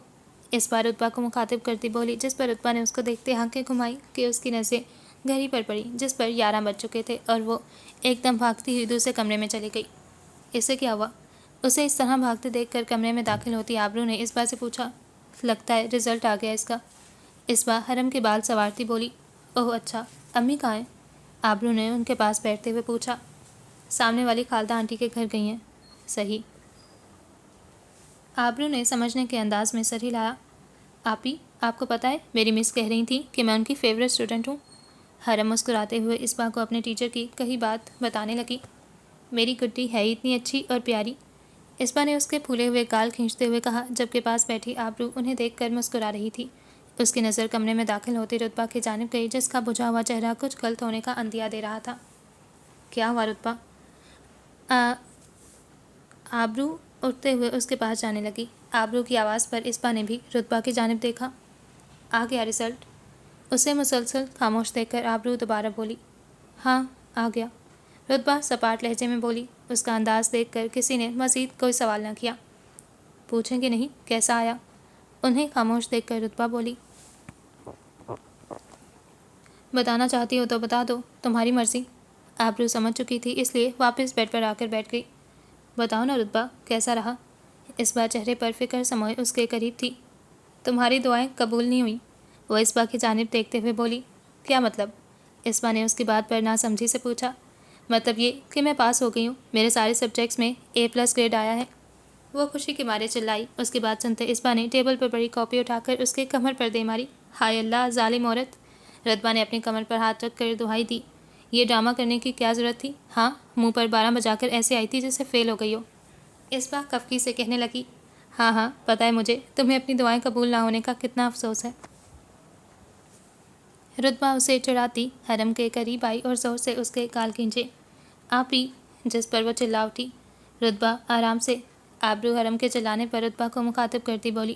[SPEAKER 1] اس بار رتبہ کو مخاطب کرتی بولی، جس پر رتبہ نے اس کو دیکھتے آنکھیں گھمائی کہ اس کی نظریں گھڑی پر پڑی جس پر 11 بج چکے تھے اور وہ ایک دم بھاگتی ہوئی دوسرے کمرے میں چلی گئی۔ اسے کیا ہوا؟ اسے اس طرح بھاگتے دیکھ کر کمرے میں داخل ہوتی آبرو نے اس بار سے پوچھا۔ لگتا ہے رزلٹ آ گیا اس کا۔ اس بار حرم کے بال سنوارتی بولی۔ اوہ اچھا، امی کہاں ہیں؟ آبرو نے ان کے پاس بیٹھتے ہوئے پوچھا۔ سامنے والی خالدہ آنٹی کے گھر گئی ہیں۔ صحیح، آبرو نے سمجھنے کے انداز میں سر ہلایا۔ آپی، آپ کو پتہ ہے میری مس کہہ رہی تھیں کہ میں ان کی فیوریٹ اسٹوڈنٹ ہوں۔ حرم مسکراتے ہوئے اس بار کو اپنے ٹیچر کی کہی بات بتانے لگی۔ میری گڈی ہے ہی اتنی اچھی اور پیاری، اس بار نے اس کے پھولے ہوئے گال کھینچتے ہوئے کہا، جبکہ پاس بیٹھی آبرو انہیں دیکھ کر مسکرا رہی تھی۔ اس کی نظر کمرے میں داخل ہوتی رتبہ کی جانب گئی جس کا بجھا ہوا چہرہ کچھ غلط ہونے کا اندیہ دے رہا تھا۔ کیا ہوا رتبہ؟ آبرو اٹھتے ہوئے اس کے پاس جانے لگی۔ آبرو کی آواز پر اسبا نے بھی رتبہ کی جانب دیکھا۔ آ گیا رزلٹ؟ اسے مسلسل خاموش دیکھ کر آبرو دوبارہ بولی۔ ہاں، آ گیا، رتبہ سپاٹ لہجے میں بولی۔ اس کا انداز دیکھ کر کسی نے مزید کوئی سوال نہ کیا۔ پوچھیں گے نہیں کیسا آیا؟ انہیں خاموش دیکھ کر رتبہ بولی۔ بتانا چاہتی ہو تو بتا دو، تمہاری مرضی۔ آبرو سمجھ چکی تھی اس لیے واپس بیڈ پر آ کر بیٹھ گئی۔ بتاؤ نا رتبہ، کیسا رہا؟ اس بار چہرے پر فکر سموئے اس کے قریب تھی۔ تمہاری دعائیں قبول نہیں ہوئیں، وہ اس بار کی جانب دیکھتے ہوئے بولی۔ کیا مطلب؟ اس بار نے اس کی بات پر ناسمجھی سے پوچھا۔ مطلب یہ کہ میں پاس ہو گئی ہوں، میرے سارے سبجیکٹس میں A+ گریڈ آیا ہے۔ وہ خوشی کے مارے چلائی۔ اس کی بات سنتے اسبا نے ٹیبل پر پڑی کاپی اٹھا کر اس کے کمر پر دے ماری۔ ہائے اللہ، ظالم عورت! رتبہ نے اپنی کمر پر ہاتھ رکھ کر دہائی دی۔ یہ ڈرامہ کرنے کی کیا ضرورت تھی؟ ہاں، منہ پر 12 بجا کر ایسے آئی تھی جیسے فیل ہو گئی ہو۔ اسبا خفگی سے کہنے لگی۔ ہاں ہاں، پتہ ہے مجھے تمہیں اپنی دعائیں قبول نہ ہونے کا کتنا افسوس ہے۔ رتبہ اسے چڑھاتی حرم کے قریب آئی اور زور سے اس کے گال کھینچے۔ آپ ہی، جس پر وہ چلا اٹھی۔ رتبہ آرام سے۔ آبرو حرم کے چلانے پر رتبہ کو مخاطب کرتی بولی۔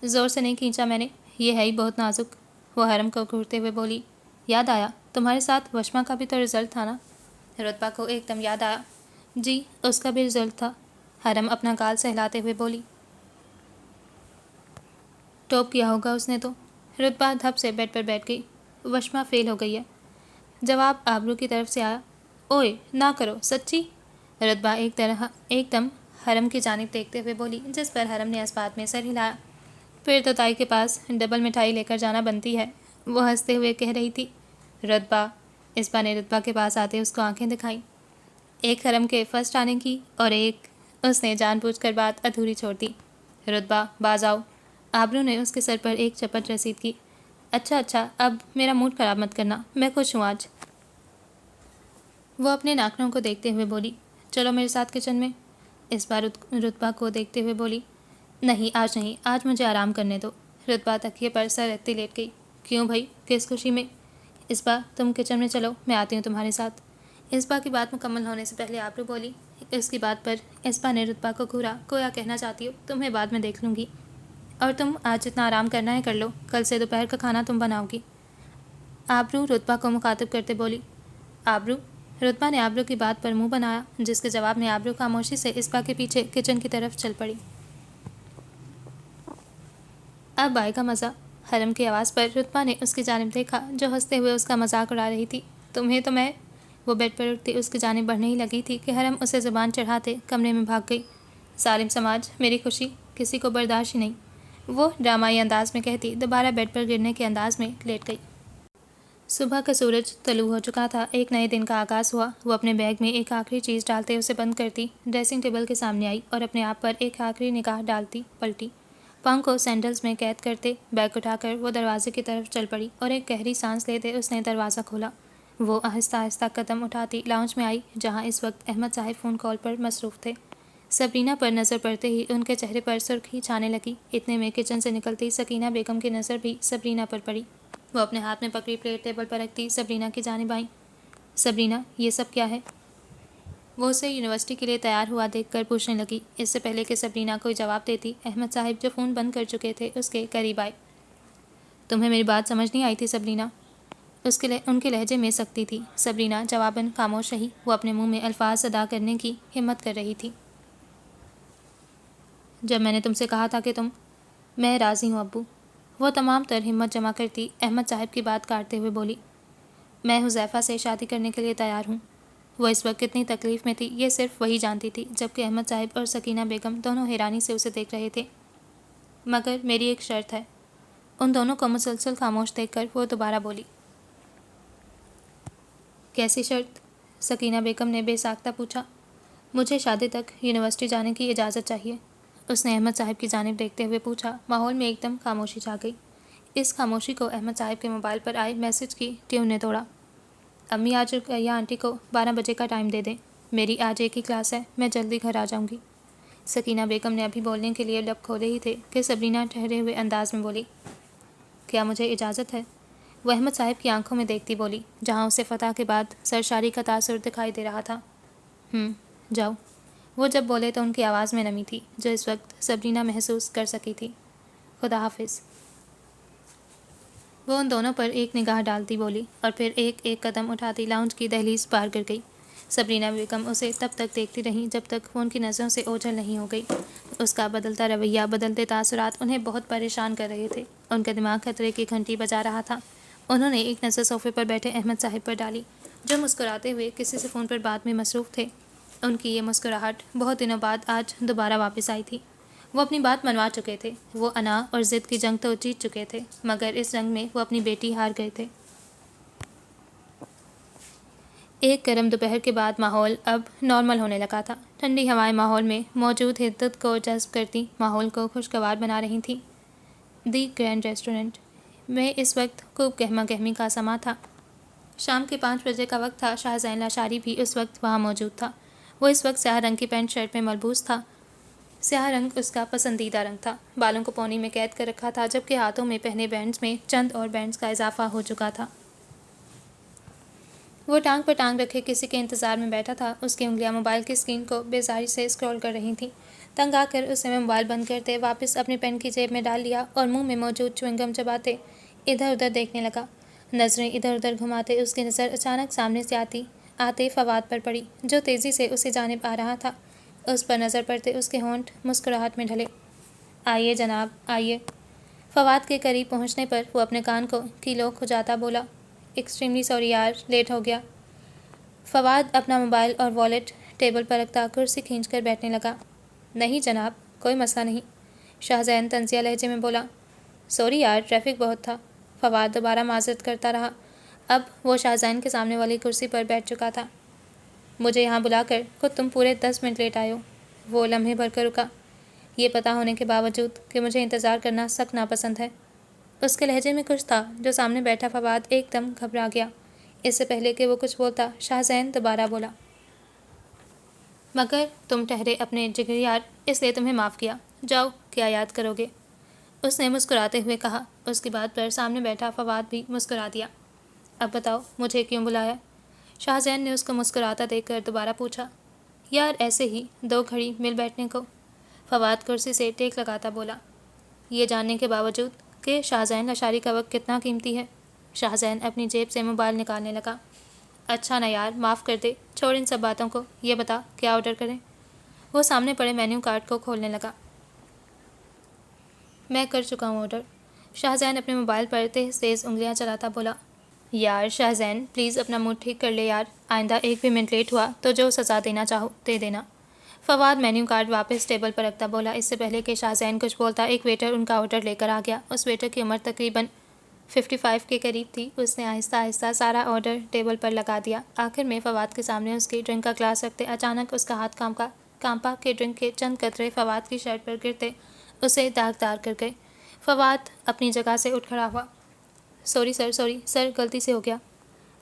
[SPEAKER 1] زور سے نہیں کھینچا میں نے، یہ ہے ہی بہت نازک۔ وہ حرم کو گھورتے ہوئے بولی۔ یاد آیا، تمہارے ساتھ وشما کا بھی تو رزلٹ تھا نا؟ رتبہ کو ایک دم یاد آیا۔ جی، اس کا بھی رزلٹ تھا۔ حرم اپنا گال سہلاتے ہوئے بولی۔ ٹاپ کیا ہوگا اس نے تو۔ رتبہ دھپ سے بیڈ پر بیٹھ گئی۔ وشما فیل ہو گئی ہے۔ جواب آبرو کی طرف سے آیا۔ اوئے، نہ کرو، سچی؟ رتبہ ایک دم حرم کی جانب دیکھتے ہوئے بولی، جس پر حرم نے اس بات میں سر ہلایا۔ پھر تو تائی کے پاس ڈبل مٹھائی لے کر جانا بنتی ہے، وہ ہنستے ہوئے کہہ رہی تھی۔ رتبہ، اسبا نے رتبہ کے پاس آتے اس کو آنکھیں دکھائیں۔ ایک حرم کے فرسٹ آنے کی اور ایک، اس نے جان بوجھ کر بات ادھوری چھوڑ دی۔ رتبہ، باز آؤ۔ آبرو نے اس کے سر پر ایک چپٹ رسید کی۔ اچھا اچھا، اب میرا موڈ خراب مت کرنا، میں خوش ہوں آج۔ وہ اپنے ناخنوں کو دیکھتے ہوئے بولی۔ چلو میرے ساتھ کچن میں۔ اس بار رتبہ کو دیکھتے ہوئے بولی۔ نہیں، آج نہیں، آج مجھے آرام کرنے دو۔ رتبہ تکیے پر سر رکھتی لیٹ گئی۔ کیوں بھائی، کس خوشی میں؟ اس بار تم کچن میں چلو، میں آتی ہوں تمہارے ساتھ۔ اس بار کی بات مکمل ہونے سے پہلے آبرو بولی۔ اس کی بات پر اسبا نے رتبہ کو گھورا، گویا کہنا چاہتی ہو تمہیں بعد میں دیکھ لوں گی، اور تم آج جتنا آرام کرنا ہے کر لو، کل سے دوپہر کا کھانا تم بناؤ گی۔ آبرو رتبہ کو مخاطب کرتے بولی۔ آبرو؟ رتبہ نے آبرو کی بات پر منہ بنایا، جس کے جواب میں آبرو خاموشی سے اسبا کے پیچھے کچن کی طرف چل پڑی۔ اب آئے گا مزہ۔ حرم کی آواز پر رتبہ نے اس کی جانب دیکھا جو ہنستے ہوئے اس کا مذاق اڑا رہی تھی۔ تمہیں تو میں… وہ بیڈ پر اٹھتی اس کی جانب بڑھنے ہی لگی تھی کہ حرم اسے زبان چڑھاتے کمرے میں بھاگ گئی۔ ظالم سماج، میری خوشی کسی کو برداشت ہی نہیں، وہ ڈرامائی انداز میں کہتی دوبارہ بیڈ پر گرنے کے انداز میں لیٹ گئی۔ صبح کا سورج طلوع ہو چکا تھا، ایک نئے دن کا آغاز ہوا۔ وہ اپنے بیگ میں ایک آخری چیز ڈالتے اسے بند کرتی، ڈریسنگ ٹیبل کے سامنے آئی اور اپنے آپ پر ایک آخری نگاہ ڈالتی پلٹی۔ پاؤں کو سینڈلز میں قید کرتے بیگ اٹھا کر وہ دروازے کی طرف چل پڑی اور ایک گہری سانس لیتے اس نے دروازہ کھولا۔ وہ آہستہ آہستہ قدم اٹھاتی لاؤنج میں آئی، جہاں اس وقت احمد صاحب فون کال پر مصروف تھے۔ سبرینہ پر نظر پڑتے ہی ان کے چہرے پر سرخی چھانے لگی۔ اتنے میں کچن سے نکلتی سکینہ بیگم کی نظر بھی سبرینہ پر پڑی۔ وہ اپنے ہاتھ میں پکڑی پلیٹ ٹیبل پر رکھتی سبرینہ کی جانب آئیں۔ سبرینہ، یہ سب کیا ہے؟ وہ اسے یونیورسٹی کے لیے تیار ہوا دیکھ کر پوچھنے لگی۔ اس سے پہلے کہ سبرینہ کوئی جواب دیتی، احمد صاحب جو فون بند کر چکے تھے اس کے قریب آئے۔ تمہیں میری بات سمجھ نہیں آئی تھی سبرینہ؟ ان کے لہجے میں سختی تھی۔ سبرینہ جواباً خاموش رہی۔ وہ اپنے منہ میں الفاظ ادا کرنے کی ہمت کر رہی تھی۔ جب میں نے تم سے کہا تھا کہ میں راضی ہوں ابو۔ وہ تمام تر ہمت جمع کرتی احمد صاحب کی بات کاٹتے ہوئے بولی، میں حذیفہ سے شادی کرنے کے لیے تیار ہوں۔ وہ اس وقت کتنی تکلیف میں تھی یہ صرف وہی جانتی تھی، جبکہ احمد صاحب اور سکینہ بیگم دونوں حیرانی سے اسے دیکھ رہے تھے۔ مگر میری ایک شرط ہے۔ ان دونوں کو مسلسل خاموش دیکھ کر وہ دوبارہ بولی۔ کیسی شرط؟ سکینہ بیگم نے بے ساختہ پوچھا۔ مجھے شادی تک یونیورسٹی جانے کی اجازت چاہیے، اس نے احمد صاحب کی جانب دیکھتے ہوئے پوچھا۔ ماحول میں ایک دم خاموشی چھا گئی۔ اس خاموشی کو احمد صاحب کے موبائل پر آئے میسج کی ٹیون نے توڑا۔ امی آج یا آنٹی کو 12 بجے کا ٹائم دے دیں، میری آج ایک ہی کلاس ہے، میں جلدی گھر آ جاؤں گی۔ سکینہ بیگم نے ابھی بولنے کے لیے لب کھولے ہی تھے کہ سبرینہ ٹھہرے ہوئے انداز میں بولی، کیا مجھے اجازت ہے؟ وہ احمد صاحب کی آنکھوں میں دیکھتی بولی، جہاں اسے فتح کے بعد سرشاری کا تاثر دکھائی دے رہا تھا۔ جاؤ۔ وہ جب بولے تو ان کی آواز میں نمی تھی جو اس وقت سبرینہ محسوس کر سکی تھی۔ خدا حافظ۔ وہ ان دونوں پر ایک نگاہ ڈالتی بولی اور پھر ایک ایک قدم اٹھاتی لاؤنج کی دہلیز پار کر گئی۔ سبرینہ بیگم اسے تب تک دیکھتی رہیں جب تک وہ ان کی نظروں سے اوجھل نہیں ہو گئی۔ اس کا بدلتا رویہ، بدلتے تاثرات انہیں بہت پریشان کر رہے تھے۔ ان کا دماغ خطرے کی گھنٹی بجا رہا تھا۔ انہوں نے ایک نظر صوفے پر بیٹھے احمد صاحب پر ڈالی، جو مسکراتے ہوئے کسی سے فون پر بات میں مصروف تھے۔ ان کی یہ مسکراہٹ بہت دنوں بعد آج دوبارہ واپس آئی تھی۔ وہ اپنی بات منوا چکے تھے۔ وہ انا اور ضد کی جنگ تو جیت چکے تھے، مگر اس جنگ میں وہ اپنی بیٹی ہار گئے تھے۔ ایک گرم دوپہر کے بعد ماحول اب نارمل ہونے لگا تھا۔ ٹھنڈی ہوائیں ماحول میں موجود حدت کو جذب کرتی ماحول کو خوشگوار بنا رہی تھیں۔ دی گرینڈ ریسٹورنٹ میں اس وقت خوب گہما گہمی کا سما تھا۔ شام کے 5 بجے کا وقت تھا۔ شاہزین لاشاری بھی اس وقت وہاں موجود تھا۔ وہ اس وقت سیاہ رنگ کی پینٹ شرٹ میں ملبوس تھا۔ سیاہ رنگ اس کا پسندیدہ رنگ تھا۔ بالوں کو پونی میں قید کر رکھا تھا، جبکہ ہاتھوں میں پہنے بینڈز میں چند اور بینڈز کا اضافہ ہو چکا تھا۔ وہ ٹانگ پر ٹانگ رکھے کسی کے انتظار میں بیٹھا تھا۔ اس کی انگلیاں موبائل کی اسکرین کو بیزاری سے اسکرول کر رہی تھیں۔ تنگ آ کر اس نے موبائل بند کرتے واپس اپنے پین کی جیب میں ڈال لیا اور منہ میں موجود چوئنگم چباتے ادھر ادھر دیکھنے لگا۔ نظریں ادھر ادھر گھماتے اس کی نظر اچانک سامنے سے آتے فواد پر پڑی، جو تیزی سے اسی جانب آ رہا تھا۔ اس پر نظر پڑتے اس کے ہونٹ مسکراہٹ میں ڈھلے۔ آئیے جناب، آئیے۔ فواد کے قریب پہنچنے پر وہ اپنے کان کو کیلوں کھجاتا بولا، ایکسٹریملی سوری یار، لیٹ ہو گیا۔ فواد اپنا موبائل اور والیٹ ٹیبل پر رکھتا کرسی کھینچ کر بیٹھنے لگا۔ نہیں جناب، کوئی مسئلہ نہیں، شاہزین طنزیہ لہجے میں بولا۔ سوری یار، ٹریفک بہت تھا۔ فواد دوبارہ معذرت کرتا رہا۔ اب وہ شاہزین کے سامنے والی کرسی پر بیٹھ چکا تھا۔ مجھے یہاں بلا کر خود تم پورے 10 منٹ لیٹ آئے ہو۔ وہ لمحے بھر کر رکا، یہ پتہ ہونے کے باوجود کہ مجھے انتظار کرنا سخت ناپسند ہے۔ اس کے لہجے میں کچھ تھا جو سامنے بیٹھا فواد ایک دم گھبرا گیا۔ اس سے پہلے کہ وہ کچھ بولتا، شاہزین دوبارہ بولا، مگر تم ٹھہرے اپنے جگر یار، اس لیے تمہیں معاف کیا۔ جاؤ، کیا یاد کرو گے؟ اس نے مسکراتے ہوئے کہا۔ اس کی بات پر سامنے بیٹھا فواد بھی مسکرا دیا۔ اب بتاؤ مجھے کیوں بلایا؟ شاہزین نے اس کو مسکراتا دیکھ کر دوبارہ پوچھا۔ یار ایسے ہی 2 گھڑی مل بیٹھنے کو، فواد کرسی سے ٹیک لگاتا بولا، یہ جاننے کے باوجود کہ شاہزین لاشاری کا وقت کتنا قیمتی ہے۔ شاہزین اپنی جیب سے موبائل نکالنے لگا۔ اچھا نا یار، معاف کر دے، چھوڑ ان سب باتوں کو، یہ بتا کیا آرڈر کریں؟ وہ سامنے پڑے مینیو کارڈ کو کھولنے لگا۔ میں کر چکا ہوں آرڈر۔ شاہزین اپنے موبائل پر تیز تیز انگلیاں چلاتا بولا۔ یار شاہزین، پلیز اپنا موڈ ٹھیک کر لے یار، آئندہ ایک بھی منٹ لیٹ ہوا تو جو سزا دینا چاہو دے دینا۔ فواد مینیو کارڈ واپس ٹیبل پر رکھتا بولا۔ اس سے پہلے کہ شاہزین کچھ بولتا، ایک ویٹر ان کا آرڈر لے کر آ گیا۔ اس ویٹر کی عمر تقریباً 55 کے قریب تھی۔ اس نے آہستہ آہستہ سارا آرڈر ٹیبل پر لگا دیا۔ آخر میں فواد کے سامنے اس کی ڈرنک کا گلاس رکھتے اچانک اس کا ہاتھ کانپا کہ ڈرنک کے چند قطرے فواد کی شرٹ پر گرتے اسے داغدار کر گئے۔ فواد اپنی جگہ سے اٹھ کھڑا ہوا۔ سوری سر غلطی سے ہو گیا۔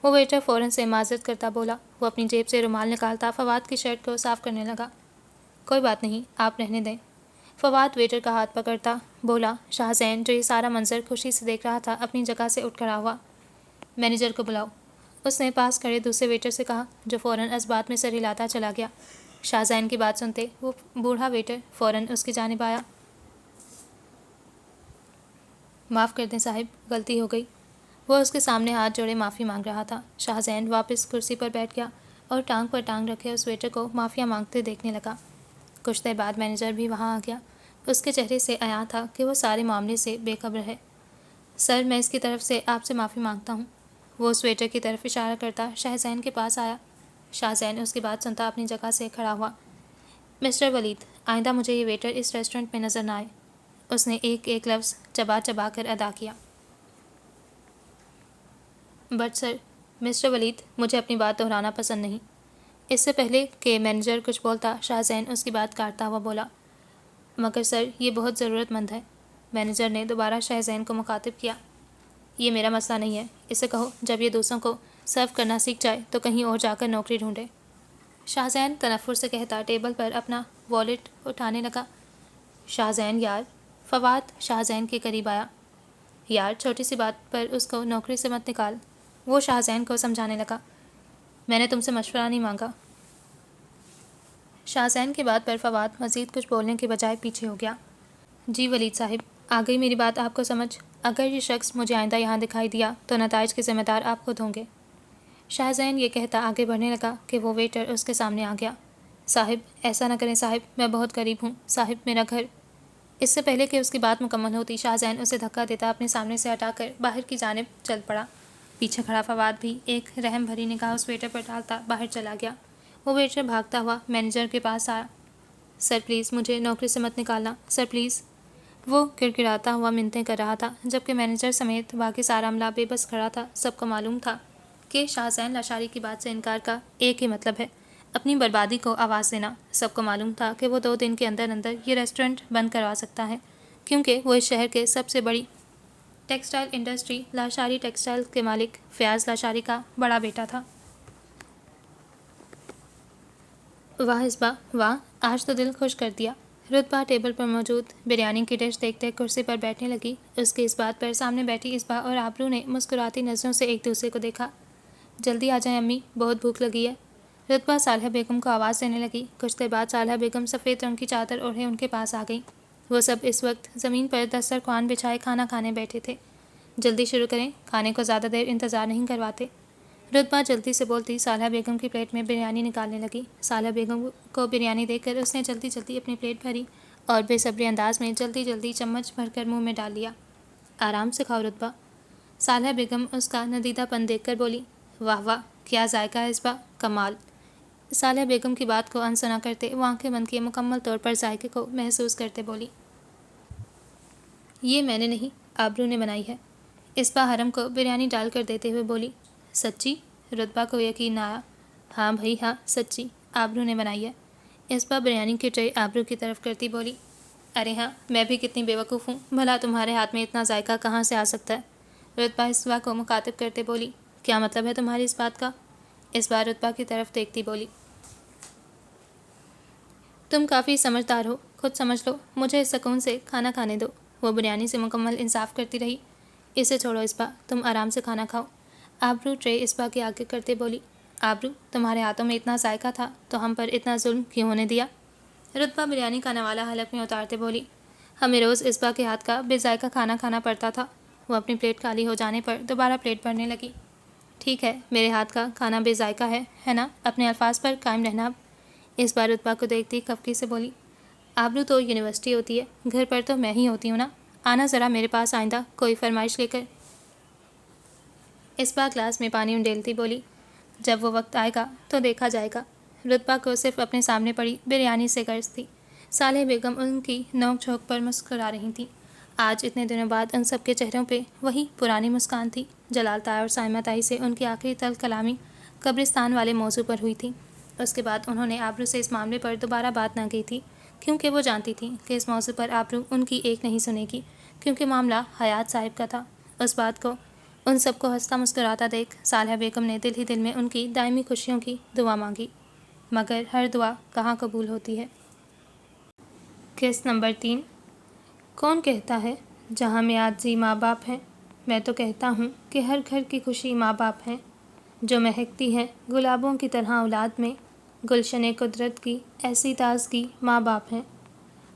[SPEAKER 1] وہ ویٹر فوراً سے معذرت کرتا بولا۔ وہ اپنی جیب سے رومال نکالتا فواد کی شرٹ کو صاف کرنے لگا۔ کوئی بات نہیں، آپ رہنے دیں۔ فواد ویٹر کا ہاتھ پکڑتا بولا۔ شاہ زین جو یہ سارا منظر خوشی سے دیکھ رہا تھا اپنی جگہ سے اٹھ کھڑا ہوا۔ مینیجر کو بلاؤ، اس نے پاس کھڑے دوسرے ویٹر سے کہا جو فوراً اس بات میں سر ہلاتا چلا گیا۔ شاہ زین کی بات سنتے وہ بوڑھا ویٹر فوراً اس کی جانب آیا۔ معاف کر دیں صاحب، غلطی ہو گئی۔ وہ اس کے سامنے ہاتھ جوڑے معافی مانگ رہا تھا۔ شاہ زین واپس کرسی پر بیٹھ گیا اور ٹانگ پر ٹانگ رکھے اس ویٹر کو معافیا مانگتے دیکھنے لگا۔ کچھ دیر بعد مینیجر بھی وہاں آ گیا۔ اس کے چہرے سے عیاں تھا کہ وہ سارے معاملے سے بے خبر ہے۔ سر، میں اس کی طرف سے آپ سے معافی مانگتا ہوں۔ وہ اس ویٹر کی طرف اشارہ کرتا شاہ زین کے پاس آیا۔ شاہ زین اس کی بات سنتا اپنی جگہ سے کھڑا ہوا۔ مسٹر ولید، آئندہ مجھے یہ ویٹر اس ریسٹورنٹ میں نظر نہ آئے۔ اس نے ایک ایک لفظ چبا چبا کر ادا کیا۔ بٹ سر، مسٹر ولید، مجھے اپنی بات دہرانا پسند نہیں۔ اس سے پہلے کہ مینیجر کچھ بولتا شاہ زین اس کی بات کاٹتا ہوا بولا۔ مگر سر، یہ بہت ضرورت مند ہے۔ مینیجر نے دوبارہ شاہ زین کو مخاطب کیا۔ یہ میرا مسئلہ نہیں ہے، اسے کہو جب یہ دوسروں کو سرو کرنا سیکھ جائے تو کہیں اور جا کر نوکری ڈھونڈے۔ شاہ زین تنفر سے کہتا ٹیبل پر اپنا والیٹ اٹھانے لگا۔ شاہ زین یار، فواد شاہ زین کے قریب آیا۔ یار، چھوٹی سی بات پر اس کو نوکری سے مت نکال۔ وہ شاہ زین کو سمجھانے لگا۔ میں نے تم سے مشورہ نہیں مانگا۔ شاہ زین کی بات پر فواد مزید کچھ بولنے کے بجائے پیچھے ہو گیا۔ جی ولید صاحب، آ گئی میری بات آپ کو سمجھ؟ اگر یہ شخص مجھے آئندہ یہاں دکھائی دیا تو نتائج کے ذمہ دار آپ خود ہوں گے۔ شاہ زین یہ کہتا آگے بڑھنے لگا کہ وہ ویٹر اس کے سامنے آ گیا۔ صاحب، ایسا نہ کریں صاحب، میں بہت غریب ہوں صاحب، میرا گھر۔ اس سے پہلے کہ اس کی بات مکمل ہوتی شاہ زین اسے دھکا دیتا اپنے سامنے سے ہٹا کر باہر کی جانب چل پڑا۔ پیچھے کھڑا فواد بھی ایک رحم بھری نگاہ اس ویٹر پر ڈالتا باہر چلا گیا۔ وہ ویٹر بھاگتا ہوا مینیجر کے پاس آیا۔ سر پلیز مجھے نوکری سے مت نکالنا، سر پلیز۔ وہ گڑگڑاتا ہوا منتیں کر رہا تھا جبکہ مینیجر سمیت باقی سارا عملہ بے بس کھڑا تھا۔ سب کو معلوم تھا کہ شاہ زین لاشاری کی بات سے انکار کا ایک ہی مطلب ہے، اپنی بربادی کو آواز دینا۔ سب کو معلوم تھا کہ وہ 2 دن کے اندر اندر یہ ریسٹورنٹ بند کروا سکتا ہے، کیونکہ وہ اس شہر کے سب سے بڑی ٹیکسٹائل انڈسٹری لاشاری ٹیکسٹائل کے مالک فیاض لاشاری کا بڑا بیٹا تھا۔ واہ اسبا واہ، آج تو دل خوش کر دیا۔ رتبہ ٹیبل پر موجود بریانی کی ڈش دیکھتے کرسی پر بیٹھنے لگی۔ اس کی اس بات پر سامنے بیٹھی اسبا اور آبرو نے مسکراتی نظروں سے ایک دوسرے کو دیکھا۔ جلدی آ جائیں امی، بہت بھوک لگی ہے۔ رتبہ صالحہ بیگم کو آواز دینے لگی۔ کچھ دیر بعد صالحہ بیگم سفید رنگ کی چادر اوڑھے ان کے پاس آ گئیں۔ وہ سب اس وقت زمین پر دسترخوان بچھائے کھانا کھانے بیٹھے تھے۔ جلدی شروع کریں، کھانے کو زیادہ دیر انتظار نہیں کرواتے۔ رتبہ جلدی سے بولتی صالحہ بیگم کی پلیٹ میں بریانی نکالنے لگی۔ صالحہ بیگم کو بریانی دیکھ کر اس نے جلدی جلدی اپنی پلیٹ بھری اور بے صبری انداز میں جلدی جلدی چمچ بھر کر منہ میں ڈال لیا۔ آرام سے کھاؤ رتبہ۔ صالحہ بیگم اس کا ندیدہ پن دیکھ کر بولی۔ واہ واہ، کیا ذائقہ ہے اسبا، کمال۔ صالحہ بیگم کی بات کو انسنا کرتے وہ آنکھیں بند کیے مکمل طور پر ذائقے کو محسوس کرتے بولی۔ یہ میں نے نہیں، آبرو نے بنائی ہے۔ اسبا حرم کو بریانی ڈال کر دیتے ہوئے بولی۔ سچی؟ رتبہ کو یقین نہ آیا۔ ہاں بھائی ہاں، سچی، آبرو نے بنائی ہے۔ اسبا بریانی کی ٹرے آبرو کی طرف کرتی بولی۔ ارے ہاں، میں بھی کتنی بے وقوف ہوں، بھلا تمہارے ہاتھ میں اتنا ذائقہ کہاں سے آ سکتا ہے؟ رتبہ اسبا کو مخاطب کرتے بولی۔ کیا مطلب ہے تمہاری اس بات کا؟ اسبا رتبہ کی طرف دیکھتی بولی۔ تم کافی سمجھدار ہو، خود سمجھ لو، مجھے سکون سے کھانا کھانے دو۔ وہ بریانی سے مکمل انصاف کرتی رہی۔ اسے چھوڑو اسبا، تم آرام سے کھانا کھاؤ۔ آبرو ٹرے اسبا کے آگے کرتے بولی۔ آبرو، تمہارے ہاتھوں میں اتنا ذائقہ تھا تو ہم پر اتنا ظلم کیوں ہونے دیا؟ رتبہ بریانی کا نوالہ حلق میں اتارتے بولی۔ ہمیں روز اسبا کے ہاتھ کا بے ذائقہ کھانا کھانا پڑتا تھا۔ وہ اپنی پلیٹ خالی ہو جانے پر دوبارہ پلیٹ بھرنے لگی۔ ٹھیک ہے، میرے ہاتھ کا کھانا بے ذائقہ ہے نا؟ اپنے الفاظ پر قائم رہنا۔ اب اس بار رتبہ کو دیکھتی خفگی سے بولی۔ آبرو تو یونیورسٹی ہوتی ہے، گھر پر تو میں ہی ہوتی ہوں نا، آنا ذرا میرے پاس آئندہ کوئی فرمائش لے کر۔ اسبا گلاس میں پانی انڈیلتی بولی۔ جب وہ وقت آئے گا تو دیکھا جائے گا۔ رتبہ کو صرف اپنے سامنے پڑی بریانی سے غرض تھی۔ صالحہ بیگم ان کی نوک جھونک پر مسکرا رہی تھیں۔ آج اتنے دنوں بعد ان سب کے چہروں پہ وہی پرانی مسکان تھی۔ جلال تائی اور سائمہ تائی سے ان کی آخری تلخ کلامی قبرستان والے موضوع پر ہوئی تھی۔ اس کے بعد انہوں نے آبرو سے اس معاملے پر دوبارہ بات نہ کی تھی، کیونکہ وہ جانتی تھیں کہ اس موضوع پر آبرو ان کی ایک نہیں سنے گی، کیونکہ معاملہ حیات صاحب کا تھا۔ اس بات کو ان سب کو ہنستا مسکراتا دیکھ صالحہ بیگم نے دل ہی دل میں ان کی دائمی خوشیوں کی دعا مانگی، مگر ہر دعا کہاں قبول ہوتی ہے۔ قسط نمبر 3۔ کون کہتا ہے جہاں میں عاجزی ماں باپ ہے؟ میں تو کہتا ہوں کہ ہر گھر کی خوشی ماں باپ ہے، جو مہکتی ہے گلابوں کی طرح اولاد میں، گلشن قدرت کی ایسی تازگی ماں باپ ہے۔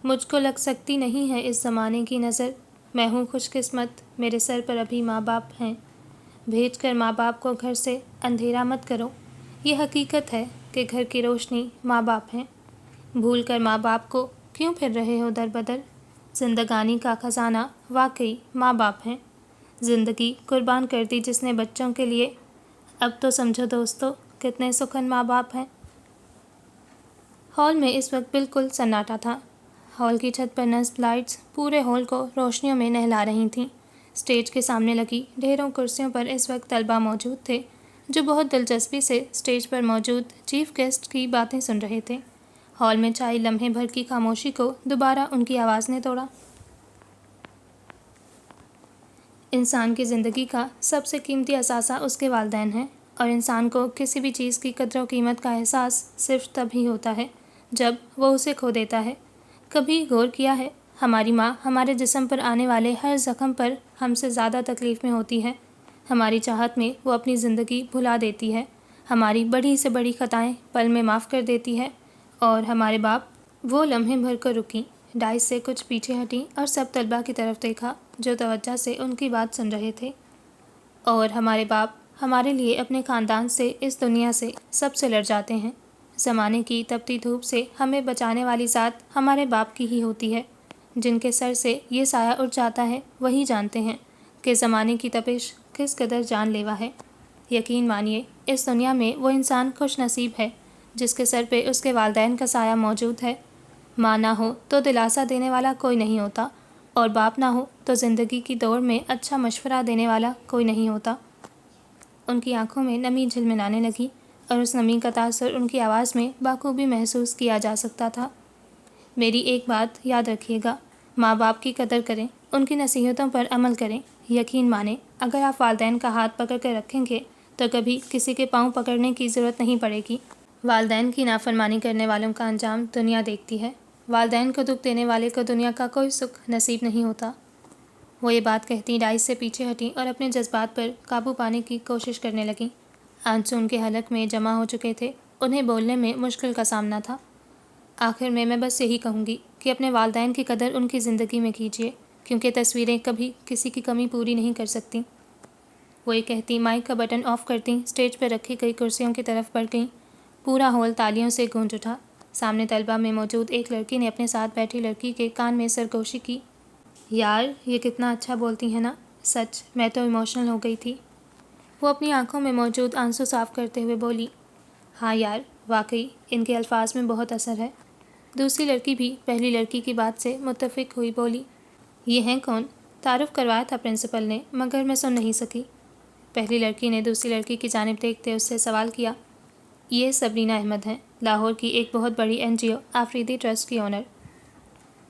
[SPEAKER 1] مجھ کو لگ سکتی نہیں ہے اس زمانے کی نظر، میں ہوں خوش قسمت میرے سر پر ابھی ماں باپ ہیں۔ بھیج کر ماں باپ کو گھر سے اندھیرا مت کرو، یہ حقیقت ہے کہ گھر کی روشنی ماں باپ ہیں۔ بھول کر ماں باپ کو کیوں پھر رہے ہو در بدر؟ زندگانی کا خزانہ واقعی ماں باپ ہیں۔ زندگی قربان کر دی جس نے بچوں کے لیے، اب تو سمجھو دوستو کتنے سخن ماں باپ ہیں۔ ہال میں اس وقت بالکل سناٹا تھا۔ ہال کی چھت پر نصب لائٹس پورے ہال کو روشنیوں میں نہلا رہی تھیں۔ اسٹیج کے سامنے لگی ڈھیروں کرسیوں پر اس وقت طلباء موجود تھے، جو بہت دلچسپی سے اسٹیج پر موجود چیف گیسٹ کی باتیں سن رہے تھے۔ ہال میں چھائی لمحے بھر کی خاموشی کو دوبارہ ان کی آواز نے توڑا۔ انسان کی زندگی کا سب سے قیمتی اثاثہ اس کے والدین ہیں، اور انسان کو کسی بھی چیز کی قدر و قیمت کا احساس صرف تب ہی ہوتا ہے جب وہ اسے کھو دیتا ہے۔ کبھی غور کیا ہے، ہماری ماں ہمارے جسم پر آنے والے ہر زخم پر ہم سے زیادہ تکلیف میں ہوتی ہے۔ ہماری چاہت میں وہ اپنی زندگی بھلا دیتی ہے، ہماری بڑی سے بڑی خطائیں پل میں معاف کر دیتی ہے۔ اور ہمارے باپ وہ لمحے بھر کر رکیں، ڈائس سے کچھ پیچھے ہٹیں اور سب طلباء کی طرف دیکھا جو توجہ سے ان کی بات سن رہے تھے۔ اور ہمارے باپ ہمارے لیے اپنے خاندان سے، اس دنیا سے سب سے لڑ جاتے ہیں۔ زمانے کی تپتی دھوپ سے ہمیں بچانے والی ذات ہمارے باپ کی ہی ہوتی ہے۔ جن کے سر سے یہ سایہ اٹھ جاتا ہے وہی جانتے ہیں کہ زمانے کی تپش کس قدر جان لیوا ہے۔ یقین مانیے اس دنیا میں وہ انسان خوش نصیب ہے جس کے سر پہ اس کے والدین کا سایہ موجود ہے۔ ماں نہ ہو تو دلاسا دینے والا کوئی نہیں ہوتا، اور باپ نہ ہو تو زندگی کی دوڑ میں اچھا مشورہ دینے والا کوئی نہیں ہوتا۔ ان کی آنکھوں میں نمی جھلملانے لگی، اور اس نمی کا تاثر ان کی آواز میں بخوبی محسوس کیا جا سکتا تھا۔ میری ایک بات یاد رکھیے گا، ماں باپ کی قدر کریں، ان کی نصیحتوں پر عمل کریں۔ یقین مانیں اگر آپ والدین کا ہاتھ پکڑ کر رکھیں گے تو کبھی کسی کے پاؤں پکڑنے کی ضرورت نہیں پڑے گی۔ والدین کی نافرمانی کرنے والوں کا انجام دنیا دیکھتی ہے۔ والدین کو دکھ دینے والے کو دنیا کا کوئی سکھ نصیب نہیں ہوتا۔ وہ یہ بات کہتی ڈائس سے پیچھے ہٹیں اور اپنے جذبات پر قابو پانے کی کوشش کرنے لگیں۔ آنسو ان کے حلق میں جمع ہو چکے تھے، انہیں بولنے میں مشکل کا سامنا تھا۔ آخر میں بس یہی کہوں گی کہ اپنے والدین کی قدر ان کی زندگی میں کیجیے، کیونکہ تصویریں کبھی کسی کی کمی پوری نہیں کر سکتیں۔ وہ یہ کہتی مائک کا بٹن آف کرتیں اسٹیج پر رکھی گئی کرسیوں کی طرف بڑھ گئیں۔ پورا ہال تالیوں سے گونج اٹھا۔ سامنے طلباء میں موجود ایک لڑکی نے اپنے ساتھ بیٹھی لڑکی کے کان میں سرگوشی کی۔ یار یہ کتنا اچھا بولتی ہے نا، سچ میں تو ایموشنل ہو گئی تھی۔ وہ اپنی آنکھوں میں موجود آنسو صاف کرتے ہوئے بولی، ہاں یار واقعی ان کے الفاظ میں بہت اثر ہے۔ دوسری لڑکی بھی پہلی لڑکی کی بات سے متفق ہوئی، بولی، یہ ہیں کون؟ تعارف کروایا تھا پرنسپل نے مگر میں سن نہیں سکی۔ پہلی لڑکی نے دوسری لڑکی کی جانب دیکھتے اس سے سوال کیا، یہ سبرینا احمد ہیں، لاہور کی ایک بہت بڑی NGO آفریدی ٹرسٹ کی اونر۔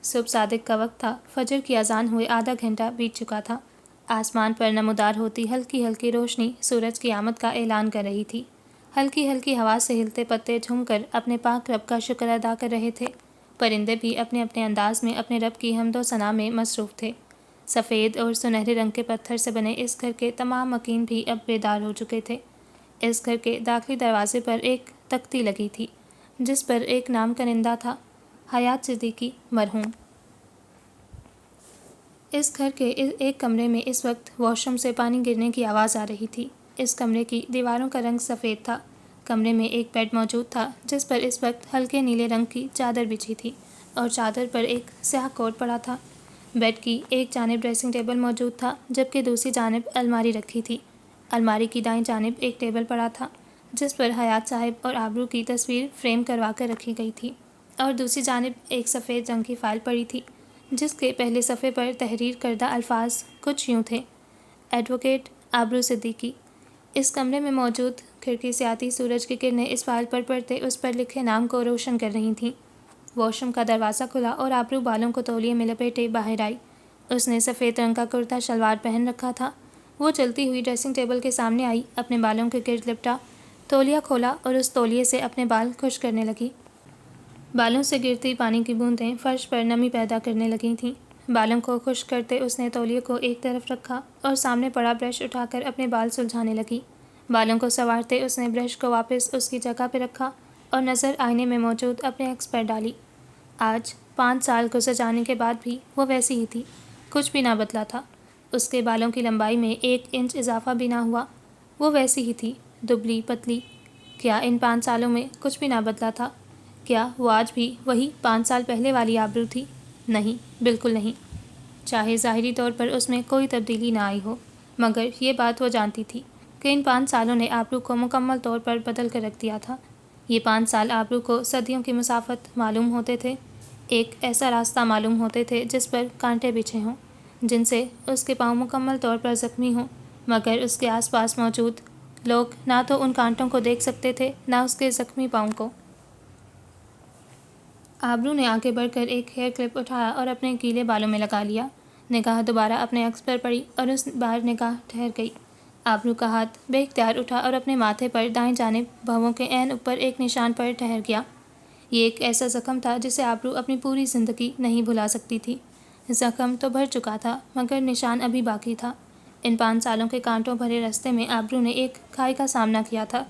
[SPEAKER 1] صبح صادق کا وقت تھا، فجر کی اذان ہوئے آدھا گھنٹہ بیت چکا تھا۔ آسمان پر نمودار ہوتی ہلکی ہلکی روشنی سورج کی آمد کا اعلان کر رہی تھی۔ ہلکی ہلکی ہوا سے ہلتے پتے جھوم کر اپنے پاک رب کا شکر ادا کر رہے تھے۔ پرندے بھی اپنے اپنے انداز میں اپنے رب کی حمد و ثنا میں مصروف تھے۔ سفید اور سنہرے رنگ کے پتھر سے بنے اس گھر کے تمام مکین بھی اب بیدار ہو چکے تھے۔ اس گھر کے داخلی دروازے پر ایک تختی لگی تھی جس پر ایک نام کنندہ تھا، حیات صدیقی مرحوم۔ اس گھر کے ایک کمرے میں اس وقت واش روم سے پانی گرنے کی آواز آ رہی تھی۔ اس کمرے کی دیواروں کا رنگ سفید تھا۔ کمرے میں ایک بیڈ موجود تھا جس پر اس وقت ہلکے نیلے رنگ کی چادر بچھی تھی اور چادر پر ایک سیاہ کوٹ پڑا تھا۔ بیڈ کی ایک جانب ڈریسنگ ٹیبل موجود تھا جبکہ دوسری جانب الماری رکھی تھی۔ الماری کی دائیں جانب ایک ٹیبل پڑا تھا جس پر حیات صاحب اور آبرو کی تصویر فریم کروا کر رکھی گئی تھی، اور دوسری جانب ایک سفید رنگ کی فائل پڑی تھی جس کے پہلے صفحے پر تحریر کردہ الفاظ کچھ یوں تھے: ایڈوکیٹ آبرو صدیقی۔ اس کمرے میں موجود کھڑکی سے آتی سورج کی کرنیں اس فائل پر پڑھتے اس پر لکھے نام کو روشن کر رہی تھیں۔ واش روم کا دروازہ کھلا اور آبرو بالوں کو تولیے میں لپیٹے باہر آئی۔ اس نے سفید رنگ کا کرتا شلوار پہن رکھا تھا۔ وہ چلتی ہوئی ڈریسنگ ٹیبل کے سامنے آئی، اپنے بالوں کے گرد لپٹا، تولیہ کھولا اور اس تولیے سے اپنے بال خشک کرنے لگی۔ بالوں سے گرتی پانی کی بوندیں فرش پر نمی پیدا کرنے لگی تھیں۔ بالوں کو خشک کرتے اس نے تولیے کو ایک طرف رکھا اور سامنے پڑا برش اٹھا کر اپنے بال سلجھانے لگی۔ بالوں کو سنوارتے اس نے برش کو واپس اس کی جگہ پہ رکھا اور نظر آئینے میں موجود اپنے عکس پر ڈالی۔ آج 5 سال گزر جانے کے بعد بھی وہ ویسی ہی تھی، کچھ بھی نہ بدلا تھا۔ اس کے بالوں کی لمبائی میں 1 انچ اضافہ بھی نہ ہوا۔ وہ ویسی ہی تھی، دبلی پتلی۔ کیا ان 5 سالوں میں کچھ بھی نہ بدلا تھا؟ کیا وہ آج بھی وہی 5 سال پہلے والی آبرو تھی؟ نہیں، بالکل نہیں۔ چاہے ظاہری طور پر اس میں کوئی تبدیلی نہ آئی ہو، مگر یہ بات وہ جانتی تھی کہ ان 5 سالوں نے آبرو کو مکمل طور پر بدل کر رکھ دیا تھا۔ یہ 5 سال آبرو کو صدیوں کی مسافت معلوم ہوتے تھے، ایک ایسا راستہ معلوم ہوتے تھے جس پر کانٹے بچھے ہوں، جن سے اس کے پاؤں مکمل طور پر زخمی ہوں، مگر اس کے آس پاس موجود لوگ نہ تو ان کانٹوں کو دیکھ سکتے تھے نہ اس کے زخمی پاؤں کو۔ آبرو نے آگے بڑھ کر ایک ہیئر کلپ اٹھایا اور اپنے گیلے بالوں میں لگا لیا۔ نگاہ دوبارہ اپنے عکس پر پڑی اور اس بار نگاہ ٹھہر گئی۔ آبرو کا ہاتھ بے اختیار اٹھا اور اپنے ماتھے پر دائیں جانب بھووں کے عین اوپر ایک نشان پر ٹھہر گیا۔ یہ ایک ایسا زخم تھا جسے آبرو اپنی پوری زندگی نہیں بھلا سکتی تھی۔ زخم تو بھر چکا تھا مگر نشان ابھی باقی تھا۔ ان 5 سالوں کے کانٹوں بھرے راستے میں آبرو نے ایک کھائی کا سامنا کیا تھا،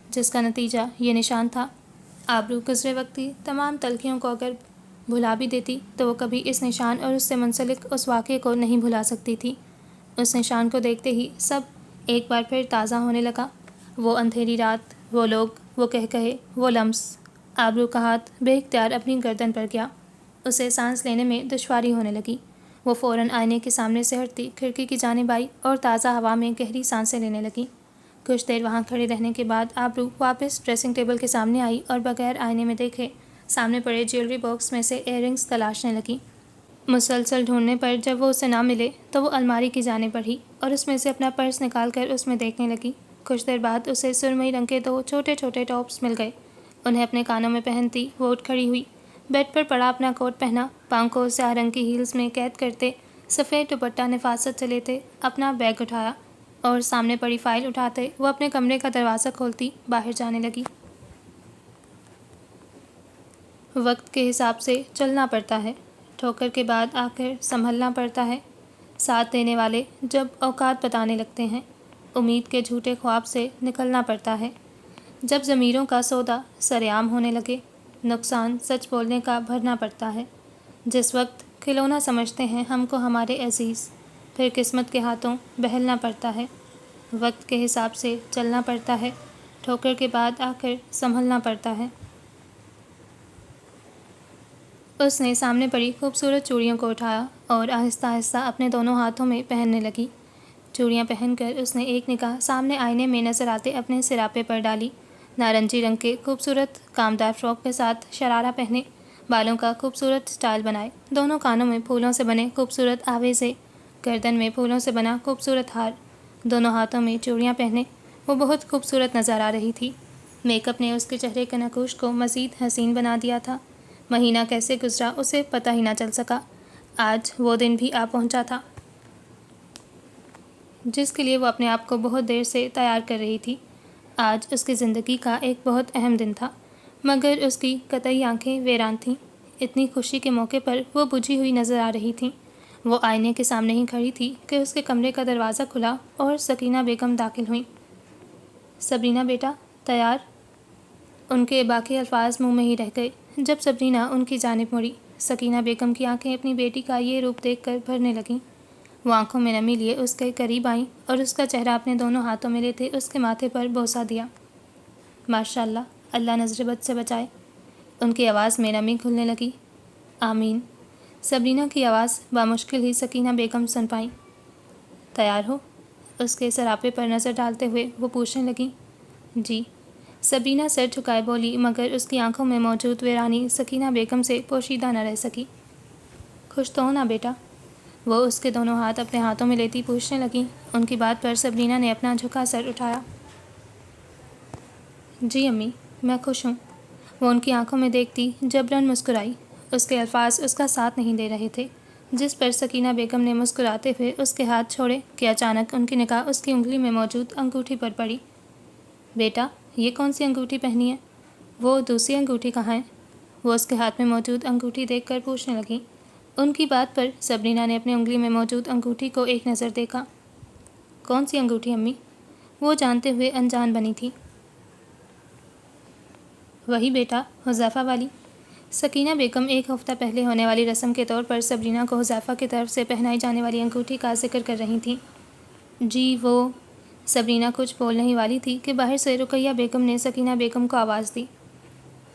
[SPEAKER 1] جس کا نتیجہ یہ نشان تھا۔ آبرو گزرے وقت کی تمام تلخیوں کو اگر بھلا بھی دیتی تو وہ کبھی اس نشان اور اس سے منسلک اس واقعے کو نہیں بھلا سکتی تھی۔ اس نشان کو دیکھتے ہی سب ایک بار پھر تازہ ہونے لگا۔ وہ اندھیری رات، وہ لوگ، وہ کہے، وہ لمس۔ آبرو کا ہاتھ بے اختیار اپنی گردن پر گیا۔ اسے سانس لینے میں دشواری ہونے لگی۔ وہ فوراً آئینے کے سامنے سے ہٹتی کھڑکی کی جانب آئی اور تازہ ہوا میں گہری سانسیں لینے لگی۔ کچھ دیر وہاں کھڑے رہنے کے بعد آبرو واپس ڈریسنگ ٹیبل کے سامنے آئی اور بغیر آئینے میں دیکھے سامنے پڑے جیولری باکس میں سے ایئر رنگز تلاشنے لگی۔ مسلسل ڈھونڈنے پر جب وہ اسے نہ ملے تو وہ الماری کی جانب بڑھی اور اس میں سے اپنا پرس نکال کر اس میں دیکھنے لگی۔ کچھ دیر بعد اسے سرمئی رنگ کے 2 چھوٹے چھوٹے ٹاپس مل گئے۔ انہیں اپنے کانوں میں پہنتی وہ اٹھ کھڑی ہوئی، بیڈ پر پڑا اپنا کوٹ پہنا، پاؤں کو سیاہ رنگ کی ہیلز میں قید کرتے، سفید دوپٹہ نفاست سے لیتے اپنا بیگ اٹھایا اور سامنے پڑی فائل اٹھاتے وہ اپنے کمرے کا دروازہ کھولتی باہر جانے لگی۔ وقت کے حساب سے چلنا پڑتا ہے، ٹھوکر کے بعد آخر سنبھلنا پڑتا ہے۔ ساتھ دینے والے جب اوقات بتانے لگتے ہیں، امید کے جھوٹے خواب سے نکلنا پڑتا ہے۔ جب ضمیروں کا سودا سرعام ہونے لگے، نقصان سچ بولنے کا بھرنا پڑتا ہے۔ جس وقت کھلونا سمجھتے ہیں ہم کو ہمارے عزیز، پھر قسمت کے ہاتھوں بہلنا پڑتا ہے۔ وقت کے حساب سے چلنا پڑتا ہے، ٹھوکر کے بعد آخر سنبھلنا پڑتا ہے۔ اس نے سامنے پڑی خوبصورت چوڑیوں کو اٹھایا اور آہستہ آہستہ اپنے دونوں ہاتھوں میں پہننے لگی۔ چوڑیاں پہن کر اس نے ایک نگاہ سامنے آئینے میں نظر آتے اپنے سراپے پر ڈالی۔ نارنجی رنگ کے خوبصورت کامدار فراک کے ساتھ شرارہ پہنے، بالوں کا خوبصورت سٹائل بنائے، دونوں کانوں میں پھولوں سے بنے خوبصورت آویزے، گردن میں پھولوں سے بنا خوبصورت ہار، دونوں ہاتھوں میں چوڑیاں پہنے وہ بہت خوبصورت نظر آ رہی تھی۔ میک اپ نے اس کے چہرے کے نقوش کو مزید حسین بنا دیا تھا۔ مہینہ کیسے گزرا اسے پتہ ہی نہ چل سکا۔ آج وہ دن بھی آ پہنچا تھا جس کے لیے وہ اپنے آپ کو بہت دیر سے تیار کر رہی تھی۔ آج اس کی زندگی کا ایک بہت اہم دن تھا، مگر اس کی قطعی آنکھیں ویران تھیں۔ اتنی خوشی کے موقع پر وہ بجھی ہوئی نظر آ رہی تھیں۔ وہ آئینے کے سامنے ہی کھڑی تھی کہ اس کے کمرے کا دروازہ کھلا اور سکینہ بیگم داخل ہوئیں۔ سبرینہ بیٹا، تیار؟ ان کے باقی الفاظ منہ میں ہی رہ گئے۔ جب سبرینہ ان کی جانب مڑی، سکینہ بیگم کی آنکھیں اپنی بیٹی کا یہ روپ دیکھ کر بھرنے لگیں۔ وہ آنکھوں میں نمی لیے اس کے قریب آئیں اور اس کا چہرہ اپنے دونوں ہاتھوں میں لیتے اس کے ماتھے پر بوسہ دیا۔ ماشاءاللہ، اللہ نظر بد سے بچائے۔ ان کی آواز میں نمی گھلنے لگی۔ آمین۔ سبرینہ کی آواز بامشکل ہی سکینہ بیگم سن پائیں۔ تیار ہو؟ اس کے سراپے پر نظر ڈالتے ہوئے وہ پوچھنے لگیں۔ جی، سبرینہ سر جھکائے بولی، مگر اس کی آنکھوں میں موجود ویرانی سکینہ بیگم سے پوشیدہ نہ رہ سکی۔ خوش تو ہو نا بیٹا؟ وہ اس کے دونوں ہاتھ اپنے ہاتھوں میں لیتی پوچھنے لگی۔ ان کی بات پر سبرینا نے اپنا جھکا سر اٹھایا۔ جی امی، میں خوش ہوں۔ وہ ان کی آنکھوں میں دیکھتی جبراً مسکرائی۔ اس کے الفاظ اس کا ساتھ نہیں دے رہے تھے، جس پر سکینہ بیگم نے مسکراتے ہوئے اس کے ہاتھ چھوڑے کہ اچانک ان کی نگاہ اس کی انگلی میں موجود انگوٹھی پر پڑی۔ بیٹا، یہ کون سی انگوٹھی پہنی ہے؟ وہ دوسری انگوٹھی کہاں ہے؟ وہ اس کے ہاتھ میں موجود انگوٹھی دیکھ کر پوچھنے لگیں۔ ان کی بات پر سبرینا نے اپنی انگلی میں موجود انگوٹھی کو ایک نظر دیکھا۔ کون سی انگوٹھی امی؟ وہ جانتے ہوئے انجان بنی تھی۔ وہی بیٹا، حذیفہ والی۔ سکینہ بیگم ایک ہفتہ پہلے ہونے والی رسم کے طور پر سبرینا کو حذیفہ کی طرف سے پہنائی جانے والی انگوٹھی کا ذکر کر رہی تھیں۔ جی وہ سبرینا کچھ بول نہیں والی تھی کہ باہر سے رقیہ بیگم نے سکینہ بیگم کو آواز دی۔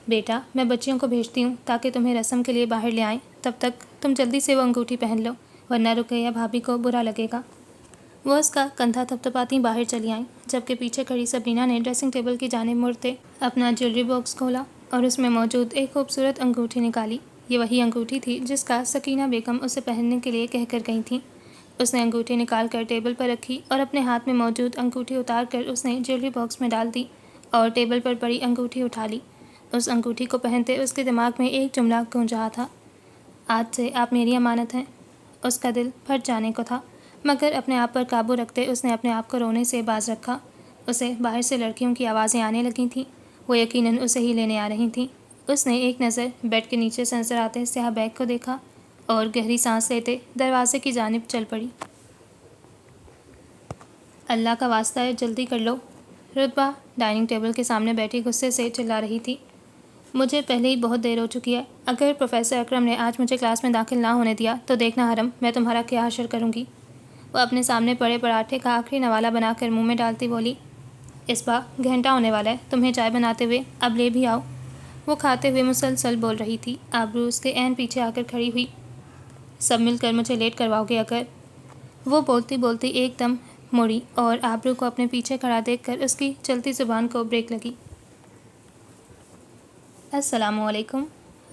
[SPEAKER 1] بیٹا، میں بچیوں کو بھیجتی ہوں تاکہ تمہیں رسم کے لیے باہر لے آئیں، تب تک تم جلدی سے وہ انگوٹھی پہن لو، ورنہ رقیہ بھابھی کو برا لگے گا۔ وہ اس کا کندھا تھپتھپاتی باہر چلی آئیں، جبکہ پیچھے کھڑی سبرینا نے ڈریسنگ ٹیبل کی جانب مڑتے اپنا جیولری باکس کھولا اور اس میں موجود ایک خوبصورت انگوٹھی نکالی۔ یہ وہی انگوٹھی تھی جس کا سکینہ بیگم اسے پہننے کے لیے کہہ کر گئی تھیں۔ اس نے انگوٹھی نکال کر ٹیبل پر رکھی اور اپنے ہاتھ میں موجود انگوٹھی اتار کر اس نے جیولری باکس میں ڈال دی اور ٹیبل پر پڑی انگوٹھی اٹھا لی۔ اس انگوٹھی کو پہنتے اس کے دماغ میں ایک جملہ گونج رہا تھا۔ آج سے آپ میری امانت ہیں۔ اس کا دل پھٹ جانے کو تھا، مگر اپنے آپ پر قابو رکھتے اس نے اپنے آپ کو رونے سے باز رکھا۔ اسے باہر سے لڑکیوں کی آوازیں آنے لگی تھیں، وہ یقیناً اسے ہی لینے آ رہی تھیں۔ اس نے ایک نظر بیڈ کے نیچے سے نظر آتے سیاہ بیگ کو دیکھا اور گہری سانس لیتے دروازے کی جانب چل پڑی۔ اللہ کا واسطہ ہے جلدی کر لو، رتبہ ڈائننگ ٹیبل کے سامنے بیٹھی غصے سے چلا رہی تھی۔ مجھے پہلے ہی بہت دیر ہو چکی ہے۔ اگر پروفیسر اکرم نے آج مجھے کلاس میں داخل نہ ہونے دیا تو دیکھنا حرم میں تمہارا کیا حشر کروں گی۔ وہ اپنے سامنے پڑے پراٹھے کا آخری نوالہ بنا کر منہ میں ڈالتی بولی، اسبا گھنٹہ ہونے والا ہے، تمہیں چائے بناتے ہوئے، اب لے بھی آؤ۔ وہ کھاتے ہوئے مسلسل بول رہی تھی۔ آبرو اس کے عین پیچھے آ کر کھڑی ہوئی۔ سب مل کر مجھے لیٹ کرواؤ گے اگر؟ وہ بولتی بولتی ایک دم مڑی اور آبرو کو اپنے پیچھے کھڑا دیکھ کر اس کی چلتی زبان کو بریک لگی۔ السلام علیکم۔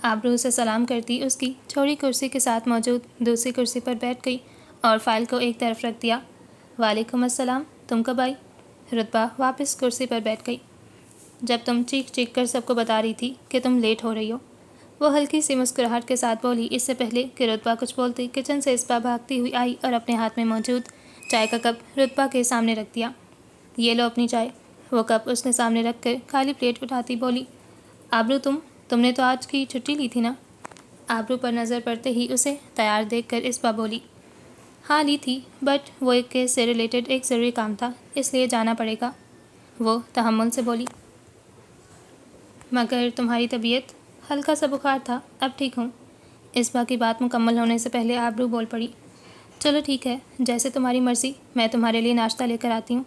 [SPEAKER 1] آبرو سے سلام کرتی اس کی چھوٹی کرسی کے ساتھ موجود دوسری کرسی پر بیٹھ گئی اور فائل کو ایک طرف رکھ دیا۔ وعلیکم السلام، تم کب آئی؟ رتبہ واپس کرسی پر بیٹھ گئی۔ جب تم چیخ چیخ کر سب کو بتا رہی تھی کہ تم لیٹ ہو رہی ہو، وہ ہلکی سی مسکراہٹ کے ساتھ بولی۔ اس سے پہلے کہ رتبہ کچھ بولتی کچن سے اسبا بھاگتی ہوئی آئی اور اپنے ہاتھ میں موجود چائے کا کپ رتبہ کے سامنے رکھ دیا۔ یہ لو اپنی چائے۔ وہ کپ اس نے سامنے رکھ کر خالی پلیٹ اٹھاتی بولی، آبرو تم نے تو آج کی چھٹی لی تھی نا؟ آبرو پر نظر پڑتے ہی اسے تیار دیکھ کر اسبا بولی، ہاں لی تھی، بٹ وہ ایک کیس سے ریلیٹڈ ایک ضروری کام تھا، اس لیے جانا پڑے گا۔ وہ تحمل سے بولی، مگر تمہاری طبیعت؟ ہلکا سا بخار تھا، اب ٹھیک ہوں۔ اسبا کی بات مکمل ہونے سے پہلے آبرو بول پڑی، چلو ٹھیک ہے، جیسے تمہاری مرضی، میں تمہارے لیے ناشتہ لے کر آتی ہوں۔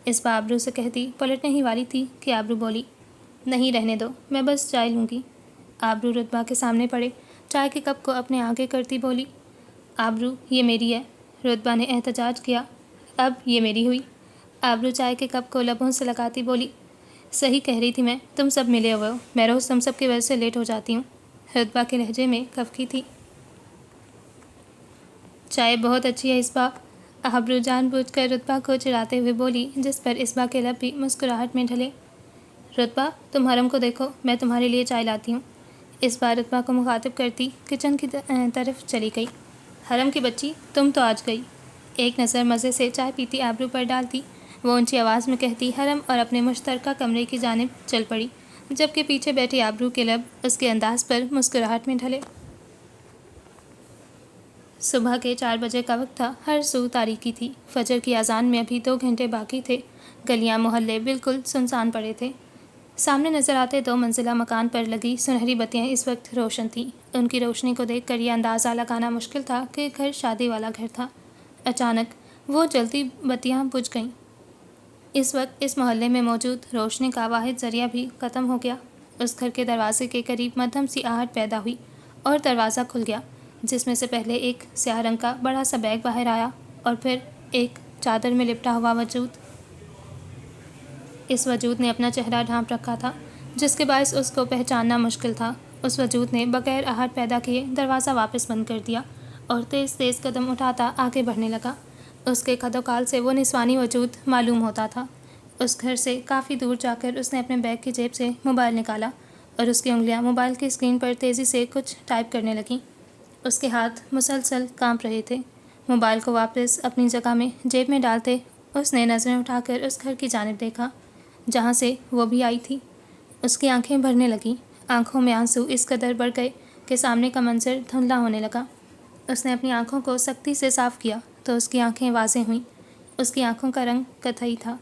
[SPEAKER 1] اسبا آبرو سے کہتی پلٹنے ہی والی تھی کہ آبرو بولی، نہیں رہنے دو، میں بس چائے لوں گی۔ آبرو رتبہ کے سامنے پڑے چائے کے کپ کو اپنے آگے کرتی بولی، آبرو یہ میری ہے۔ رتبہ نے احتجاج کیا، اب یہ میری ہوئی۔ آبرو چائے کے کپ کو لبوں سے لگاتی بولی، صحیح کہہ رہی تھی میں، تم سب ملے ہوئے ہو، میں روز تم سب کی وجہ سے لیٹ ہو جاتی ہوں۔ رتبہ کے لہجے میں کفکی تھی۔ چائے بہت اچھی ہے اسبا، آبرو جان بوجھ کر رتبہ کو چڑھاتے ہوئے بولی، جس پر اسبا کے لب بھی مسکراہٹ میں ڈھلے۔ رتبہ تم حرم کو دیکھو، میں تمہارے لیے چائے لاتی ہوں۔ اسبا رتبہ کو مخاطب کرتی کچن کی طرف چلی گئی۔ حرم کی بچی، تم تو آج گئی۔ ایک نظر مزے سے چائے پیتی آبرو پر ڈالتی وہ اونچی آواز میں کہتی حرم اور اپنے مشترکہ کمرے کی جانب چل پڑی، جبکہ پیچھے بیٹھی آبرو کے لب اس کے انداز پر مسکراہٹ میں ڈھلے۔ صبح کے 4 بجے کا وقت تھا، ہر سو تاریکی تھی، فجر کی اذان میں ابھی 2 گھنٹے باقی تھے، گلیاں محلے بالکل سنسان پڑے تھے۔ سامنے نظر آتے 2 منزلہ مکان پر لگی سنہری بتیاں اس وقت روشن تھیں۔ ان کی روشنی کو دیکھ کر یہ اندازہ لگانا مشکل تھا کہ گھر شادی والا گھر تھا۔ اچانک وہ جلتی بتیاں بجھ گئیں۔ اس وقت اس محلے میں موجود روشنی کا واحد ذریعہ بھی ختم ہو گیا۔ اس گھر کے دروازے کے قریب مدھم سی آہٹ پیدا ہوئی اور دروازہ کھل گیا، جس میں سے پہلے ایک سیاہ رنگ کا بڑا سا بیگ باہر آیا اور پھر ایک چادر میں لپٹا ہوا وجود۔ اس وجود نے اپنا چہرہ ڈھانپ رکھا تھا، جس کے باعث اس کو پہچاننا مشکل تھا۔ اس وجود نے بغیر آہٹ پیدا کیے دروازہ واپس بند کر دیا اور تیز تیز قدم اٹھاتا آگے بڑھنے لگا۔ اس کے قد و کال سے وہ نسوانی وجود معلوم ہوتا تھا۔ اس گھر سے کافی دور جا کر اس نے اپنے بیگ کی جیب سے موبائل نکالا اور اس کی انگلیاں موبائل کی اسکرین پر تیزی سے کچھ ٹائپ کرنے لگیں۔ اس کے ہاتھ مسلسل کانپ رہے تھے۔ موبائل کو واپس اپنی جگہ میں جیب میں ڈالتے اس نے نظریں اٹھا کر اس گھر کی جانب دیکھا جہاں سے وہ بھی آئی تھی۔ اس کی آنکھیں بھرنے لگیں، آنکھوں میں آنسو اس قدر بڑھ گئے کہ سامنے کا منظر دھندلا ہونے لگا۔ اس نے اپنی آنکھوں کو سختی سے صاف کیا تو اس کی آنکھیں واضح ہوئیں۔ اس کی آنکھوں کا رنگ قطعی تھا۔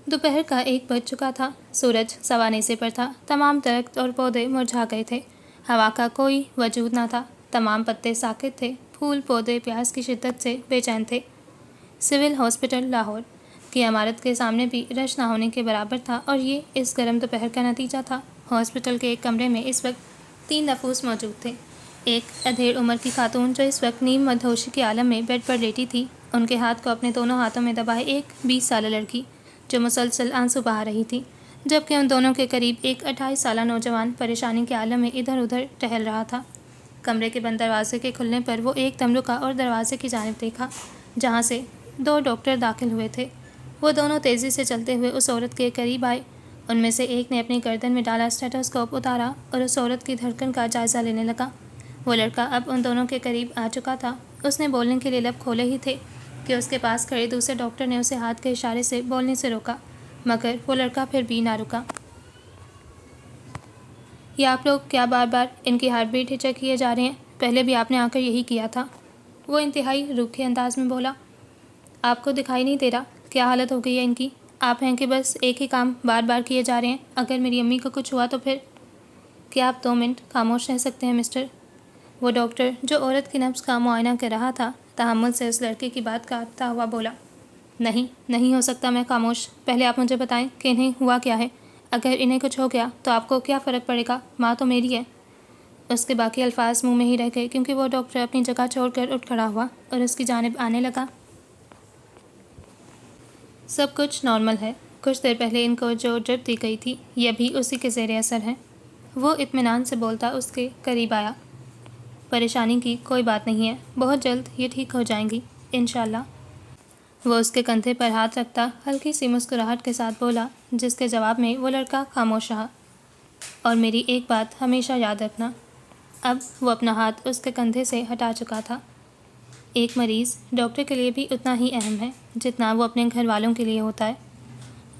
[SPEAKER 1] دوپہر کا 1 بج چکا تھا۔ سورج سوانحے پر تھا۔ تمام درخت اور پودے مرجھا گئے تھے۔ ہوا کا کوئی وجود نہ تھا۔ تمام پتے ساکت تھے۔ پھول پودے پیاس کی شدت سے بے چین تھے۔ سول ہاسپٹل لاہور کی عمارت کے سامنے بھی رش نہ ہونے کے برابر تھا اور یہ اس گرم دوپہر کا نتیجہ تھا۔ ہاسپٹل کے ایک کمرے میں اس وقت 3 نفوس موجود تھے۔ ایک ادھیڑ عمر کی خاتون جو اس وقت نیم مدہوشی کے عالم میں بیڈ پر لیٹی تھی، ان کے ہاتھ کو اپنے دونوں ہاتھوں میں دبائے ایک 20 سالہ لڑکی جو مسلسل آنسو بہا رہی تھی، جبکہ ان دونوں کے قریب ایک 28 سالہ نوجوان پریشانی کے عالم میں ادھر ادھر ٹہل رہا تھا۔ کمرے کے بند دروازے کے کھلنے پر وہ ایک دم رکا اور دروازے کی جانب دیکھا جہاں سے 2 ڈاکٹر داخل ہوئے تھے۔ وہ دونوں تیزی سے چلتے ہوئے اس عورت کے قریب آئے۔ ان میں سے ایک نے اپنی گردن میں ڈالا اسٹیتھوسکوپ اتارا اور اس عورت کی دھڑکن کا جائزہ لینے لگا۔ وہ لڑکا اب ان دونوں کے قریب آ چکا تھا۔ اس نے بولنے کے لیے لب کھولے ہی تھے کہ اس کے پاس کھڑے دوسرے ڈاکٹر نے اسے ہاتھ کے اشارے سے بولنے سے روکا، مگر وہ لڑکا پھر بھی نہ رکا۔ یہ آپ لوگ کیا بار بار ان کی ہارٹ بیٹ چیک کیے جا رہے ہیں؟ پہلے بھی آپ نے آ کر یہی کیا تھا۔ وہ انتہائی روکھے انداز میں بولا۔ آپ کو دکھائی نہیں دے رہا کیا حالت ہو گئی ہے ان کی؟ آپ ہیں کہ بس ایک ہی کام بار بار کیے جا رہے ہیں۔ اگر میری امی کو کچھ ہوا تو پھر؟ کیا آپ 2 منٹ خاموش رہ سکتے ہیں مسٹر؟ وہ ڈاکٹر جو عورت کی نبض کا معائنہ کر رہا تھا تحمل سے اس لڑکے کی بات کاٹتا ہوا بولا۔ نہیں ہو سکتا میں خاموش۔ پہلے آپ مجھے بتائیں کہ انہیں ہوا کیا ہے۔ اگر انہیں کچھ ہو گیا تو آپ کو کیا فرق پڑے گا؟ ماں تو میری ہے۔ اس کے باقی الفاظ منہ میں ہی رہ گئے کیونکہ وہ ڈاکٹر اپنی جگہ چھوڑ کر اٹھ کھڑا ہوا اور اس کی جانب آنے لگا۔ سب کچھ نارمل ہے۔ کچھ دیر پہلے ان کو جو ڈرپ دی گئی تھی یہ بھی اسی کے زیر اثر ہے۔ وہ اطمینان سے بولتا اس کے قریب آیا۔ پریشانی کی کوئی بات نہیں ہے، بہت جلد یہ ٹھیک ہو جائیں گی انشاءاللہ۔ وہ اس کے کندھے پر ہاتھ رکھتا ہلکی سی مسکراہٹ کے ساتھ بولا، جس کے جواب میں وہ لڑکا خاموش رہا۔ اور میری ایک بات ہمیشہ یاد رکھنا۔ اب وہ اپنا ہاتھ اس کے کندھے سے ہٹا چکا تھا۔ ایک مریض ڈاکٹر کے لیے بھی اتنا ہی اہم ہے جتنا وہ اپنے گھر والوں کے لیے ہوتا ہے۔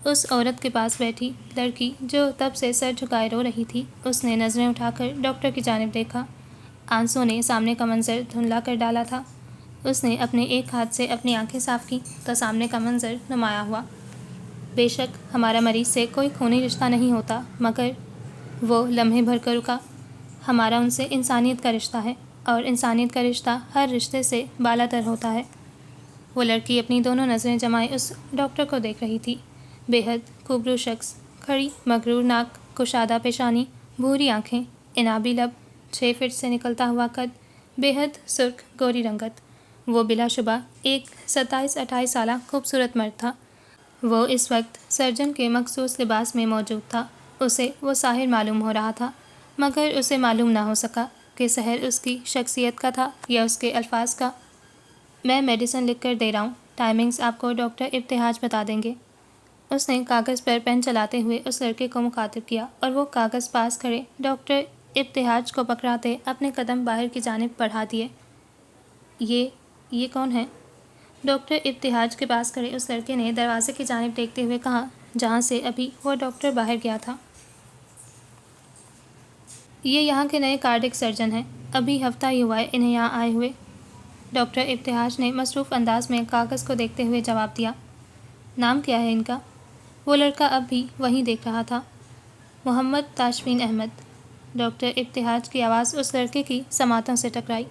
[SPEAKER 1] اس عورت کے پاس بیٹھی لڑکی جو تب سے سر جھکائے رو رہی تھی، اس نے نظریں اٹھا کر ڈاکٹر کی جانب دیکھا۔ آنسوں نے سامنے کا منظر دھندلا کر ڈالا تھا۔ اس نے اپنے ایک ہاتھ سے اپنی آنکھیں صاف کیں تو سامنے کا منظر نمایاں ہوا۔ بے شک ہمارا مریض سے کوئی خونی رشتہ نہیں ہوتا، مگر وہ لمحے بھر کر رکا۔ ہمارا ان سے انسانیت کا رشتہ ہے اور انسانیت کا رشتہ ہر رشتے سے بالا تر ہوتا ہے۔ وہ لڑکی اپنی دونوں نظریں جمائے اس ڈاکٹر کو دیکھ رہی تھی۔ بے حد خوبرو شخص، کھڑی مغرور ناک، کشادہ پیشانی، بھوری آنکھیں، انابی لب، 6 فٹ سے نکلتا ہوا قد، بے حد سرخ گوری رنگت۔ وہ بلا شبہ ایک 27-28 سالہ خوبصورت مرد تھا۔ وہ اس وقت سرجن کے مخصوص لباس میں موجود تھا۔ اسے وہ ساحر معلوم ہو رہا تھا، مگر اسے معلوم نہ ہو سکا کہ سحر اس کی شخصیت کا تھا یا اس کے الفاظ کا۔ میں میڈیسن لکھ کر دے رہا ہوں، ٹائمنگز آپ کو ڈاکٹر ابتہاج بتا دیں گے۔ اس نے کاغذ پر پین چلاتے ہوئے اس لڑکے کو مخاطب کیا اور وہ کاغذ پاس کھڑے ڈاکٹر ابتہاج کو پکڑاتے اپنے قدم باہر کی جانب بڑھا دیے۔ یہ کون ہے؟ ڈاکٹر ابتہاج کے پاس کھڑے اس لڑکے نے دروازے کی جانب دیکھتے ہوئے کہا جہاں سے ابھی وہ ڈاکٹر باہر گیا تھا۔ یہ یہاں کے نئے کارڈک سرجن ہیں، ابھی ہفتہ ہی ہوا ہے انہیں یہاں آئے ہوئے۔ ڈاکٹر ابتہاج نے مصروف انداز میں کاغذ کو دیکھتے ہوئے جواب دیا۔ نام کیا ہے ان کا؟ وہ لڑکا اب بھی وہیں دیکھ رہا تھا۔ محمد تاشفین احمد۔ ڈاکٹر ابتہاج کی آواز اس لڑکے کی سماعتوں سے ٹکرائی۔